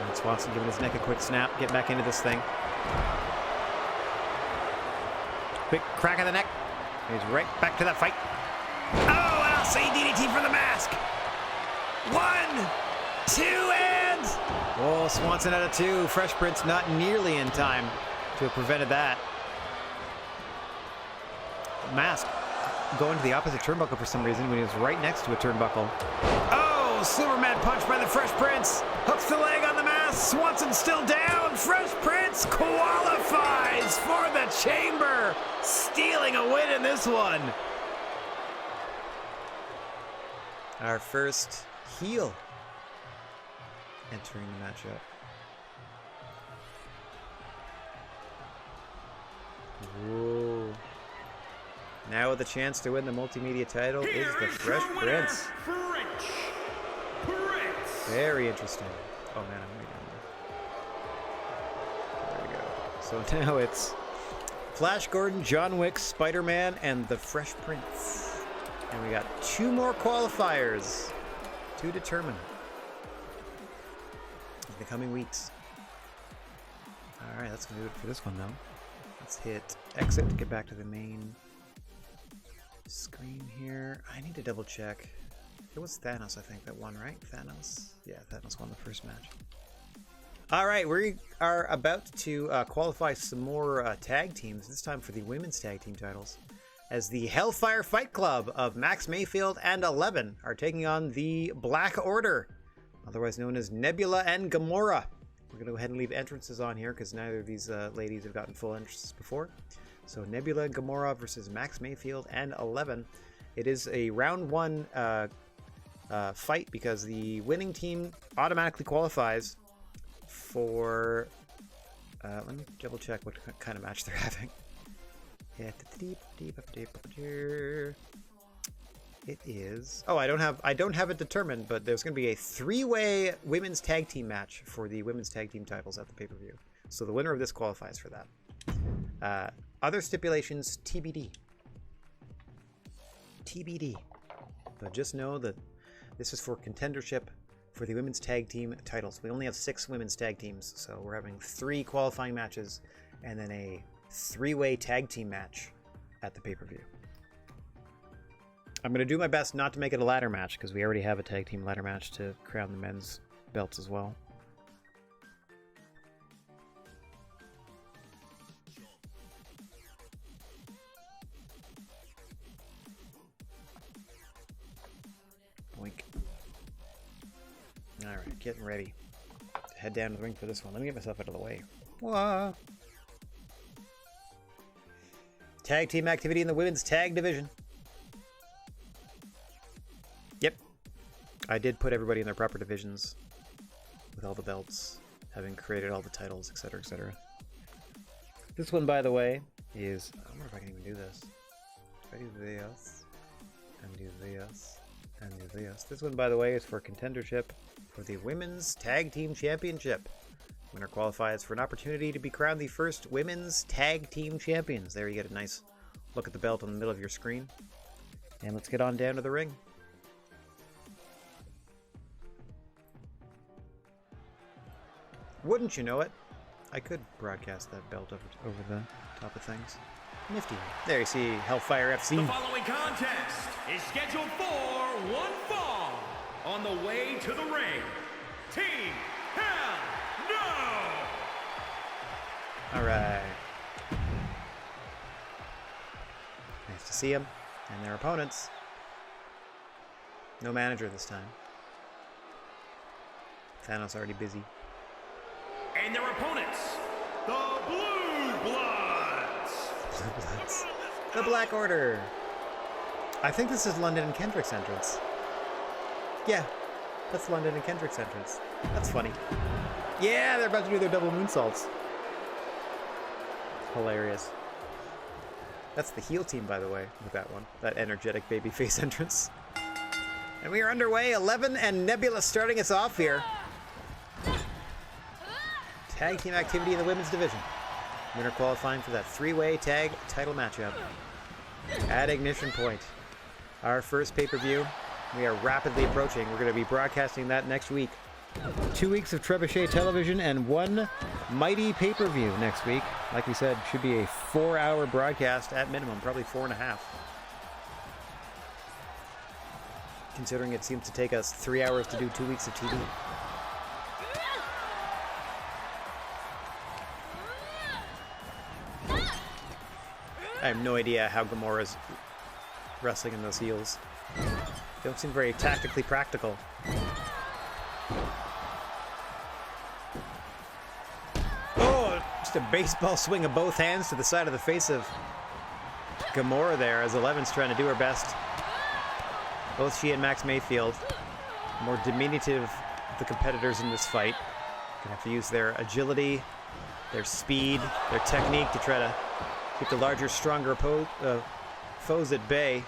And Swanson giving his neck a quick snap, get back into this thing. Quick crack of the neck. He's right back to that fight. Oh, and I'll say DDT for the mask. 1, 2, and... Oh, Swanson out of 2. Fresh Prince not nearly in time to have prevented that. Mask going to the opposite turnbuckle for some reason when he was right next to a turnbuckle. Oh, Superman punch by the Fresh Prince. Hooks the leg on the mask. Swanson Field still down. Fresh Prince qualifies for the chamber, stealing a win in this one. Our first heel entering the matchup. Whoa. Now with a chance to win the multimedia title is the Fresh Prince. Very interesting. Oh man, I'm waiting. There we go. So now it's Flash Gordon, John Wick, Spider-Man, and the Fresh Prince. And we got 2 more qualifiers to determine in the coming weeks. Alright, that's gonna do it for this one though. Let's hit exit to get back to the main screen here. I need to double check. It was Thanos, I think, that won, right? Thanos? Yeah, Thanos won the first match. Alright, we are about to qualify some more tag teams, this time for the women's tag team titles, as the Hellfire Fight Club of Max Mayfield and 11 are taking on the Black Order, otherwise known as Nebula and Gamora. We're going to go ahead and leave entrances on here because neither of these ladies have gotten full entrances before. So Nebula and Gamora versus Max Mayfield and 11. It is a round 1 fight because the winning team automatically qualifies for... let me double check what kind of match they're having. It is... Oh, I don't have it determined, but there's going to be a 3-way women's tag team match for the women's tag team titles at the pay-per-view. So the winner of this qualifies for that. Other stipulations, TBD. TBD. But just know that this is for contendership for the women's tag team titles. We only have 6 women's tag teams, so we're having 3 qualifying matches and then a 3-way tag team match at the pay-per-view. I'm going to do my best not to make it a ladder match because we already have a tag team ladder match to crown the men's belts as well. Boink. Alright, getting ready to head down to the ring for this one. Let me get myself out of the way. Whoa. Tag team activity in the women's tag division. Yep. I did put everybody in their proper divisions with all the belts, having created all the titles, etc., etc. This one, by the way, is... I wonder if I can even do this. If I do this, and do this, and do this. This one, by the way, is for contendership for the Women's Tag Team Championship. Winner qualifies for an opportunity to be crowned the first Women's Tag Team Champions. There you get a nice look at the belt in the middle of your screen. And let's get on down to the ring. Wouldn't you know it? I could broadcast that belt over the top of things. Nifty. There you see Hellfire FC. The following contest is scheduled for one fall. On the way to the ring, Team Hell No! Alright. Nice to see them and their opponents. No manager this time. Thanos already busy. And their opponents, the Blue Bloods. Blue Bloods. The Black Order. I think this is London and Kendrick's entrance. Yeah, that's London and Kendrick's entrance. That's funny. Yeah, they're about to do their double moonsaults. Hilarious. That's the heel team, by the way, with that one. That energetic babyface entrance. And we are underway. 11 and Nebula starting us off here. Tag team activity in the women's division. Winner qualifying for that 3-way tag title matchup at Ignition Point. Our first pay-per-view. We are rapidly approaching. We're going to be broadcasting that next week. 2 weeks of Trebuchet television and 1 mighty pay-per-view next week. Like we said, should be a 4-hour broadcast at minimum, probably 4.5. Considering it seems to take us 3 hours to do 2 weeks of TV. I have no idea how Gamora's wrestling in those heels. They don't seem very tactically practical. Just a baseball swing of both hands to the side of the face of Gamora there as 11's trying to do her best. Both she and Max Mayfield, more diminutive of the competitors in this fight, gonna have to use their agility, their speed, their technique to try to keep the larger, stronger foes at bay.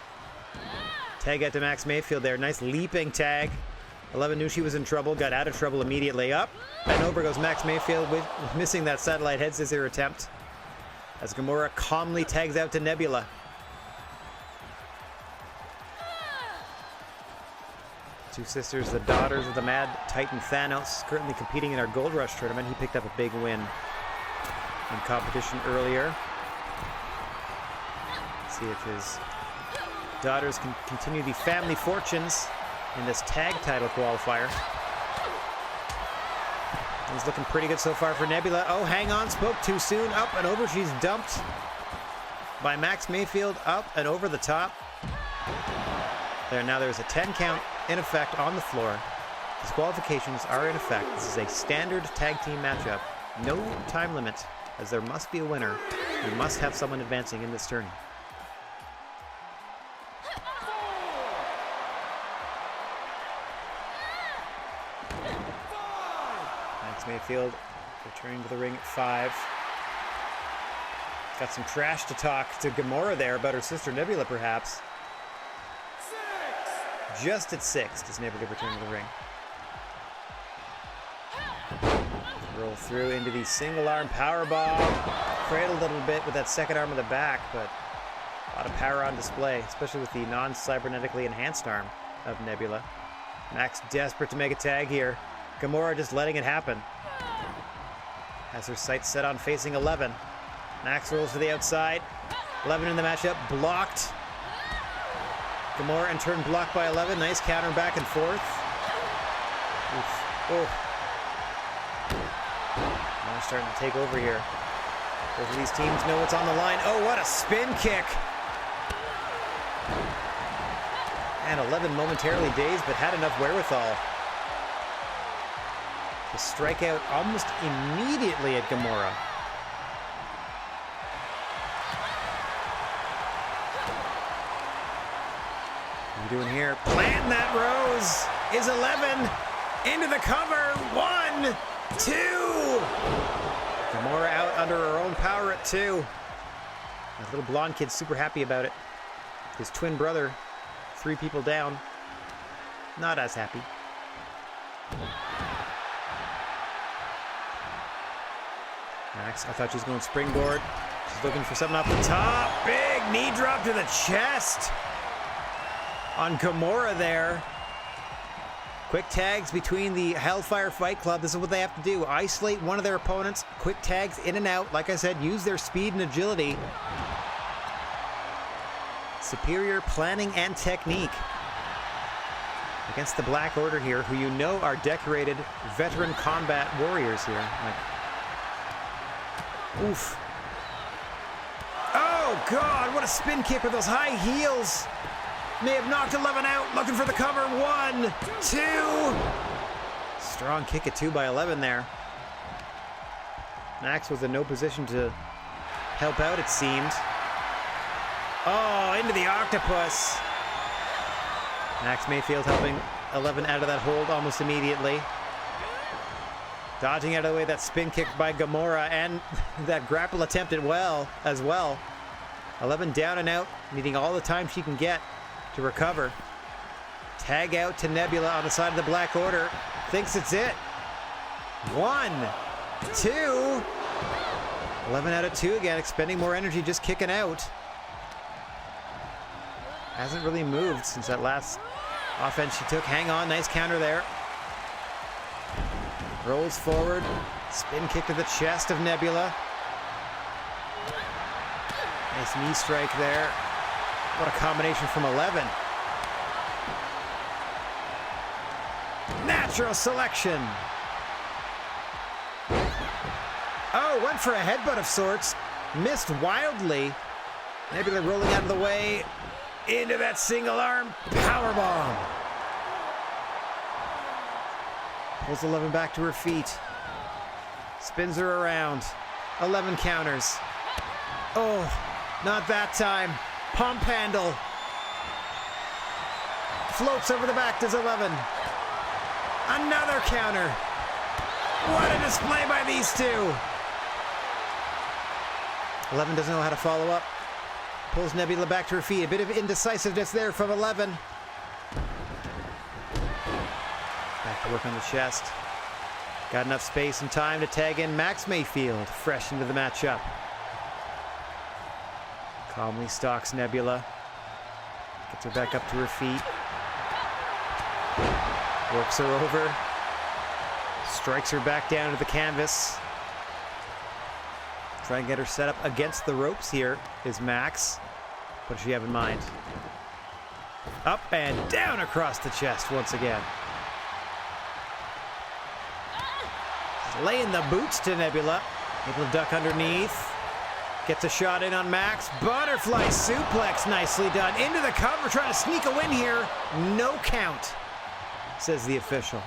Tag out to Max Mayfield there. Nice leaping tag. 11 knew she was in trouble, got out of trouble immediately. Up and over goes Max Mayfield with missing that satellite head scissor attempt as Gamora calmly tags out to Nebula. Two sisters, the daughters of the Mad Titan Thanos, currently competing in our Gold Rush tournament. He picked up a big win in competition earlier. Let's see if his daughters can continue the family fortunes in this tag title qualifier. He's looking pretty good so far for Nebula. Oh, hang on, spoke too soon. Up and over, she's dumped by Max Mayfield. Up and over the top. There, now there's a 10 count in effect on the floor. Disqualifications are in effect. This is a standard tag team matchup. No time limit, as there must be a winner. We must have someone advancing in this tourney. Max Mayfield returning to the ring at 5. Got some trash to talk to Gamora there about her sister Nebula, perhaps. Just at 6 does Nebula return to the ring. Roll through into the single arm power bomb. Cradled a little bit with that second arm of the back, but a lot of power on display, especially with the non-cybernetically enhanced arm of Nebula. Max desperate to make a tag here. Gamora just letting it happen. Has her sights set on facing 11. Max rolls to the outside. 11 in the matchup, blocked. Gamora in turn blocked by 11. Nice counter back and forth. Oof. Oh. Now starting to take over here. Both of these teams know what's on the line. Oh, what a spin kick. And 11 momentarily dazed, but had enough wherewithal to strike out almost immediately at Gamora. What are you doing here? Planting that rose is 11 into the cover. 1, 2. Gamora out under her own power at 2. That little blonde kid's super happy about it. His twin brother, 3 people down, not as happy. Max, I thought she was going springboard. She's looking for something off the top. Big knee drop to the chest on Gamora there. Quick tags between the Hellfire Fight Club. This is what they have to do. Isolate one of their opponents. Quick tags in and out. Like I said, use their speed and agility. Superior planning and technique against the Black Order here, who you know are decorated veteran combat warriors here. Like, oof. Oh, God, what a spin kick with those high heels. May have knocked 11 out, looking for the cover. 1, 2. Strong kick at 2 by 11 there. Max was in no position to help out, it seemed. Oh, into the octopus. Max Mayfield helping 11 out of that hold almost immediately. Dodging out of the way that spin kick by Gamora and that grapple attempt as well. 11 down and out, needing all the time she can get to recover. Tag out to Nebula on the side of the Black Order. Thinks it's it. 1, 2. 11 out of 2 again, expending more energy just kicking out. Hasn't really moved since that last offense she took. Hang on, nice counter there. Rolls forward, spin kick to the chest of Nebula. Nice knee strike there. What a combination from 11. Natural selection. Oh, went for a headbutt of sorts. Missed wildly. Nebula rolling out of the way. Into that single arm powerbomb. Pulls 11 back to her feet. Spins her around. 11 counters. Oh, not that time. Pump handle. Floats over the back, does 11. Another counter. What a display by these two. 11 doesn't know how to follow up. Pulls Nebula back to her feet. A bit of indecisiveness there from 11. Back to work on the chest. Got enough space and time to tag in Max Mayfield, fresh into the matchup. Calmly stalks Nebula. Gets her back up to her feet. Works her over. Strikes her back down to the canvas. Try and get her set up against the ropes here is Max. What does she have in mind? Up and down across the chest once again. Laying the boots to Nebula. Able to duck underneath. Gets a shot in on Max. Butterfly suplex, nicely done. Into the cover, trying to sneak a win here. No count, says the official.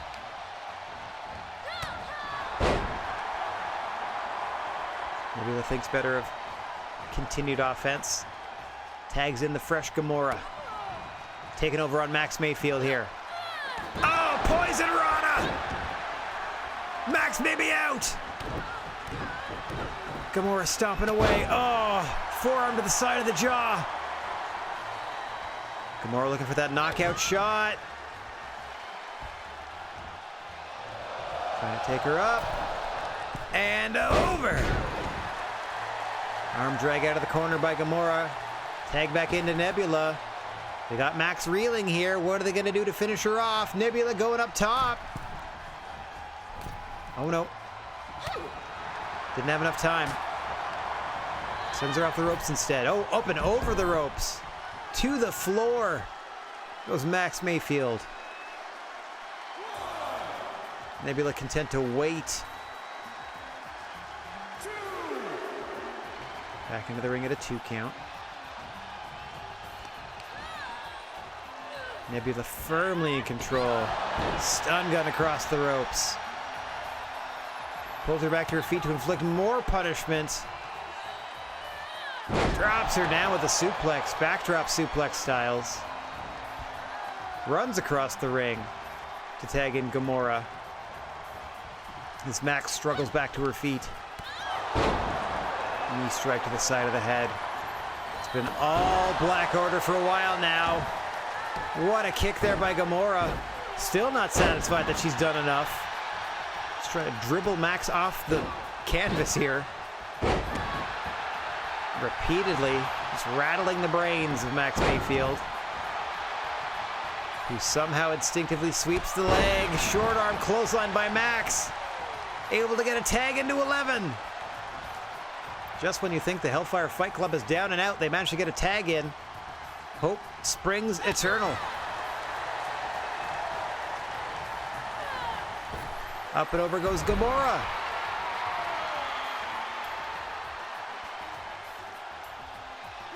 Nebula thinks better of continued offense. Tags in the fresh Gamora. Taking over on Max Mayfield here. Oh, Poison Rana! Max may be out. Gamora stomping away. Oh, forearm to the side of the jaw. Gamora looking for that knockout shot. Trying to take her up. And over. Arm drag out of the corner by Gamora. Tag back into Nebula. They got Max reeling here. What are they going to do to finish her off? Nebula going up top. Oh no. Didn't have enough time. Sends her off the ropes instead. Oh, up and over the ropes. To the floor goes Max Mayfield. Nebula content to wait. Back into the ring at a 2 count. Nebula firmly in control. Stun gun across the ropes. Pulls her back to her feet to inflict more punishment. Drops her down with a suplex. Backdrop suplex styles. Runs across the ring to tag in Gamora. As Max struggles back to her feet. Knee strike to the side of the head. It's been all Black Order for a while now. What a kick there by Gamora. Still not satisfied that she's done enough. Just trying to dribble Max off the canvas here. Repeatedly, just rattling the brains of Max Mayfield, who somehow instinctively sweeps the leg. Short arm clothesline by Max. Able to get a tag into 11. Just when you think the Hellfire Fight Club is down and out, they manage to get a tag in. Hope springs eternal. Up and over goes Gamora.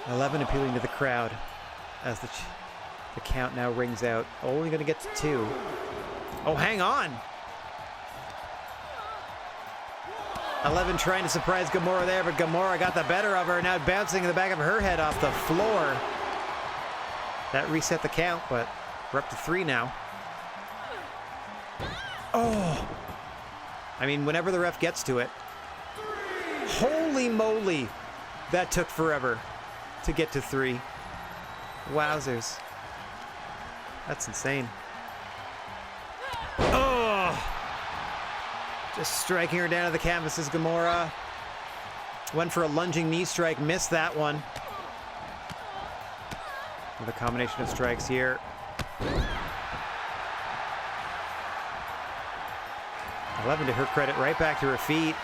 "11" appealing to the crowd as the count now rings out. Only going to get to 2. Oh, hang on. 11 trying to surprise Gamora there, but Gamora got the better of her, now bouncing in the back of her head off the floor. That reset the count, but we're up to 3 now. Oh! I mean, whenever the ref gets to it. Holy moly! That took forever to get to 3. Wowzers. That's insane. Oh! Just striking her down to the canvas is Gamora. Went for a lunging knee strike, missed that one. With a combination of strikes here. 11, to her credit, right back to her feet.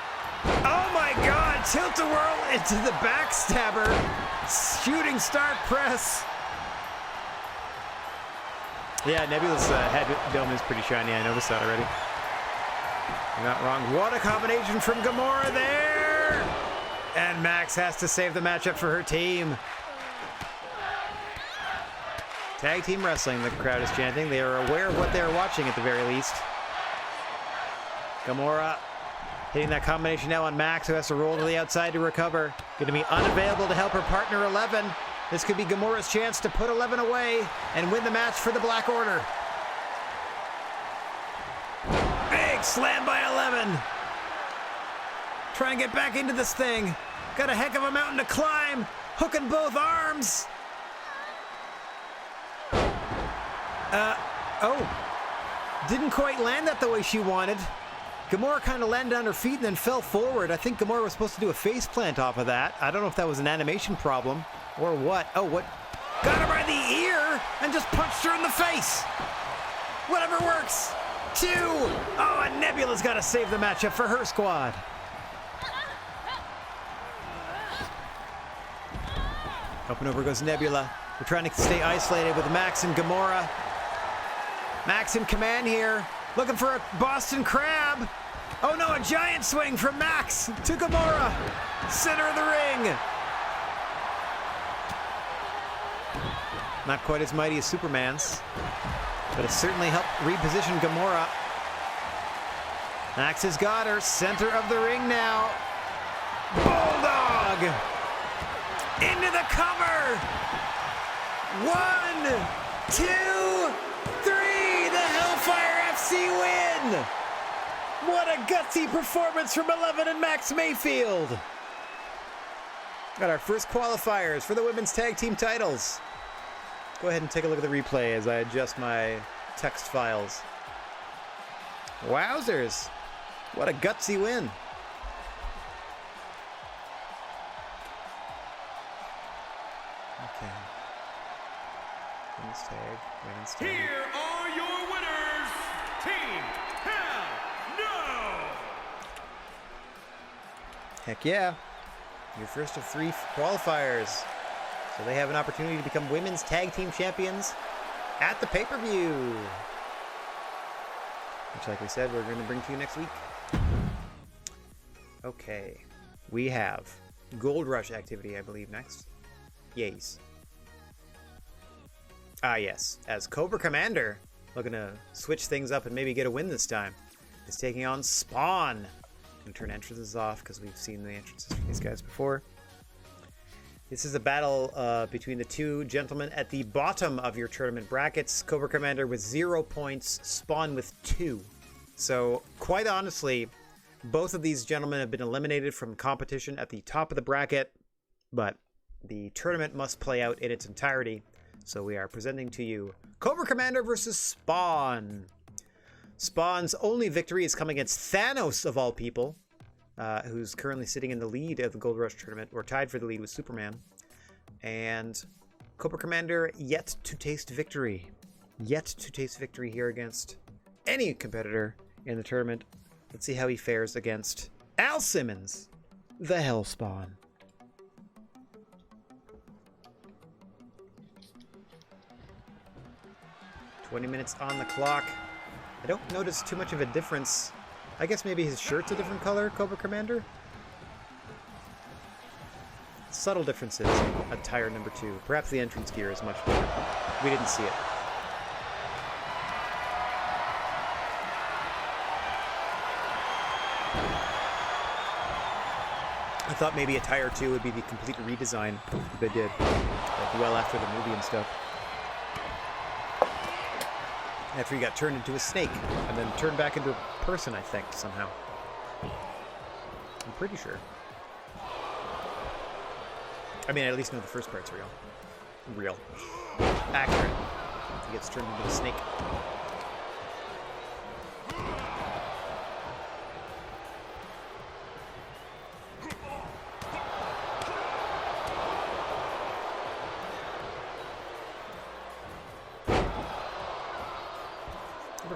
Oh my God! Tilt-a-whirl into the backstabber. Shooting star press. Yeah, Nebula's head dome is pretty shiny. I noticed that already. You're not wrong. What a combination from Gamora there! And Max has to save the matchup for her team. Tag team wrestling, the crowd is chanting. They are aware of what they are watching at the very least. Gamora Hitting that combination now on Max, who has to roll to the outside to recover. Going to be unavailable to help her partner 11. This could be Gamora's chance to put 11 away and win the match for the Black Order. Big slam by 11. Trying to get back into this thing. Got a heck of a mountain to climb. Hooking both arms. Didn't quite land that the way she wanted. Gamora kind of landed on her feet and then fell forward. I think Gamora was supposed to do a face plant off of that. I don't know if that was an animation problem or what. Oh, what? Got her by the ear and just punched her in the face. Whatever works. 2. Oh, and Nebula's got to save the matchup for her squad. Up and over goes Nebula. We're trying to stay isolated with Max and Gamora. Max in command here. Looking for a Boston Crab. Oh no, a giant swing from Max to Gamora. Center of the ring. Not quite as mighty as Superman's, but it certainly helped reposition Gamora. Max has got her. Center of the ring now. Bulldog. Into the cover. 1, 2, 3. The Hellfire FC win. What a gutsy performance from 11 and Max Mayfield. Got our first qualifiers for the women's tag team titles. Go ahead and take a look at the replay as I adjust my text files. Wowzers. What a gutsy win. Okay. Women's tag. Here are your winners. Team Hell No. Heck yeah. Your first of 3 qualifiers. So they have an opportunity to become women's tag team champions at the pay-per-view. Which, like we said, we're going to bring to you next week. Okay. We have Gold Rush activity, I believe, next. Yes. Ah, yes. As Cobra Commander, looking to switch things up and maybe get a win this time, is taking on Spawn. I'm going to turn entrances off because we've seen the entrances for these guys before. This is a battle between the two gentlemen at the bottom of your tournament brackets. Cobra Commander with 0 points, Spawn with 2. So, quite honestly, both of these gentlemen have been eliminated from competition at the top of the bracket, but the tournament must play out in its entirety. So we are presenting to you Cobra Commander versus Spawn. Spawn's only victory is coming against Thanos, of all people, who's currently sitting in the lead of the Gold Rush tournament, or tied for the lead with Superman. And Cobra Commander yet to taste victory. Yet to taste victory here against any competitor in the tournament. Let's see how he fares against Al Simmons, the Hellspawn. "20 minutes on the clock." I don't notice too much of a difference. I guess maybe his shirt's a different color, Cobra Commander? Subtle differences in attire number 2. Perhaps the entrance gear is much different. We didn't see it. I thought maybe attire 2 would be the complete redesign that they did, like well after the movie and stuff. After he got turned into a snake, and then turned back into a person, I think, somehow. I'm pretty sure. I mean, I at least know the first part's real. Real. Accurate. He gets turned into a snake.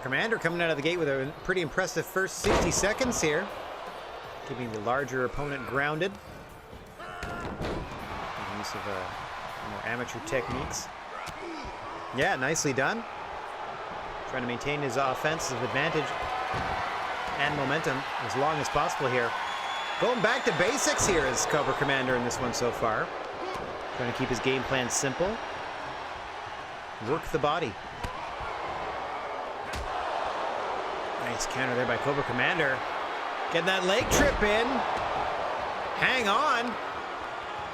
Commander coming out of the gate with a pretty impressive first 60 seconds here. Keeping the larger opponent grounded. Use of more amateur techniques. Yeah, nicely done. Trying to maintain his offensive advantage and momentum as long as possible here. Going back to basics here is Cobra Commander in this one so far. Trying to keep his game plan simple. Work the body. Nice counter there by Cobra Commander. Getting that leg trip in. Hang on.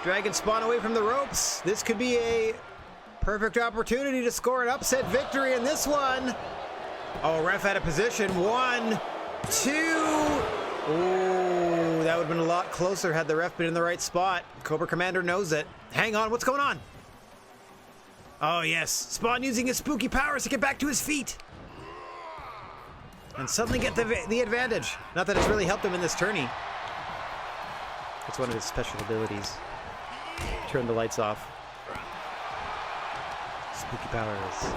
Dragging Spawn away from the ropes. This could be a perfect opportunity to score an upset victory in this one. Oh, ref out of position. 1, 2. Ooh, that would have been a lot closer had the ref been in the right spot. Cobra Commander knows it. Hang on, what's going on? Oh, yes. Spawn using his spooky powers to get back to his feet. And suddenly get the advantage. Not that it's really helped him in this tourney. It's one of his special abilities. Turn the lights off. Spooky powers.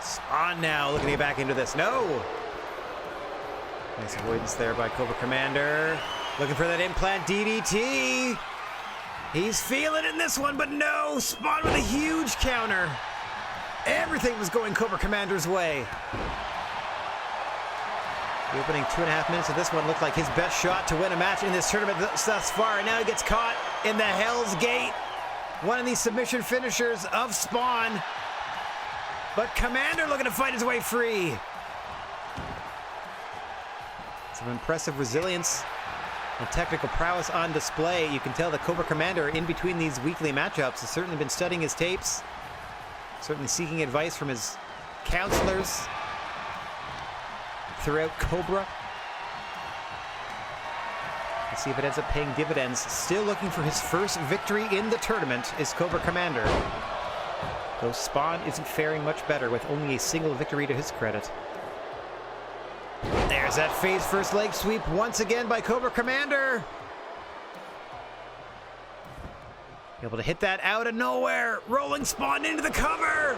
Spawn now looking to get back into this. No! Nice avoidance there by Cobra Commander. Looking for that implant DDT. He's feeling it in this one, but no! Spawn with a huge counter. Everything was going Cobra Commander's way. The opening 2.5 minutes of this one looked like his best shot to win a match in this tournament thus far. And now he gets caught in the Hell's Gate. One of these submission finishers of Spawn. But Commander looking to fight his way free. Some impressive resilience and technical prowess on display. You can tell the Cobra Commander in between these weekly matchups has certainly been studying his tapes. Certainly seeking advice from his counselors throughout Cobra. Let's see if it ends up paying dividends. Still looking for his first victory in the tournament is Cobra Commander. Though Spawn isn't faring much better with only a single victory to his credit. There's that phase first leg sweep once again by Cobra Commander. Able to hit that out of nowhere. Rolling Spawn into the cover.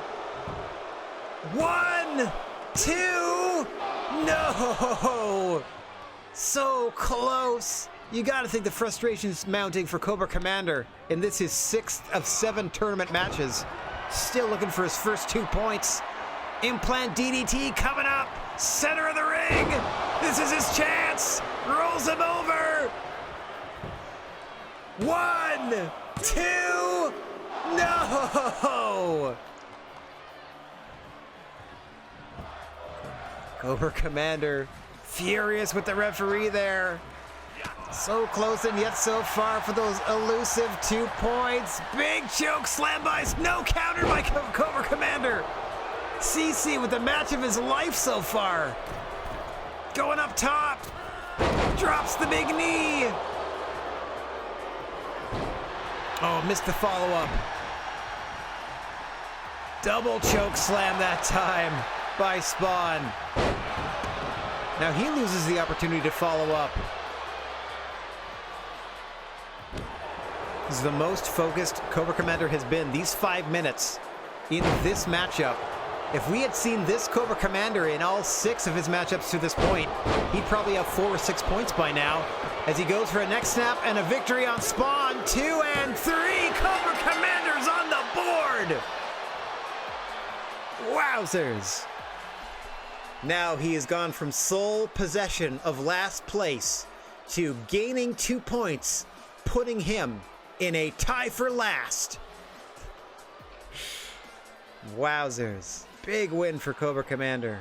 1, 2. No! So close. You gotta think the frustration's mounting for Cobra Commander. And this is 6th of 7 tournament matches. Still looking for his first 2 points. Implant DDT coming up. Center of the ring. This is his chance. Rolls him over. 1, 2. No! Cobra Commander furious with the referee there. So close and yet so far for those elusive 2 points. Big choke slam by, no counter by Cobra Commander. CC with the match of his life so far. Going up top. Drops the big knee. Oh, missed the follow-up. Double choke slam that time by Spawn. Now he loses the opportunity to follow up. This is the most focused Cobra Commander has been these 5 minutes in this matchup. If we had seen this Cobra Commander in all 6 of his matchups to this point, he'd probably have 4 or 6 points by now. As he goes for a neck snap and a victory on Spawn. 2 and 3, Cobra Commander's on the board! Wowzers! Now he has gone from sole possession of last place to gaining 2 points, putting him in a tie for last. Wowzers. Big win for Cobra Commander.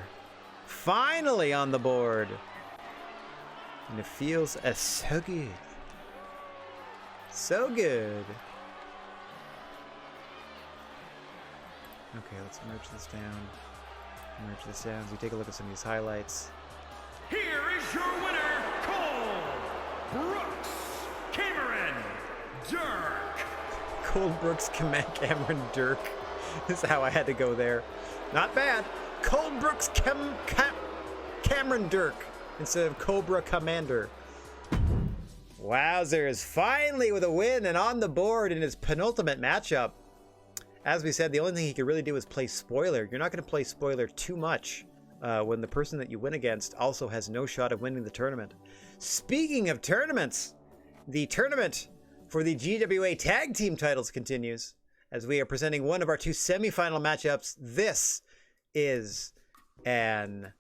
Finally on the board. And it feels so good. So good. Okay, let's merge this down. Merge this down as we take a look at some of these highlights. Here is your winner, Cole Brooks Cameron Dirk. Cole Brooks Cameron Dirk is how I had to go there. Not bad. Cole Brooks Cameron Dirk instead of Cobra Commander. Wowzers, finally with a win and on the board in his penultimate matchup. As we said, the only thing he could really do is play spoiler. You're not going to play spoiler too much when the person that you win against also has no shot of winning the tournament. Speaking of tournaments, the tournament for the GWA Tag Team titles continues as we are presenting one of our 2 semifinal matchups. This is an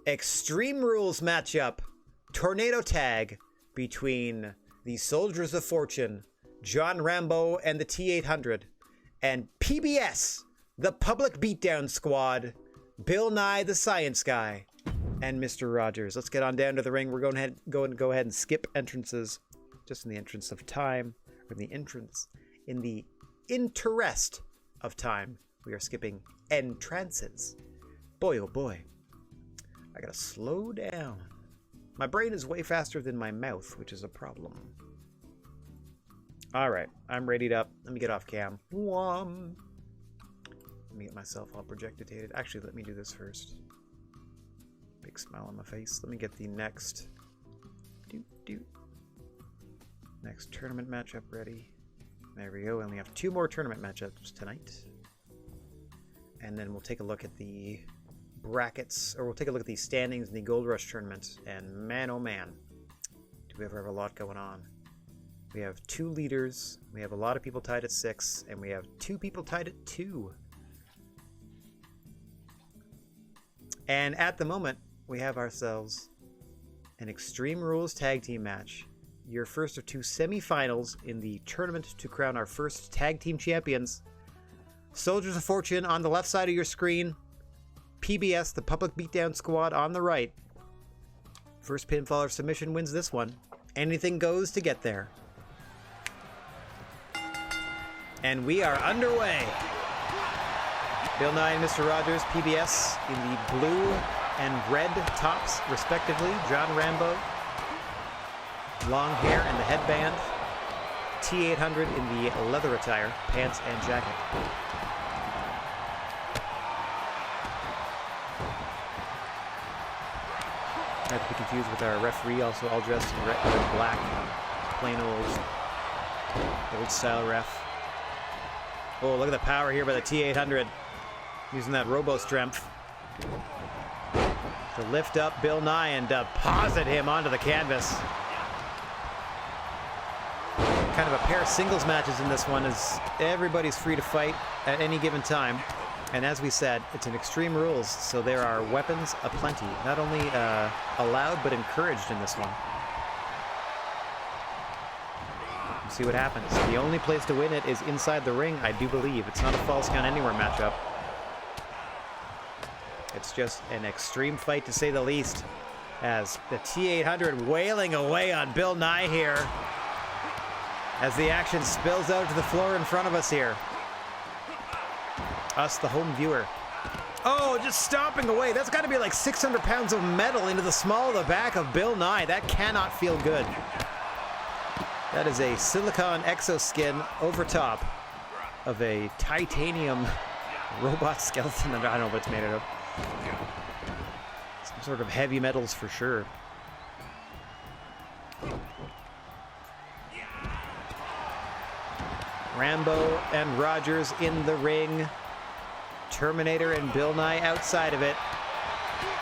Extreme Rules matchup, Tornado Tag, between the Soldiers of Fortune, John Rambo and the T-800, and PBS, the Public Beatdown Squad, Bill Nye the Science Guy. and Mr. Rogers. Let's get on down to the ring. We're going to go ahead and skip entrances, just in the entrance of time, or in the interest of time. We are skipping entrances. Boy, oh boy. I gotta slow down. My brain is way faster than my mouth, which is a problem. Alright, I'm readied up. Let me get off cam. Let me get myself all projectated. Actually, let me do this first. Big smile on my face. Let me get the next tournament matchup ready. There we go. We only have 2 more tournament matchups tonight. And then we'll take a look at the brackets, or we'll take a look at the standings in the Gold Rush tournament. And man, oh man, do we ever have a lot going on. We have 2 leaders, we have a lot of people tied at 6, and we have 2 people tied at 2. And at the moment, we have ourselves an Extreme Rules tag team match. Your first of 2 semifinals in the tournament to crown our first tag team champions. Soldiers of Fortune on the left side of your screen. PBS, the Public Beatdown Squad, on the right. First pinfall or submission wins this one. Anything goes to get there. And we are underway. Bill Nye and Mr. Rogers, PBS, in the blue and red tops, respectively. John Rambo, long hair and the headband. T800 in the leather attire, pants and jacket. Not to be confused with our referee, also all dressed in red and black. Plain old style ref. Oh, look at the power here by the T800. Using that robo strength to lift up Bill Nye and deposit him onto the canvas. Kind of a pair of singles matches in this one, as everybody's free to fight at any given time. And as we said, it's an Extreme Rules, so there are weapons aplenty. Not only allowed, but encouraged in this one. We'll see what happens. The only place to win it is inside the ring, I do believe. It's not a Falls Count Anywhere matchup. It's just an extreme fight, to say the least, as the T800 wailing away on Bill Nye here, as the action spills out to the floor in front of us here. Us, the home viewer. Oh, just stomping away. That's got to be like 600 pounds of metal into the small of the back of Bill Nye. That cannot feel good. That is a silicone exoskin over top of a titanium robot skeleton. I don't know what it's made out of. Some sort of heavy metals for sure. Rambo and Rogers in the ring. Terminator and Bill Nye outside of it.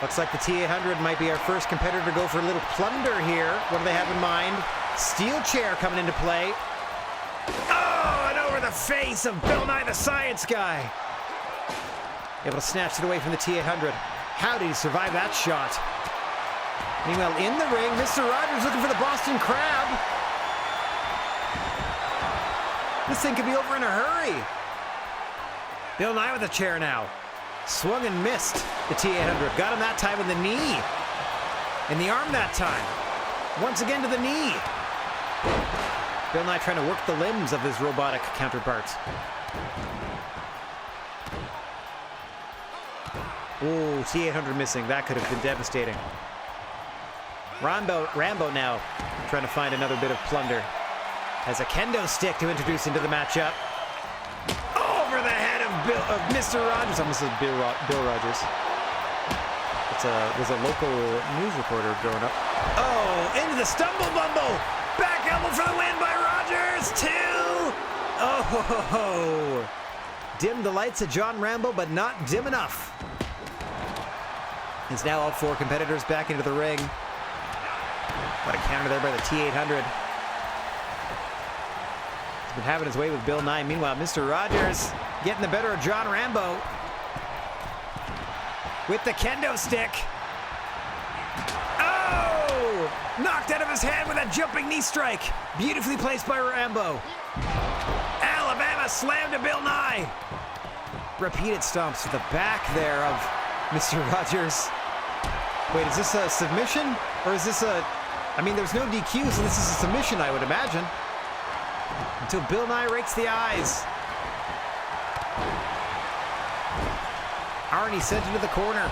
Looks like the T800 might be our first competitor to go for a little plunder here. What do they have in mind? Steel chair coming into play. Oh, and over the face of Bill Nye the Science Guy. Able to snatch it away from the T800. How did he survive that shot? Meanwhile, in the ring, Mr. Rogers looking for the Boston Crab. This thing could be over in a hurry. Bill Nye with a chair now. Swung and missed the T800. Got him that time with the knee. In the arm that time. Once again to the knee. Bill Nye trying to work the limbs of his robotic counterparts. Ooh, T800 missing. That could have been devastating. Rambo now trying to find another bit of plunder. Has a kendo stick to introduce into the matchup. Over the head of Mr. Rogers. Almost said Bill Rogers. Was a local news reporter growing up. Oh, into the stumble bumble. Back elbow for the win by Rogers. 2. Oh, ho, ho, ho. Dim the lights of John Rambo, but not dim enough. It's now all 4 competitors back into the ring. What a counter there by the T800. He's been having his way with Bill Nye. Meanwhile, Mr. Rogers getting the better of John Rambo with the kendo stick. Oh! Knocked out of his hand with a jumping knee strike. Beautifully placed by Rambo. Alabama slam to Bill Nye. Repeated stomps to the back there of Mr. Rogers. Wait, is this a submission? Or is this a... I mean, there's no DQ, so this is a submission, I would imagine. Until Bill Nye rakes the eyes. Arnie sent into the corner.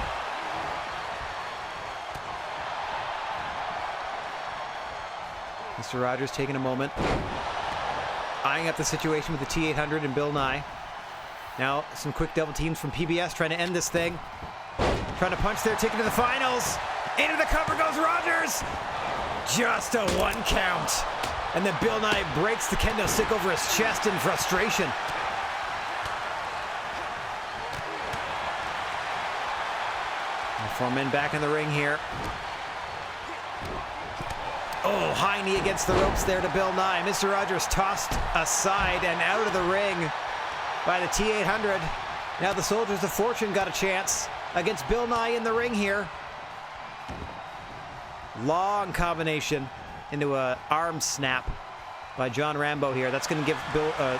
Mr. Rogers taking a moment. Eyeing up the situation with the T800 and Bill Nye. Now, some quick double teams from PBS trying to end this thing. Trying to punch their ticket to the finals. Into the cover goes Rogers. Just a 1 count. And then Bill Nye breaks the kendo stick over his chest in frustration. And 4 men back in the ring here. Oh, high knee against the ropes there to Bill Nye. Mr. Rogers tossed aside and out of the ring by the T800. Now the Soldiers of Fortune got a chance against Bill Nye in the ring here. Long combination into a arm snap by John Rambo here. That's going to give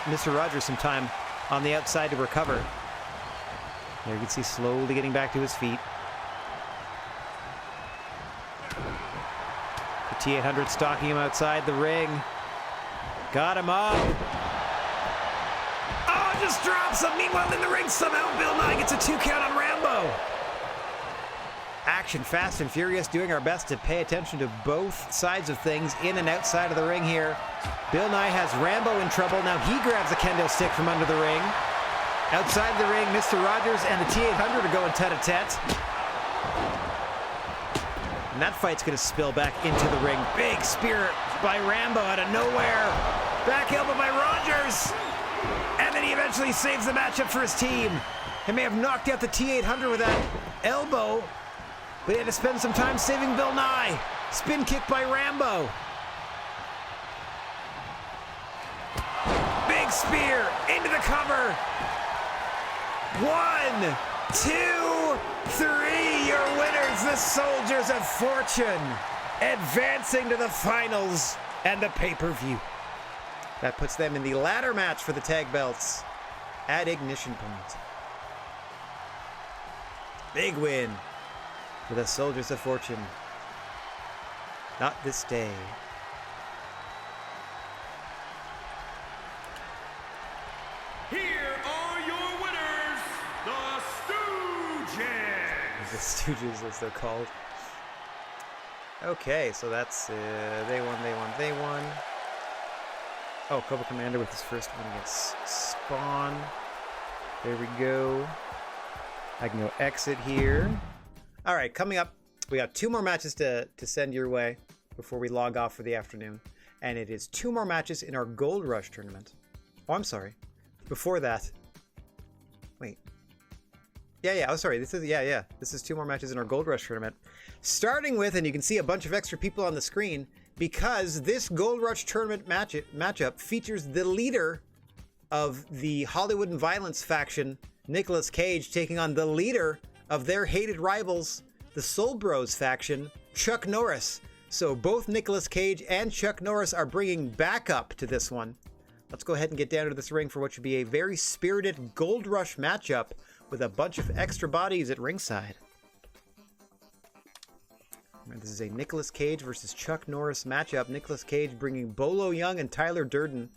Mr. Rogers some time on the outside to recover. There you can see slowly getting back to his feet. The T800 stalking him outside the ring. Got him up. Oh, just drops him. Meanwhile, in the ring, somehow Bill Nye gets a 2 count on Rambo. Action fast and furious, doing our best to pay attention to both sides of things in and outside of the ring here. Bill Nye has Rambo in trouble. Now he grabs a kendo stick from under the ring. Outside the ring, Mr. Rogers and the T800 are going tete-a-tete. And that fight's going to spill back into the ring. Big spear by Rambo out of nowhere. Back elbow by Rogers. And then he eventually saves the matchup for his team. He may have knocked out the T800 with that elbow, but he had to spend some time saving Bill Nye. Spin kick by Rambo. Big spear into the cover. 1, 2, 3. Your winners, the Soldiers of Fortune, advancing to the finals and the pay-per-view. That puts them in the ladder match for the tag belts at Ignition Point. Big win for the Soldiers of Fortune. Not this day. Here are your winners, the Stooges. The Stooges, as they're called. Okay, so that's they won. Oh, Cobra Commander with his first win against Spawn. There we go. I can go exit here. All right, coming up, we got 2 more matches to send your way before we log off for the afternoon. And it is 2 more matches in our Gold Rush tournament. Oh, I'm sorry. Before that. Wait. Yeah. Oh, sorry. This is 2 more matches in our Gold Rush tournament. Starting with, and you can see a bunch of extra people on the screen, because this Gold Rush tournament matchup features the leader of the Hollywood and Violence faction, Nicolas Cage, taking on the leader of their hated rivals, the Soul Bros faction, Chuck Norris. So both Nicolas Cage and Chuck Norris are bringing backup to this one. Let's go ahead and get down to this ring for what should be a very spirited Gold Rush matchup with a bunch of extra bodies at ringside. This is a Nicolas Cage versus Chuck Norris matchup. Nicolas Cage bringing Bolo Young and Tyler Durden.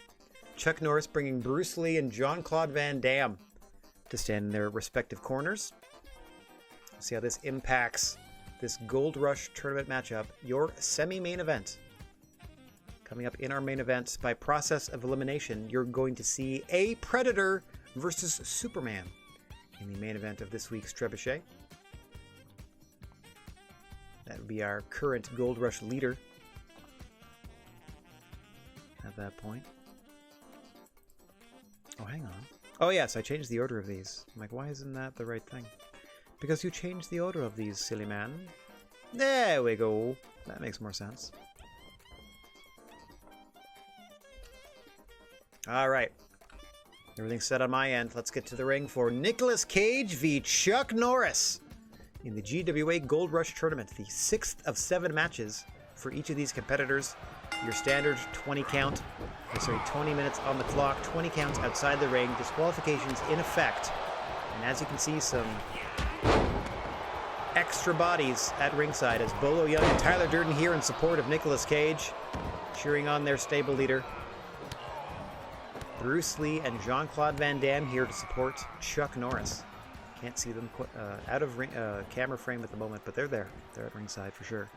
Chuck Norris bringing Bruce Lee and Jean-Claude Van Damme to stand in their respective corners. See how this impacts this Gold Rush tournament matchup. Your semi-main event. Coming up in our main event, by process of elimination, you're going to see a Predator versus Superman in the main event of this week's Trebuchet. That would be our current Gold Rush leader at that point. Oh, hang on. Oh, yes, I changed the order of these. I'm like, why isn't that the right thing? Because you changed the order of these, silly man. There we go. That makes more sense. All right. Everything's set on my end. Let's get to the ring for Nicolas Cage v. Chuck Norris in the GWA Gold Rush Tournament, the 6th of 7 matches for each of these competitors. Your standard 20 minutes on the clock, 20 counts outside the ring, disqualifications in effect. And as you can see, some extra bodies at ringside as Bolo Young and Tyler Durden here in support of Nicolas Cage, cheering on their stable leader. Bruce Lee and Jean-Claude Van Damme here to support Chuck Norris. Can't see them out of camera frame at the moment, but they're there. They're at ringside for sure.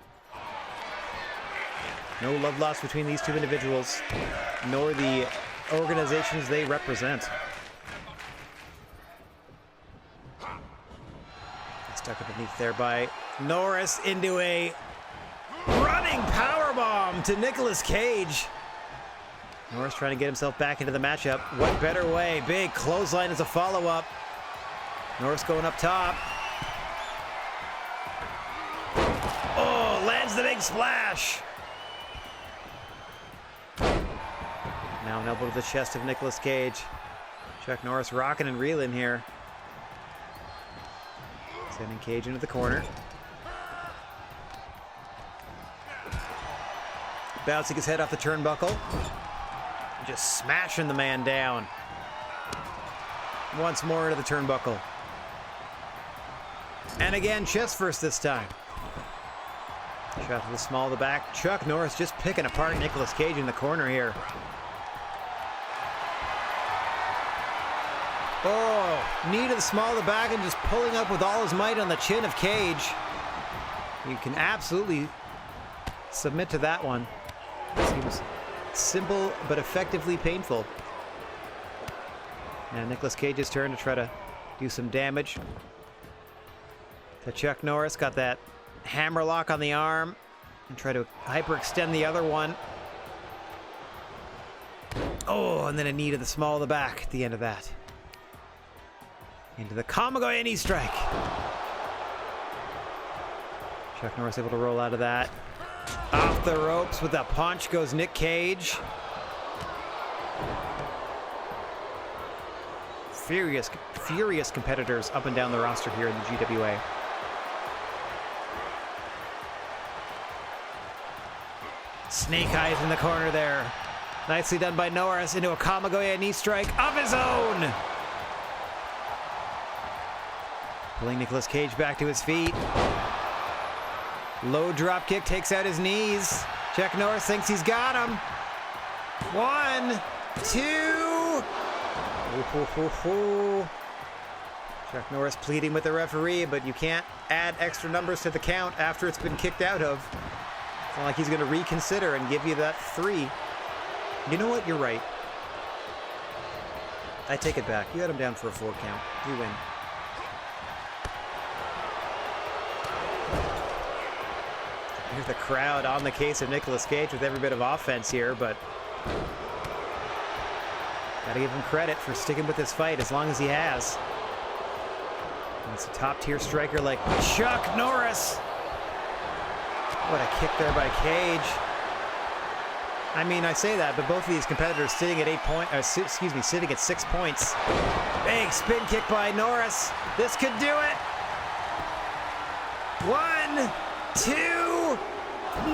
No love lost between these two individuals, nor the organizations they represent. Stuck underneath there by Norris into a running powerbomb to Nicolas Cage. Norris trying to get himself back into the matchup. What better way? Big clothesline as a follow-up. Norris going up top. Oh, lands the big splash. Now an elbow to the chest of Nicolas Cage. Chuck Norris rocking and reeling here. Sending Cage into the corner. Bouncing his head off the turnbuckle. Just smashing the man down. Once more into the turnbuckle. And again, chest first this time. Shot to the small of the back. Chuck Norris just picking apart Nicolas Cage in the corner here. Oh, knee to the small of the back and just pulling up with all his might on the chin of Cage. You can absolutely submit to that one. Seems simple but effectively painful. Now Nicolas Cage's turn to try to do some damage to Chuck Norris. Got that hammerlock on the arm and try to hyperextend the other one. Oh, and then a knee to the small of the back at the end of that. Into the Kamigoye knee strike. Chuck Norris able to roll out of that. Off the ropes with a punch goes Nick Cage. Furious competitors up and down the roster here in the GWA. Snake eyes in the corner there. Nicely done by Norris into a Kamigoye knee strike of his own. Pulling Nicolas Cage back to his feet. Low drop kick takes out his knees. Chuck Norris thinks he's got him. 1, 2. Chuck Norris pleading with the referee, but you can't add extra numbers to the count after it's been kicked out of. It's not like he's going to reconsider and give you that 3. You know what? You're right. I take it back. You had him down for a 4 count. You win. Here's the crowd on the case of Nicolas Cage with every bit of offense here, but gotta give him credit for sticking with this fight as long as he has. And it's a top-tier striker like Chuck Norris. What a kick there by Cage. I mean, I say that, but both of these competitors sitting at 6 points. Big spin kick by Norris. This could do it. 1, 2.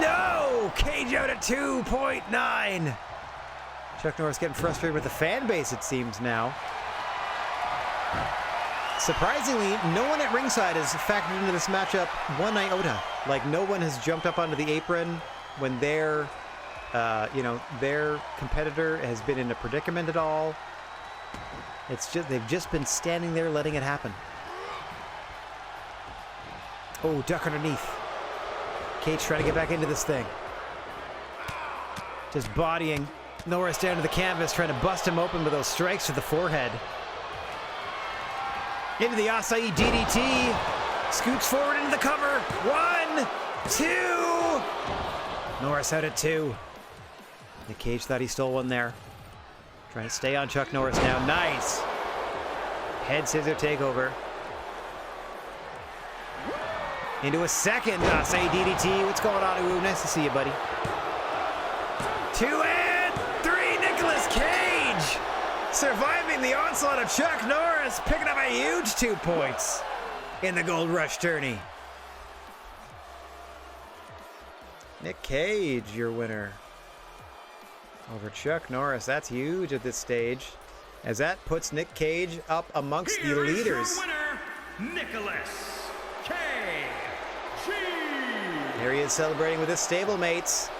No! Cage out at 2.9. Chuck Norris getting frustrated with the fan base, it seems now. Surprisingly, no one at ringside has factored into this matchup one iota. Like, no one has jumped up onto the apron when their competitor has been in a predicament at all. It's just, they've just been standing there letting it happen. Oh, duck underneath. Cage trying to get back into this thing. Just bodying Norris down to the canvas, trying to bust him open with those strikes to the forehead. Into the Acai DDT. Scoots forward into the cover. 1, 2. Norris out at 2. Nick Cage thought he stole one there. Trying to stay on Chuck Norris now. Nice. Head scissor takeover. Into a second Acai DDT. What's going on, Uwu? Nice to see you, buddy. 2 and 3. Nicolas Cage surviving the onslaught of Chuck Norris, picking up a huge 2 points in the Gold Rush tourney. Nick Cage, your winner over Chuck Norris. That's huge at this stage, as that puts Nick Cage up amongst the leaders. Here is your winner, Nicolas Cage. There he is celebrating with his stablemates.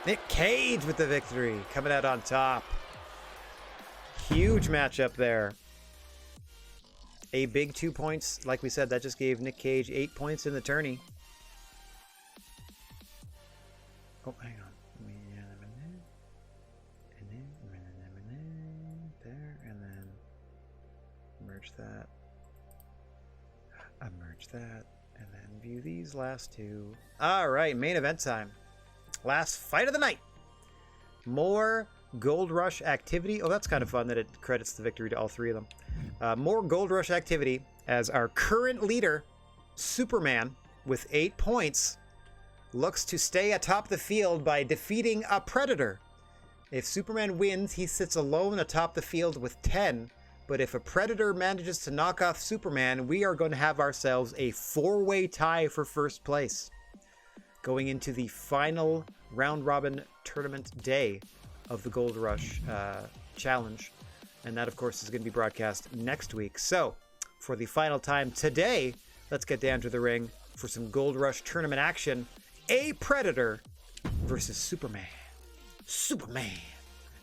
Nick Cage with the victory, coming out on top. Huge matchup there. A big 2 points. Like we said, that just gave Nick Cage 8 points in the tourney. Oh, hang on. There, and then merge that. Merge that, and then view these last two. All right, main event time. Last fight of the night. More Gold Rush activity. Oh, that's kind of fun that it credits the victory to all three of them. More Gold Rush activity as our current leader, Superman, with 8 points, looks to stay atop the field by defeating a Predator. If Superman wins, he sits alone atop the field with 10. But if a Predator manages to knock off Superman, we are going to have ourselves a 4-way tie for first place, going into the final round-robin tournament day of the Gold Rush challenge. And that, of course, is going to be broadcast next week. So, for the final time today, let's get down to the ring for some Gold Rush tournament action. A Predator versus Superman. Superman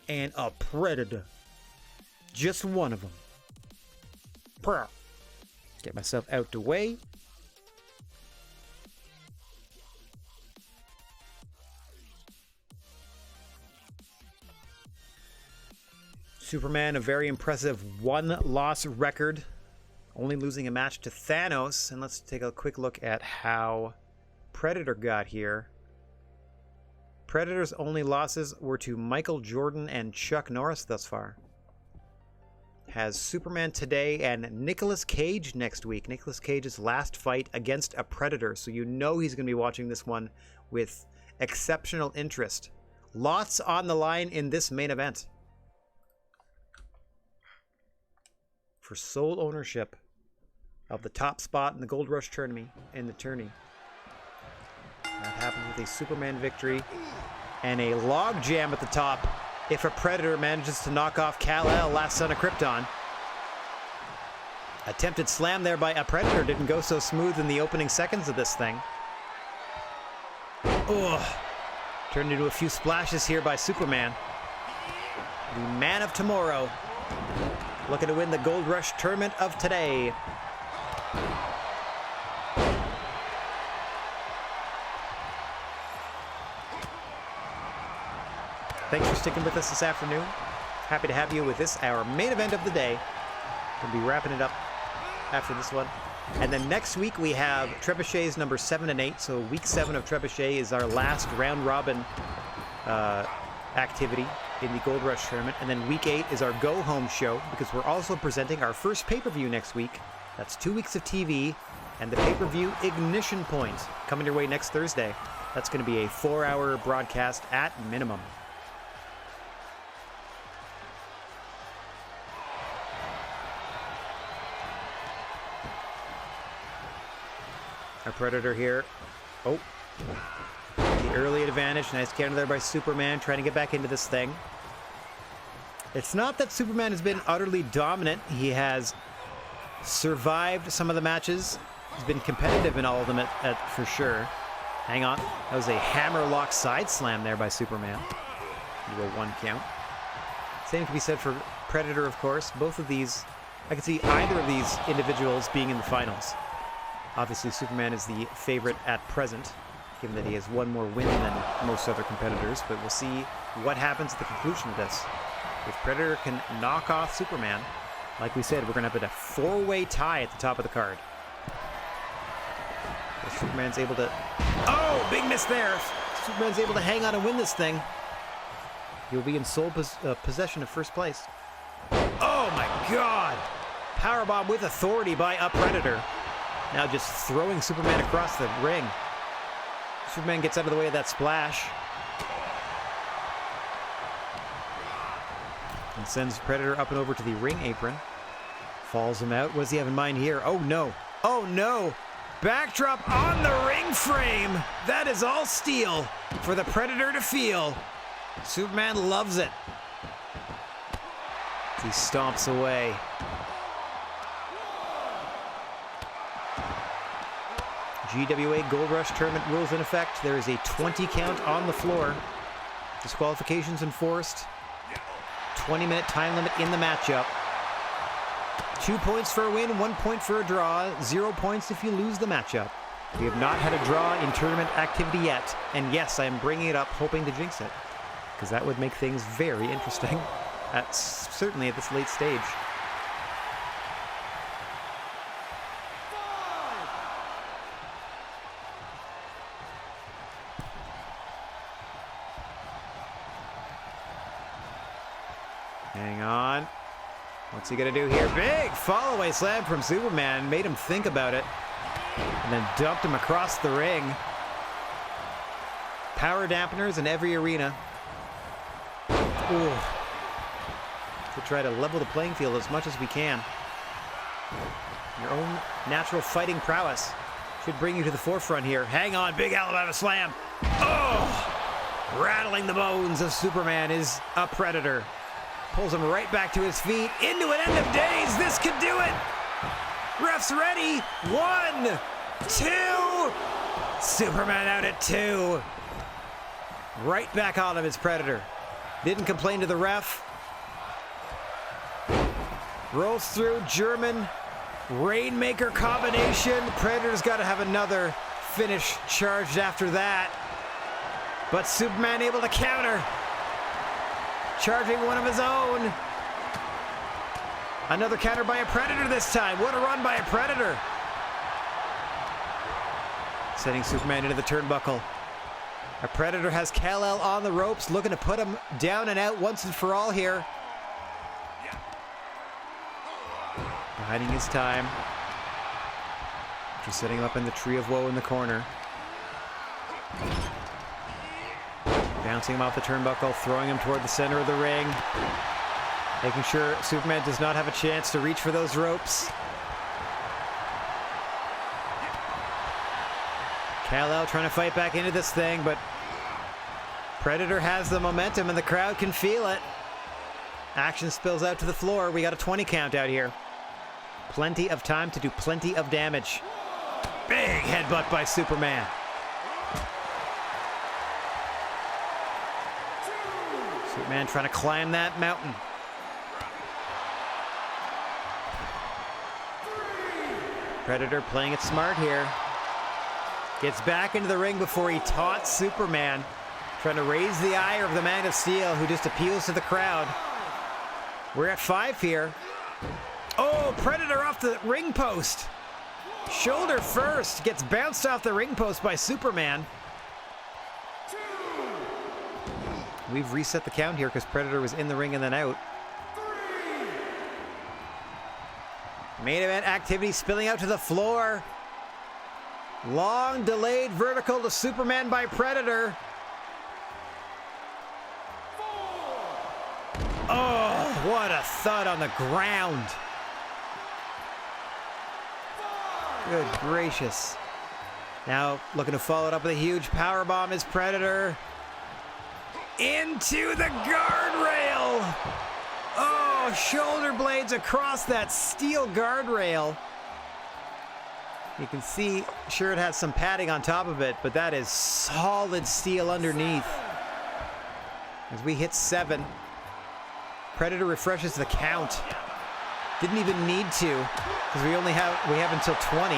and a Predator. Just one of them. Get myself out the way. Superman, a very impressive 1-loss record, only losing a match to Thanos. And let's take a quick look at how Predator got here. Predator's only losses were to Michael Jordan and Chuck Norris thus far. Has Superman today and Nicolas Cage next week. Nicolas Cage's last fight against a Predator, so you know he's going to be watching this one with exceptional interest. Lots on the line in this main event for sole ownership of the top spot in the Gold Rush tourney. That happened with a Superman victory and a log jam at the top if a Predator manages to knock off Kal-El, last son of Krypton. Attempted slam there by a Predator didn't go so smooth in the opening seconds of this thing. Ugh. Turned into a few splashes here by Superman. The man of tomorrow, looking to win the Gold Rush tournament of today. Thanks for sticking with us this afternoon. Happy to have you with this, our main event of the day. We'll be wrapping it up after this one. And then next week we have Trebuchets number 7 and 8. So week 7 of Trebuchet is our last round-robin activity in the Gold Rush tournament. And then week 8 is our go-home show, because we're also presenting our first pay-per-view next week. That's 2 weeks of TV and the pay-per-view Ignition Point coming your way next Thursday. That's going to be a 4-hour broadcast at minimum. Our Predator here. Oh. The early advantage. Nice counter there by Superman, trying to get back into this thing. It's not that Superman has been utterly dominant. He has survived some of the matches. He's been competitive in all of them for sure. Hang on. That was a hammerlock side slam there by Superman. Do a 1 count. Same can be said for Predator, of course. Both of these, I can see either of these individuals being in the finals. Obviously, Superman is the favorite at present, given that he has one more win than most other competitors, but we'll see what happens at the conclusion of this. If Predator can knock off Superman, like we said, we're going to have a 4-way tie at the top of the card. If Superman's able to... Oh, big miss there! If Superman's able to hang on and win this thing, he'll be in sole possession of first place. Oh my God! Powerbomb with authority by a Predator. Now just throwing Superman across the ring. Superman gets out of the way of that splash. And sends Predator up and over to the ring apron. Falls him out. What does he have in mind here? Oh no. Oh no. Backdrop on the ring frame. That is all steel for the Predator to feel. Superman loves it. He stomps away. GWA Gold Rush tournament rules in effect. There is a 20 count on the floor. Disqualifications enforced. 20-minute time limit in the matchup. 2 points for a win, 1 point for a draw, 0 points if you lose the matchup. We have not had a draw in tournament activity yet. And yes, I am bringing it up hoping to jinx it, because that would make things very interesting, certainly at this late stage. Hang on. What's he gonna do here? Big fall-away slam from Superman. Made him think about it. And then dumped him across the ring. Power dampeners in every arena. Ooh. To try to level the playing field as much as we can. Your own natural fighting prowess should bring you to the forefront here. Hang on, big Alabama slam. Oh! Rattling the bones of Superman is a Predator. Pulls him right back to his feet. Into an end of days. This could do it. Ref's ready. 1, 2. Superman out at 2. Right back on him is Predator. Didn't complain to the ref. Rolls through German Rainmaker combination. Predator's got to have another finish charged after that. But Superman able to counter. Charging one of his own. Another counter by a Predator this time. What a run by a Predator. Sending Superman into the turnbuckle. A Predator has Kal-El on the ropes, looking to put him down and out once and for all here. Biding his time. Just setting up in the Tree of Woe in the corner. Bouncing him off the turnbuckle, throwing him toward the center of the ring. Making sure Superman does not have a chance to reach for those ropes. Kal-El trying to fight back into this thing, but Predator has the momentum and the crowd can feel it. Action spills out to the floor. We got a 20 count out here. Plenty of time to do plenty of damage. Big headbutt by Superman. Superman trying to climb that mountain. Predator playing it smart here. Gets back into the ring before he taunts Superman. Trying to raise the ire of the Man of Steel, who just appeals to the crowd. We're at 5 here. Oh, Predator off the ring post. Shoulder first. Gets bounced off the ring post by Superman. We've reset the count here because Predator was in the ring and then out. Main event activity spilling out to the floor. Long delayed vertical to Superman by Predator. Oh, what a thud on the ground. Good gracious. Now looking to follow it up with a huge powerbomb is Predator. Into the guardrail. Oh, shoulder blades across that steel guardrail. You can see, sure it has some padding on top of it, but that is solid steel underneath. As we hit 7, Predator refreshes the count. Didn't even need to, because we have until 20.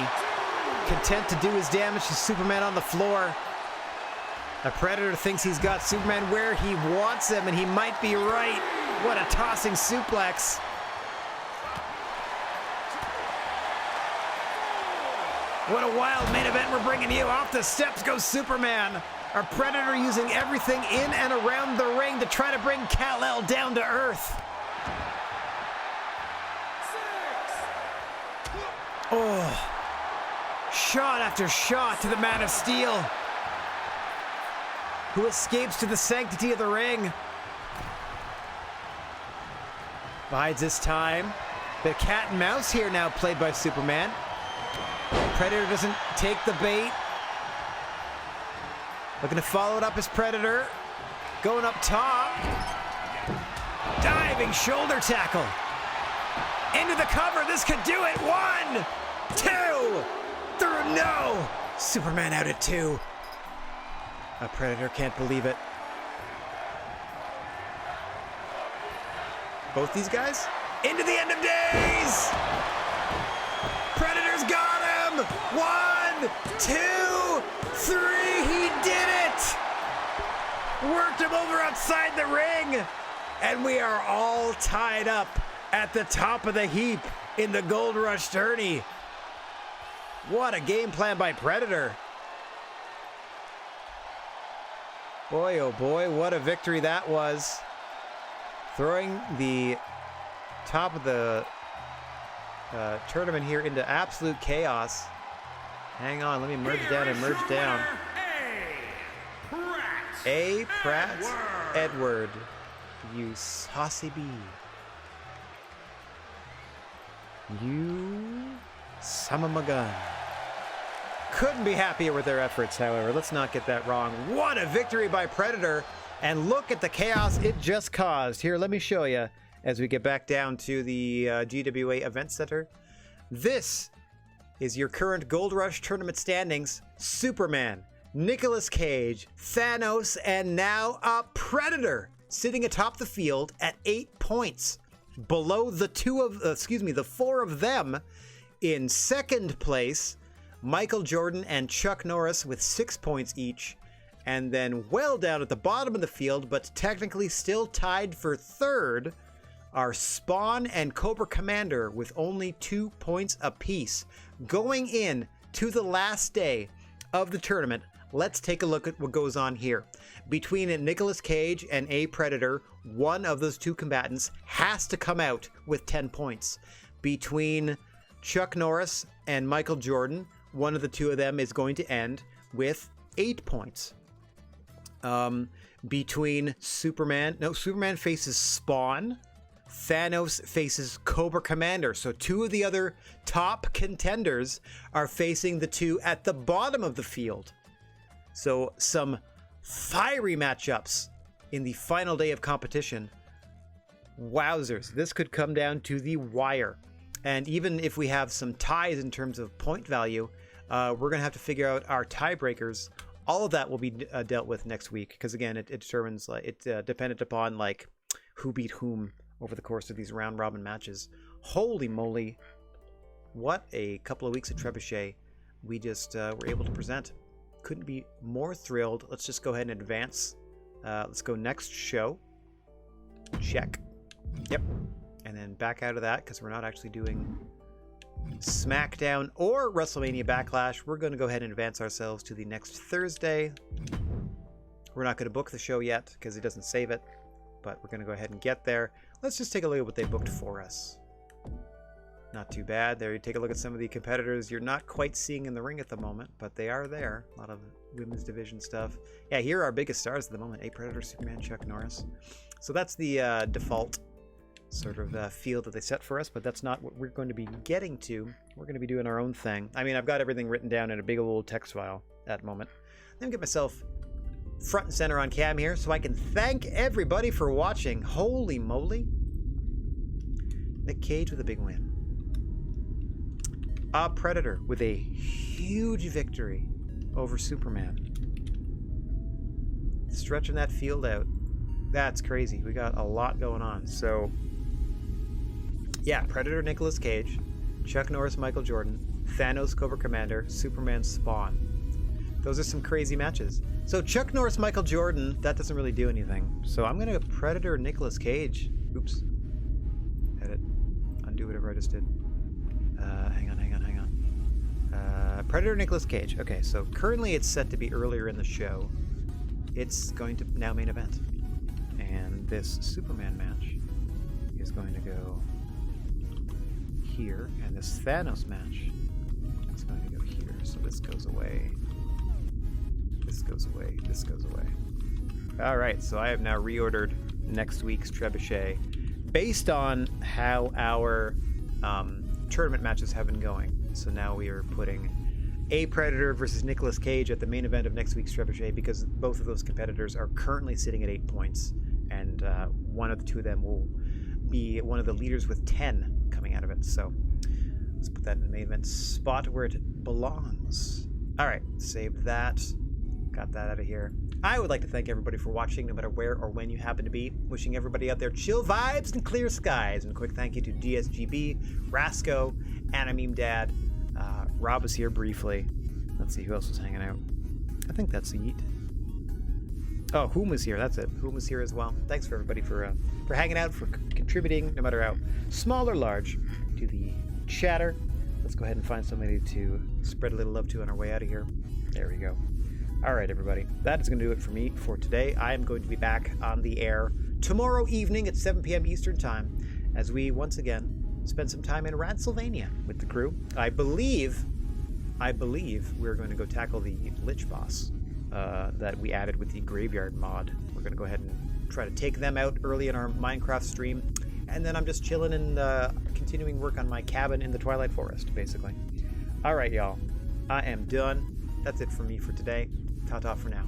Content to do his damage to Superman on the floor. The Predator thinks he's got Superman where he wants him, and he might be right. What a tossing suplex. What a wild main event we're bringing you. Off the steps goes Superman. Our Predator using everything in and around the ring to try to bring Kal-El down to earth. Oh, shot after shot to the Man of Steel, who escapes to the sanctity of the ring. Bides his time. The cat and mouse here now played by Superman. Predator doesn't take the bait. Looking to follow it up as Predator. Going up top. Diving shoulder tackle. Into the cover. This could do it. 1, 2, 3. No. Superman out at 2. A Predator can't believe it. Both these guys into the end of days. Predator's got him. 1, 2, 3. He did it. Worked him over outside the ring. And we are all tied up at the top of the heap in the Gold Rush tourney. What a game plan by Predator. Boy, oh boy, what a victory that was. Throwing the top of the tournament here into absolute chaos. Hang on, let me merge down and merge down. A. Pratt Edward. You saucy bee. You son of a gun. Couldn't be happier with their efforts, however. Let's not get that wrong. What a victory by Predator. And look at the chaos it just caused. Here, let me show you as we get back down to the GWA Event Center. This is your current Gold Rush tournament standings. Superman, Nicolas Cage, Thanos, and now a Predator sitting atop the field at 8 points. Below the 4 of them in second place, Michael Jordan and Chuck Norris with 6 points each. And then well down at the bottom of the field, but technically still tied for third, are Spawn and Cobra Commander with only 2 points apiece. Going in to the last day of the tournament, let's take a look at what goes on here. Between Nicolas Cage and a Predator, one of those two combatants has to come out with 10 points. Between Chuck Norris and Michael Jordan, one of the two of them is going to end with 8 points. Between Superman faces Spawn, Thanos faces Cobra Commander. So two of the other top contenders are facing the two at the bottom of the field. So some fiery matchups in the final day of competition. Wowzers, this could come down to the wire. And even if we have some ties in terms of point value, we're going to have to figure out our tiebreakers. All of that will be dealt with next week, because again, it determines, like, dependent upon like who beat whom over the course of these round robin matches. Holy moly, what a couple of weeks of Trebuchet we just were able to present. Couldn't be more thrilled. Let's just go ahead and advance. Let's go next show. Check. Yep. And then back out of that, because we're not actually doing SmackDown or WrestleMania Backlash. We're going to go ahead and advance ourselves to the next Thursday. We're not going to book the show yet because it doesn't save it, but we're going to go ahead and get there. Let's just take a look at what they booked for us. Not too bad. There you take a look at some of the competitors you're not quite seeing in the ring at the moment, but they are there. A lot of women's division stuff. Yeah, here are our biggest stars at the moment. A Predator, Superman, Chuck Norris. So that's the default sort of field that they set for us, but that's not what we're going to be getting to. We're going to be doing our own thing. I mean, I've got everything written down in a big old text file at the moment. Let me get myself front and center on cam here so I can thank everybody for watching. Holy moly. Nick Cage with a big win. A Predator with a huge victory over Superman. Stretching that field out. That's crazy. We got a lot going on. So yeah, Predator, Nicolas Cage, Chuck Norris, Michael Jordan, Thanos, Cobra Commander, Superman, Spawn. Those are some crazy matches. So Chuck Norris, Michael Jordan, that doesn't really do anything. So I'm going to Predator, Nicolas Cage. Oops. Edit. Undo whatever I just did. Hang on. Predator, Nicolas Cage. Okay, so currently it's set to be earlier in the show. It's going to now main event. And this Superman match is going to go here, and this Thanos match is going to go here. So this goes away. This goes away. This goes away. All right, so I have now reordered next week's Trebuchet based on how our tournament matches have been going. So now we are putting A Predator versus Nicolas Cage at the main event of next week's Trebuchet, because both of those competitors are currently sitting at 8 points, and one of the two of them will be one of the leaders with 10 coming out of it. So let's put that in the main event spot where it belongs. All right, save that. Got that out of here. I would like to thank everybody for watching, no matter where or when you happen to be. Wishing everybody out there chill vibes and clear skies. And a quick thank you to DSGB, Rasco, Animeme Dad. Rob was here briefly. Let's see who else was hanging out. I think that's Yeet. Oh, Whom was here. That's it. Whom was here as well. Thanks for everybody for hanging out, for contributing, no matter how small or large, to the chatter. Let's go ahead and find somebody to spread a little love to on our way out of here. There we go. All right, everybody. That is going to do it for me for today. I am going to be back on the air tomorrow evening at 7 p.m. Eastern Time as we once again spend some time in Radsylvania with the crew. I believe we're going to go tackle the Lich boss that we added with the Graveyard mod. We're going to go ahead and try to take them out early in our Minecraft stream. And then I'm just chilling and continuing work on my cabin in the Twilight Forest, basically. All right, y'all. I am done. That's it for me for today. Ta-ta for now.